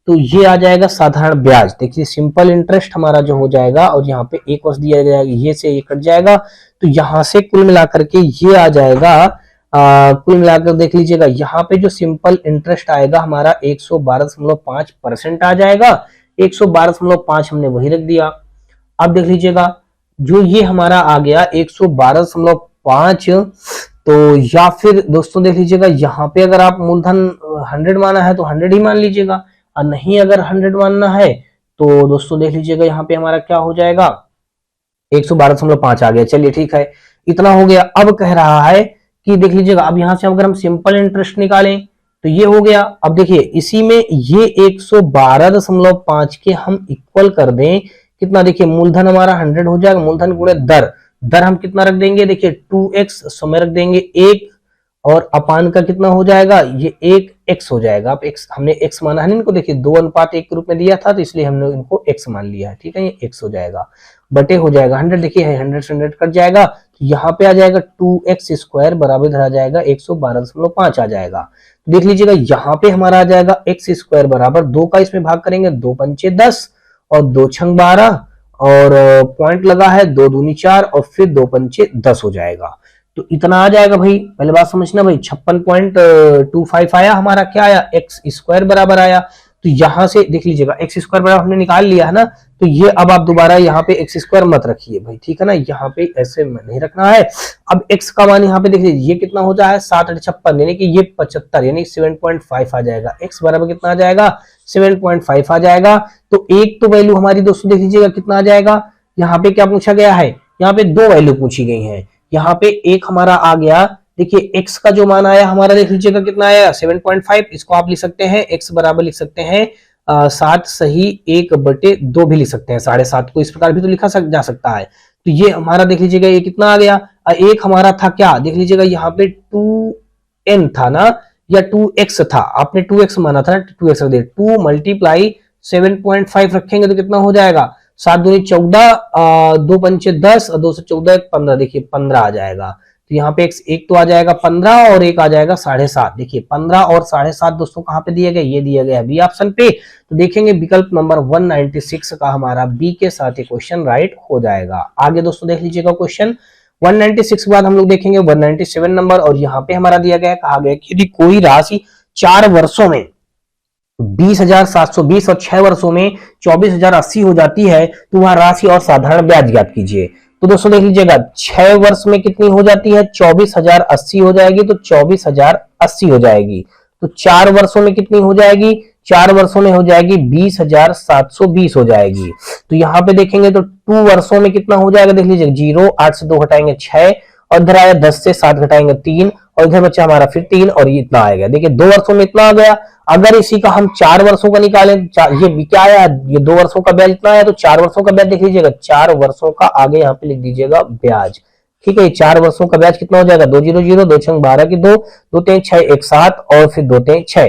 तो ये आ जाएगा साधारण ब्याज। देखिए सिंपल इंटरेस्ट हमारा जो हो जाएगा, और यहाँ पे एक वर्ष दिया जाएगा, ये से ये कट जाएगा, तो यहाँ से कुल मिलाकर के ये आ जाएगा कुल मिलाकर देख लीजिएगा यहाँ पे जो सिंपल इंटरेस्ट आएगा हमारा 112.5% आ जाएगा। 112.5 हमने वही रख दिया। अब देख लीजिएगा जो ये हमारा आ गया 112.5, तो या फिर दोस्तों देख लीजिएगा यहाँ पे अगर आप मूलधन 100 माना है तो 100 ही मान लीजिएगा, और नहीं अगर 100 मानना है तो दोस्तों देख लीजिएगा यहाँ पे हमारा क्या हो जाएगा 112.5 आ गया। चलिए ठीक है, इतना हो गया। अब कह रहा है कि देख लीजिएगा अब यहां से अगर हम सिंपल इंटरेस्ट निकालें तो ये हो गया। अब देखिए इसी में ये 112.5 के हम इक्वल कर दें कितना, देखिए मूलधन हमारा 100 हो जाएगा, मूलधन गुणे दर, दर हम कितना रख देंगे, देखिए 2x समय रख देंगे 1, और अपान का कितना हो जाएगा, ये 1x हो जाएगा। अब x हमने x माना है ना इनको, देखिए 2:1 के रूप में दिया था तो इसलिए हमने इनको x मान लिया है, ठीक है, ये x हो जाएगा, बटे हो जाएगा 100, देखिए 100 से 100 कट जाएगा, तो यहाँ पे आ जाएगा 2x स्क्वायर बराबर इधर आ जाएगा 112.5 आ जाएगा। देख लीजिएगा यहाँ पे हमारा आ जाएगा x स्क्वायर बराबर 2 का इसमें भाग करेंगे, 2 पंचे 10 और 2 छंग 12, और पॉइंट लगा है 2 दूनी 4 और फिर 2 पंचे 10 हो जाएगा। तो इतना आ जाएगा भाई, पहले बात समझना भाई, 56.25 आया हमारा, क्या आया, एक्स स्क्वायर बराबर आया। तो यहां से देख लीजिएगा एक्स स्क्वायर बराबर हमने निकाल लिया है ना, तो ये अब आप दोबारा यहाँ पे एक्स स्क्वायर मत रखिए भाई, ठीक है ना, यहाँ पे ऐसे नहीं रखना है। अब एक्स का मान यहाँ पे देख लीजिए ये कितना हो जाए 7/56, यानी कि ये 75 यानी 7.5 आ जाएगा। एक्स बराबर कितना आ जाएगा 7.5 आ जाएगा। तो एक तो वैल्यू हमारी दोस्तों देख लीजिएगा कितना आ जाएगा, यहाँ पे क्या पूछा गया है, यहाँ पे 2 वैल्यू पूछी गई है। यहाँ पे एक हमारा आ गया, देखिए x का जो मान आया हमारा देख लीजिएगा कितना आया 7.5, इसको आप लिख सकते हैं x बराबर लिख सकते हैं 7 सही 1/2 भी लिख सकते हैं, 7.5 को इस प्रकार भी तो लिखा जा सकता है। तो ये हमारा देख लीजिएगा ये कितना आ गया, एक हमारा था क्या, देख लीजिएगा यहाँ पे 2n था ना, या 2x था, आपने 2x माना था ना, 2x रख दिया, 2 मल्टीप्लाई 7.5 रखेंगे तो कितना हो जाएगा 7 दूनी 14, 2 पंचे 10 और 2 से 14 15, देखिए 15 आ जाएगा। तो यहाँ पे एक तो आ जाएगा 15 और एक आ जाएगा 7.5, देखिए 15 और 7.5 दोस्तों कहाँ पे दिए गए, ये दिया गया है बी ऑप्शन पे। तो देखेंगे विकल्प नंबर 196 का हमारा बी के साथ ये क्वेश्चन राइट हो जाएगा। आगे दोस्तों देख लीजिएगा क्वेश्चन 196 के बाद हम लोग देखेंगे 197 नंबर, और यहाँ पे हमारा दिया गया कहा गया कि यदि कोई राशि 4 वर्षों में 20,720 और 6 वर्षों में 24,080 हो जाती है तो वह राशि और साधारण ब्याज ज्ञात कीजिए। तो दोस्तों देख लीजिएगा 6 वर्ष में कितनी हो जाती है 24,080 हो जाएगी, तो 24,080 हो जाएगी। तो 4 वर्षों में कितनी हो जाएगी, 4 वर्षों में हो जाएगी 20,720 हो जाएगी। तो यहाँ पे देखेंगे तो 2 वर्षों में कितना हो जाएगा, देख लीजिए 0, 8 से 2 घटाएंगे 6, और इधर आया 10 से 7 घटाएंगे 3, और इधर बच्चा हमारा फिर 3, और ये इतना आएगा। देखिए 2 वर्षों में इतना आ गया। अगर इसी का हम 4 वर्षों का निकालें, ये क्या आया, ये 2 वर्षों का ब्याज इतना आया, तो 4 वर्षों का ब्याज देख लीजिएगा, 4 वर्षों का आगे यहाँ पे लिख दीजिएगा ब्याज, ठीक है। 4 वर्षों का ब्याज कितना हो जाएगा 2 0 0, 2 6 12 की 2, 2 3 6 1 7, और फिर 2 3 6,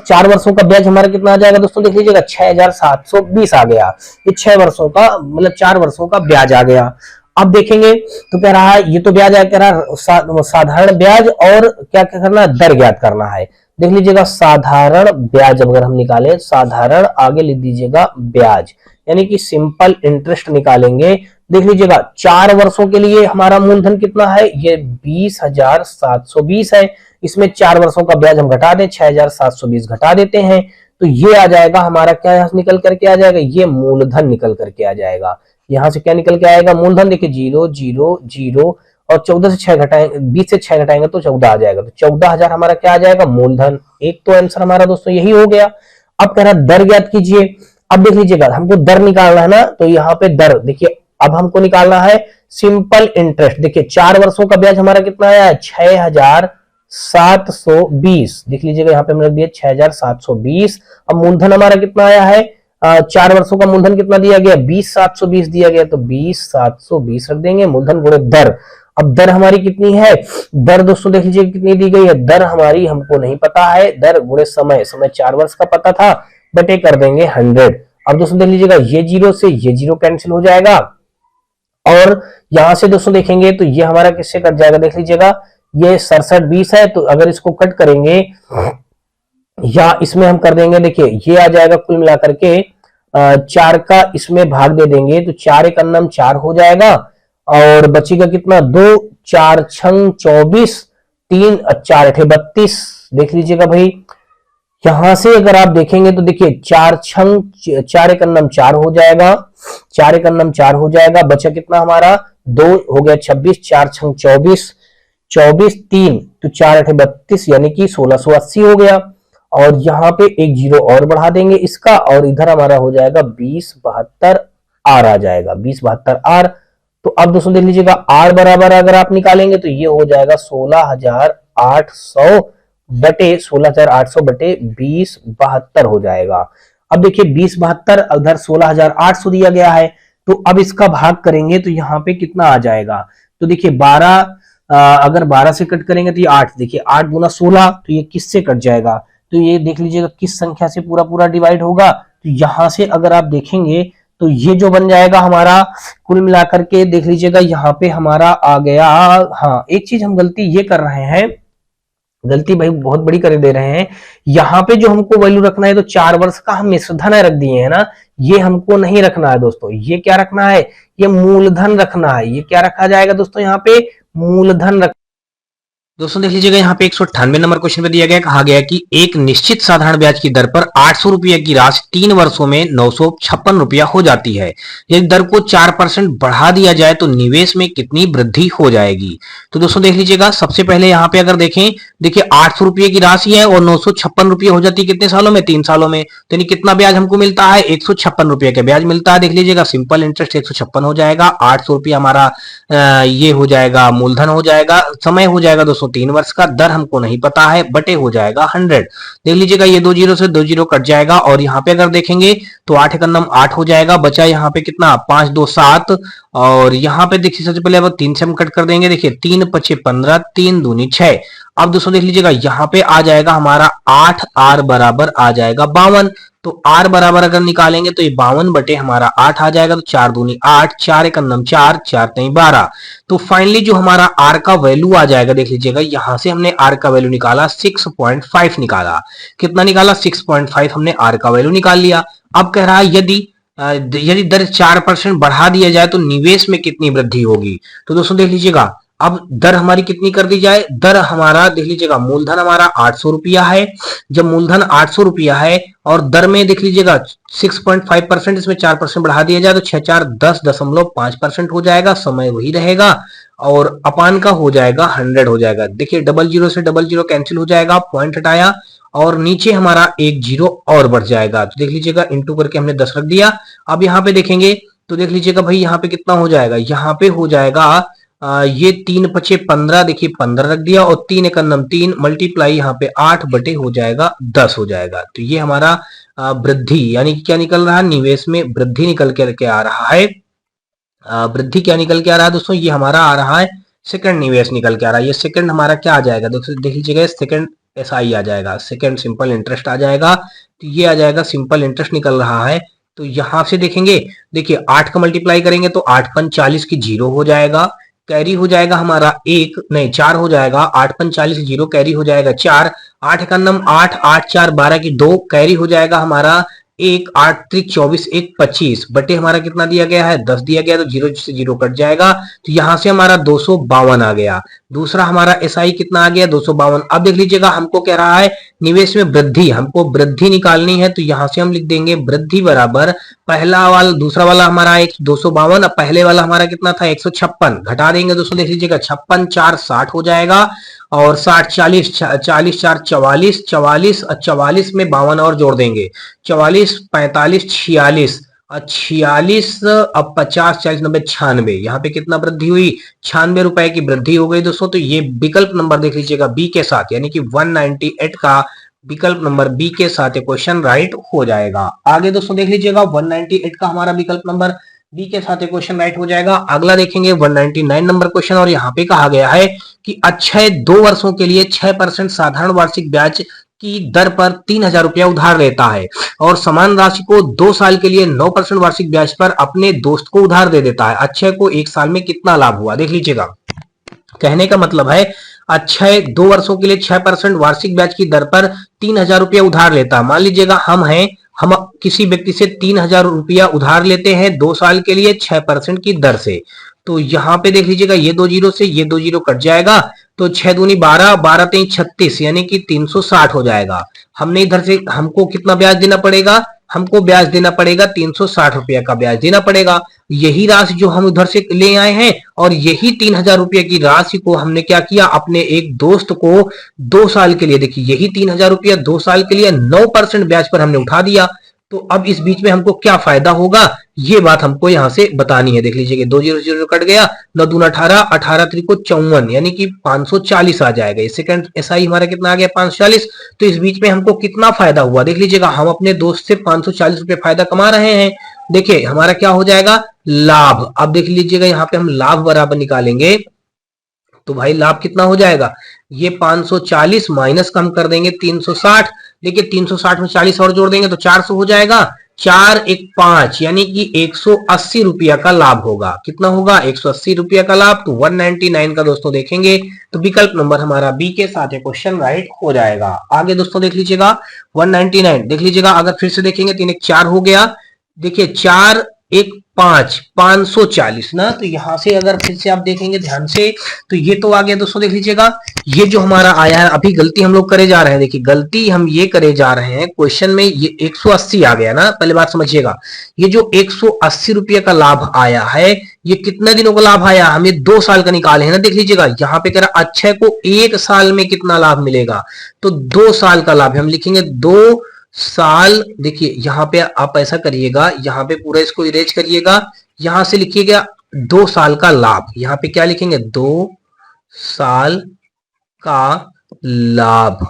4 वर्षों का ब्याज हमारा कितना आ जाएगा दोस्तों देख लीजिएगा 6,720 आ गया। ये 6 वर्षों का मतलब 4 वर्षों का ब्याज आ गया। अब देखेंगे तो कह रहा है ये तो ब्याज कह रहा है साधारण ब्याज, और क्या क्या करना है, दर ज्ञात करना है। देख लीजिएगा साधारण ब्याज अगर हम निकालें, साधारण आगे लिख दीजिएगा ब्याज, यानी कि सिंपल इंटरेस्ट निकालेंगे। देख लीजिएगा 4 वर्षों के लिए हमारा मूलधन कितना है, ये 20,720 है। इसमें 4 वर्षों का ब्याज हम घटा दें, 6,720 घटा देते हैं, तो ये आ जाएगा हमारा क्या निकल करके आ जाएगा, ये मूलधन निकल करके आ जाएगा। यहां से क्या निकल के आएगा, मूलधन देखिए 0 0 0, और 14 से 6 घटाएंगे, 20 से 6 घटाएंगे तो 14 आ जाएगा। तो 14,000 हमारा क्या आ जाएगा मूलधन। एक तो आंसर हमारा दोस्तों यही हो गया। अब कह रहा है दर ज्ञात कीजिए। अब देख लीजिएगा हमको दर निकालना है ना, तो यहाँ पे दर देखिए अब हमको निकालना है सिंपल इंटरेस्ट। देखिए 4 वर्षों का ब्याज हमारा कितना आया है 6,000 6,720, देख लीजिएगा यहाँ पे हमने रख दिया 6,720। अब मूलधन हमारा कितना आया है, 4 वर्षों का मूलधन कितना दिया गया, 20,720 दिया गया, तो 20,720 रख देंगे मूलधन गुणे दर। अब दर हमारी कितनी है, दर दोस्तों देख लीजिए कितनी दी गई है, दर हमारी हमको नहीं पता है, दर गुणे समय, समय 4 वर्ष का पता था, बटे कर देंगे 100। अब दोस्तों देख लीजिएगा ये जीरो से ये जीरो कैंसिल हो जाएगा, और यहां से दोस्तों देखेंगे तो ये हमारा किससे कट जाएगा, देख लीजिएगा ये 6720 है, तो अगर इसको कट करेंगे या इसमें हम कर देंगे, देखिए ये आ जाएगा कुल मिलाकर के 4 का इसमें भाग दे देंगे, तो 4 एक अन्नम 4 हो जाएगा, और बचेगा कितना 2, 4 छंग 24, 3 4 अठे 32। देख लीजिएगा भाई यहां से अगर आप देखेंगे तो देखिए 4 छंग 4 एक अन्नम 4 हो जाएगा, 4 एक अन्नम 4 हो जाएगा, बचा कितना हमारा 2 हो गया 26, 4 छंग 24, 24 3 तो 4 अठे 32 यानी कि 1680 हो गया, और यहाँ पे एक जीरो और बढ़ा देंगे इसका, और इधर हमारा हो जाएगा 2072 आर आ जाएगा, 2072 आर। तो अब दोस्तों देख लीजिएगा आर बराबर अगर आप निकालेंगे तो ये हो जाएगा 16,800 बटे 16,800 बटे 2072 हो जाएगा। अब देखिए 2072 उधर 16,800 दिया गया है, तो अब इसका भाग करेंगे तो यहाँ पे कितना आ जाएगा, तो देखिए 12 अगर 12 से कट करेंगे तो ये 8, देखिए 8 गुना 16, तो ये किससे कट जाएगा, तो ये देख लीजिएगा किस संख्या से पूरा पूरा डिवाइड होगा, तो यहां से अगर आप देखेंगे तो ये जो बन जाएगा हमारा कुल मिलाकर के, देख लीजिएगा यहाँ पे हमारा आ गया, हाँ एक चीज हम गलती ये कर रहे हैं, गलती भाई बहुत बड़ी कर दे रहे हैं, यहाँ पे जो हमको वैल्यू रखना है तो 4 वर्ष का हम मिश्रधन रख दिए है ना, ये हमको नहीं रखना है दोस्तों, ये क्या रखना है, ये मूलधन रखना है, ये क्या रखा जाएगा दोस्तों, यहाँ पे मूलधन रख। दोस्तों देख लीजिएगा यहाँ पे 198 नंबर क्वेश्चन पे दिया गया, कहा गया कि एक निश्चित साधारण ब्याज की दर पर 800 रुपया की राशि 3 वर्षों में 956 रुपया हो जाती है। यदि दर को 4% बढ़ा दिया जाए तो निवेश में कितनी वृद्धि हो जाएगी। तो दोस्तों देख लीजिएगा सबसे पहले यहाँ पे अगर देखें, देखिए 800 रुपये की राशि है और 956 रुपये हो जाती है कितने सालों में, 3 सालों में, तो कितना ब्याज हमको मिलता है, 156 रुपये का ब्याज मिलता है। देख लीजिएगा सिंपल इंटरेस्ट 156 हो जाएगा, 800 रुपया हमारा ये हो जाएगा मूलधन हो जाएगा, समय हो जाएगा दोस्तों 3 वर्ष का, दर हमको नहीं पता है, बटे हो जाएगा 100। देख लीजिएगा ये 2 जीरो से 2 जीरो कट जाएगा, और यहाँ पे अगर देखेंगे तो 8 एक अन्नम 8 हो जाएगा, बचा यहाँ पे कितना 5 2 7, और यहाँ पे देखिए सबसे पहले अब 3 से हम कट कर देंगे, देखिए 3 पचे 15, 3 दूनी 6। अब दोस्तों देख लीजिएगा यहाँ पे आ जाएगा हमारा 8 आर बराबर आ जाएगा 52, तो आर बराबर अगर निकालेंगे तो ये 52 बटे हमारा 8 आ जाएगा, तो 4 दूनी 8, 4 एक अन्नम 4, 4 तीन 12। तो फाइनली जो हमारा आर का वैल्यू आ जाएगा, देख लीजिएगा यहां से हमने आर का वैल्यू निकाला 6.5 निकाला, कितना निकाला 6.5 हमने आर का वैल्यू निकाल लिया। अब कह रहा है यदि दर 4% बढ़ा दिया जाए तो निवेश में कितनी वृद्धि होगी। तो दोस्तों देख लीजिएगा अब दर हमारी कितनी कर दी जाए, दर हमारा देख लीजिएगा मूलधन हमारा 800 रुपया है, जब मूलधन 800 रुपया है और दर में देख लीजिएगा 6.5%, इसमें 4% बढ़ा दिया जाए तो 6 4 10.5% हो जाएगा, समय वही रहेगा, और अपान का हो जाएगा 100 हो जाएगा। देखिए डबल जीरो से डबल जीरो कैंसिल हो जाएगा, पॉइंट हटाया, और नीचे हमारा एक जीरो और बढ़ जाएगा, तो देख लीजिएगा इंटू करके हमने 10 रख दिया। अब यहाँ पे देखेंगे तो देख लीजिएगा भाई यहाँ पे कितना हो जाएगा, यहाँ पे हो जाएगा ये 3 पचे 15, देखिए 15 रख दिया, और 3 एक अन्नम 3 मल्टीप्लाई यहाँ पे 8 बटे हो जाएगा 10 हो जाएगा। तो ये हमारा वृद्धि यानी कि क्या निकल रहा है, निवेश में वृद्धि निकल के आ रहा है। वृद्धि क्या निकल के आ रहा है दोस्तों, ये हमारा आ रहा है सेकंड निवेश निकल के आ रहा है। ये सेकंड हमारा क्या आ जाएगा, देख लीजिएगा सेकंड एसआई आ जाएगा, सेकंड सिंपल इंटरेस्ट आ जाएगा, तो ये आ जाएगा सिंपल इंटरेस्ट निकल रहा है। तो यहां से देखेंगे, देखिए 8 का मल्टीप्लाई करेंगे तो 8 पन 40 की 0 हो जाएगा, कैरी हो जाएगा हमारा 4 हो जाएगा, 8 पन 40 0 कैरी हो जाएगा 4, 8 का नम 8, 8 4 12 की 2 कैरी हो जाएगा हमारा 1, 8 त्रिक 24 1 25 बटे हमारा कितना दिया गया है 10 दिया गया, तो 0 से 0 कट जाएगा, तो यहां से हमारा 252 आ गया। दूसरा हमारा एसआई कितना आ गया 252। अब देख लीजिएगा हमको कह रहा है निवेश में वृद्धि, हमको वृद्धि निकालनी है, तो यहां से हम लिख देंगे वृद्धि बराबर पहला वाला दूसरा वाला हमारा 252, अब पहले वाला हमारा कितना था 156, घटा देंगे दोस्तों, देख लीजिएगा 56 4 60 हो जाएगा, और 60 40 40 4 44 44 और 44 में 52 और जोड़ देंगे, 44 45 46 46, अब 50, 40, 90, 96, यहाँ पे कितना वृद्धि हुई, 96 रुपए की वृद्धि हो गई दोस्तों। तो ये विकल्प नंबर देख लीजिएगा बी के साथ, यानी कि 198 का विकल्प नंबर बी के साथ क्वेश्चन राइट हो जाएगा। आगे दोस्तों देख लीजिएगा 198 का हमारा विकल्प नंबर बी के साथ क्वेश्चन राइट हो जाएगा। अगला देखेंगे 199 नंबर क्वेश्चन, और यहाँ पे कहा गया है कि अक्षय 2 वर्षों के लिए 6% साधारण वार्षिक ब्याज की दर पर 3,000 रुपया उधार लेता है और समान राशि को 2 साल के लिए 9% वार्षिक ब्याज पर अपने दोस्त को उधार दे देता है। अक्षय को 1 साल में कितना लाभ हुआ, देख लीजिएगा। कहने का मतलब है अक्षय 2 वर्षों के लिए 6% वार्षिक ब्याज की दर पर 3,000 रुपया उधार लेता है। मान लीजिएगा हम किसी व्यक्ति से 3,000 रुपया उधार लेते हैं 2 साल के लिए 6% की दर से। तो यहाँ पे देख लीजिएगा ये 2 जीरो से ये 2 जीरो कट जाएगा, तो 6 दूनी 12, 12 तीन 36, यानी कि 360 हो जाएगा। हमने इधर से हमको कितना ब्याज देना पड़ेगा, हमको ब्याज देना पड़ेगा 360 रुपया का ब्याज देना पड़ेगा। यही राशि जो हम उधर से ले आए हैं और यही 3,000 रुपये की राशि को हमने क्या किया, अपने एक दोस्त को 2 साल के लिए, देखिए यही 3,000 रुपया 2 साल के लिए 9% ब्याज पर हमने उठा दिया। तो अब इस बीच में हमको क्या फायदा होगा, ये बात हमको यहाँ से बतानी है। देख लीजिए 2 जीरो जीरो कट गया, 9 दूना 18, 18 त्रिको 54, यानी कि 540 आ जाएगा। इस सेकंड एसआई हमारा कितना आ गया 540। तो इस बीच में हमको कितना फायदा हुआ, देख लीजिएगा हम अपने दोस्त से 540 रुपए फायदा कमा रहे हैं। देखिए हमारा क्या हो जाएगा, लाभ। अब देख लीजिएगा यहाँ पे हम लाभ बराबर निकालेंगे, तो भाई लाभ कितना हो जाएगा, ये 540 माइनस का हम कर देंगे 360। देखिए 360 में 40 और जोड़ देंगे तो 400 हो जाएगा, 4 1 5, यानी कि 180 रुपया का लाभ होगा। कितना होगा, 180 रुपया का लाभ। तो 199 का दोस्तों देखेंगे तो विकल्प नंबर हमारा बी के साथ क्वेश्चन राइट हो जाएगा। आगे दोस्तों देख लीजिएगा 199, देख लीजिएगा अगर फिर से देखेंगे 3 1 4 हो गया। देखिए 4 1 5, 540 ना। तो यहां से अगर फिर से आप देखेंगे ध्यान से, तो ये तो आ गया दोस्तों। देख लीजिएगा ये जो हमारा आया है, अभी गलती हम लोग करे जा रहे हैं। देखिए गलती हम ये करे जा रहे हैं क्वेश्चन में, ये 180 आ गया ना। पहले बात समझिएगा, ये जो 180 रुपये का लाभ आया है, ये कितने दिनों का लाभ आया, हम ये 2 साल का निकाले हैं ना। देख लीजिएगा यहाँ पे कह रहा अक्षय को 1 साल में कितना लाभ मिलेगा, तो 2 साल का लाभ हम लिखेंगे 2 साल। देखिए यहाँ पे आप ऐसा करिएगा, यहाँ पे पूरा इसको इरेज करिएगा, यहां से लिखिएगा 2 साल का लाभ। यहाँ पे क्या लिखेंगे, 2 साल का लाभ।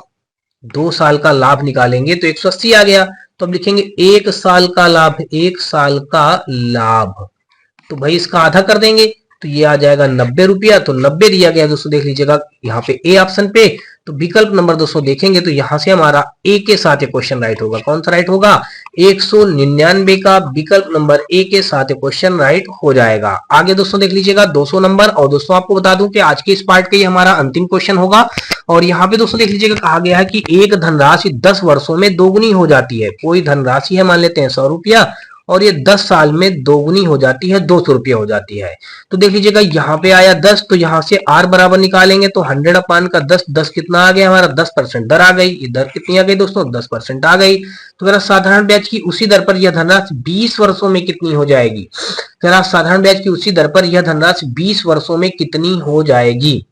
2 साल का लाभ निकालेंगे तो 180 आ गया। तो अब लिखेंगे 1 साल का लाभ, 1 साल का लाभ। तो भाई इसका आधा कर देंगे तो ये आ जाएगा 90 रुपया। तो 90 दिया गया दोस्तों, देख लीजिएगा यहाँ पे ए ऑप्शन पे। तो विकल्प नंबर दोस्तों देखेंगे तो यहां से हमारा ए के साथ क्वेश्चन राइट होगा। कौन सा राइट होगा, 199 का विकल्प नंबर ए के साथ क्वेश्चन राइट हो जाएगा। आगे दोस्तों देख लीजिएगा 200 नंबर। और दोस्तों आपको बता दूं कि आज के इस पार्ट का ये हमारा अंतिम क्वेश्चन होगा। और यहाँ पे दोस्तों देख लीजिएगा कहा गया है कि एक धनराशि 10 वर्षों में दोगुनी हो जाती है। कोई धनराशि है, मान लेते हैं 100 रुपया, और ये 10 साल में दोगुनी हो जाती है, 200 रुपया हो जाती है। तो देख लीजिएगा यहाँ पे आया 10, तो यहाँ से r बराबर निकालेंगे तो 100 अपान का 10, 10 कितना आ गया हमारा, 10% दर आ गई। ये दर कितनी आ गई दोस्तों, 10% आ गई। तो जरा साधारण ब्याज की उसी दर पर यह धनराशि 20 वर्षों में कितनी हो जाएगी, जरा साधारण ब्याज की उसी दर पर यह धनराशि 20 वर्षों में कितनी हो जाएगी।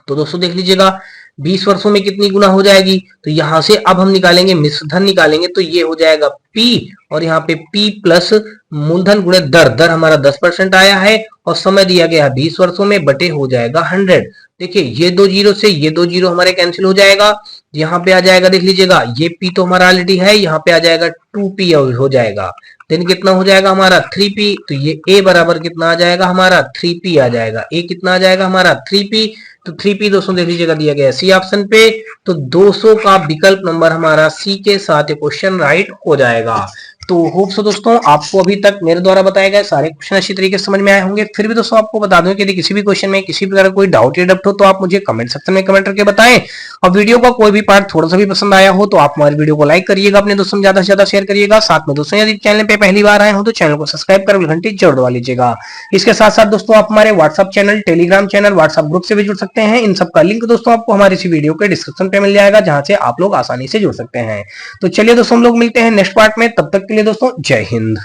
तो दोस्तों देख लीजिएगा 20 वर्षों में कितनी गुना हो जाएगी। तो यहां से अब हम निकालेंगे मिश्र धन निकालेंगे, तो ये हो जाएगा P, और यहाँ पे P प्लस मूलधन गुणे दर। दर हमारा 10% आया है और समय दिया गया है 20 वर्षों में, बटे हो जाएगा 100। देखिए ये 2 जीरो से ये 2 जीरो हमारे कैंसिल हो जाएगा। यहाँ पे आ जाएगा, देख लीजिएगा ये P तो हमारा ऑलरेडी है, यहाँ पे आ जाएगा 2P हो जाएगा। देन कितना हो जाएगा हमारा 3P। तो ये A बराबर कितना आ जाएगा हमारा 3P आ जाएगा। A कितना आ जाएगा हमारा 3P। तो 3P दोस्तों देख लीजिएगा दिया गया सी ऑप्शन पे। तो 200 का विकल्प नंबर हमारा सी के साथ क्वेश्चन राइट हो जाएगा। तो होप सो दोस्तों आपको अभी तक मेरे द्वारा बताए गए सारे क्वेश्चन अच्छी तरीके से समझ में आए होंगे। फिर भी दोस्तों आपको बता दूं कि यदि किसी भी क्वेश्चन में किसी प्रकार कोई डाउट या डप्ट हो तो आप मुझे कमेंट सेक्शन में कमेंट करके बताएं। और वीडियो का कोई भी पार्ट थोड़ा सा भी पसंद आया हो तो आप हमारे वीडियो को लाइक करिएगा, अपने दोस्तों में ज्यादा से ज्यादा शेयर करिएगा। साथ में दोस्तों यदि चैनल पे पहली बार आए हो तो चैनल को सब्सक्राइब कर घंटी जरूर दबा लीजिएगा। इसके साथ साथ दोस्तों आप हमारे WhatsApp channel, Telegram channel, WhatsApp group से भी जुड़ सकते हैं। इन सबका लिंक दोस्तों आपको हमारे इसी वीडियो के डिस्क्रिप्शन पे मिल जाएगा, जहां से आप लोग आसानी से जुड़ सकते हैं। तो चलिए दोस्तों हम लोग मिलते हैं नेक्स्ट पार्ट में, तब तक के लिए दोस्तों जय हिंद।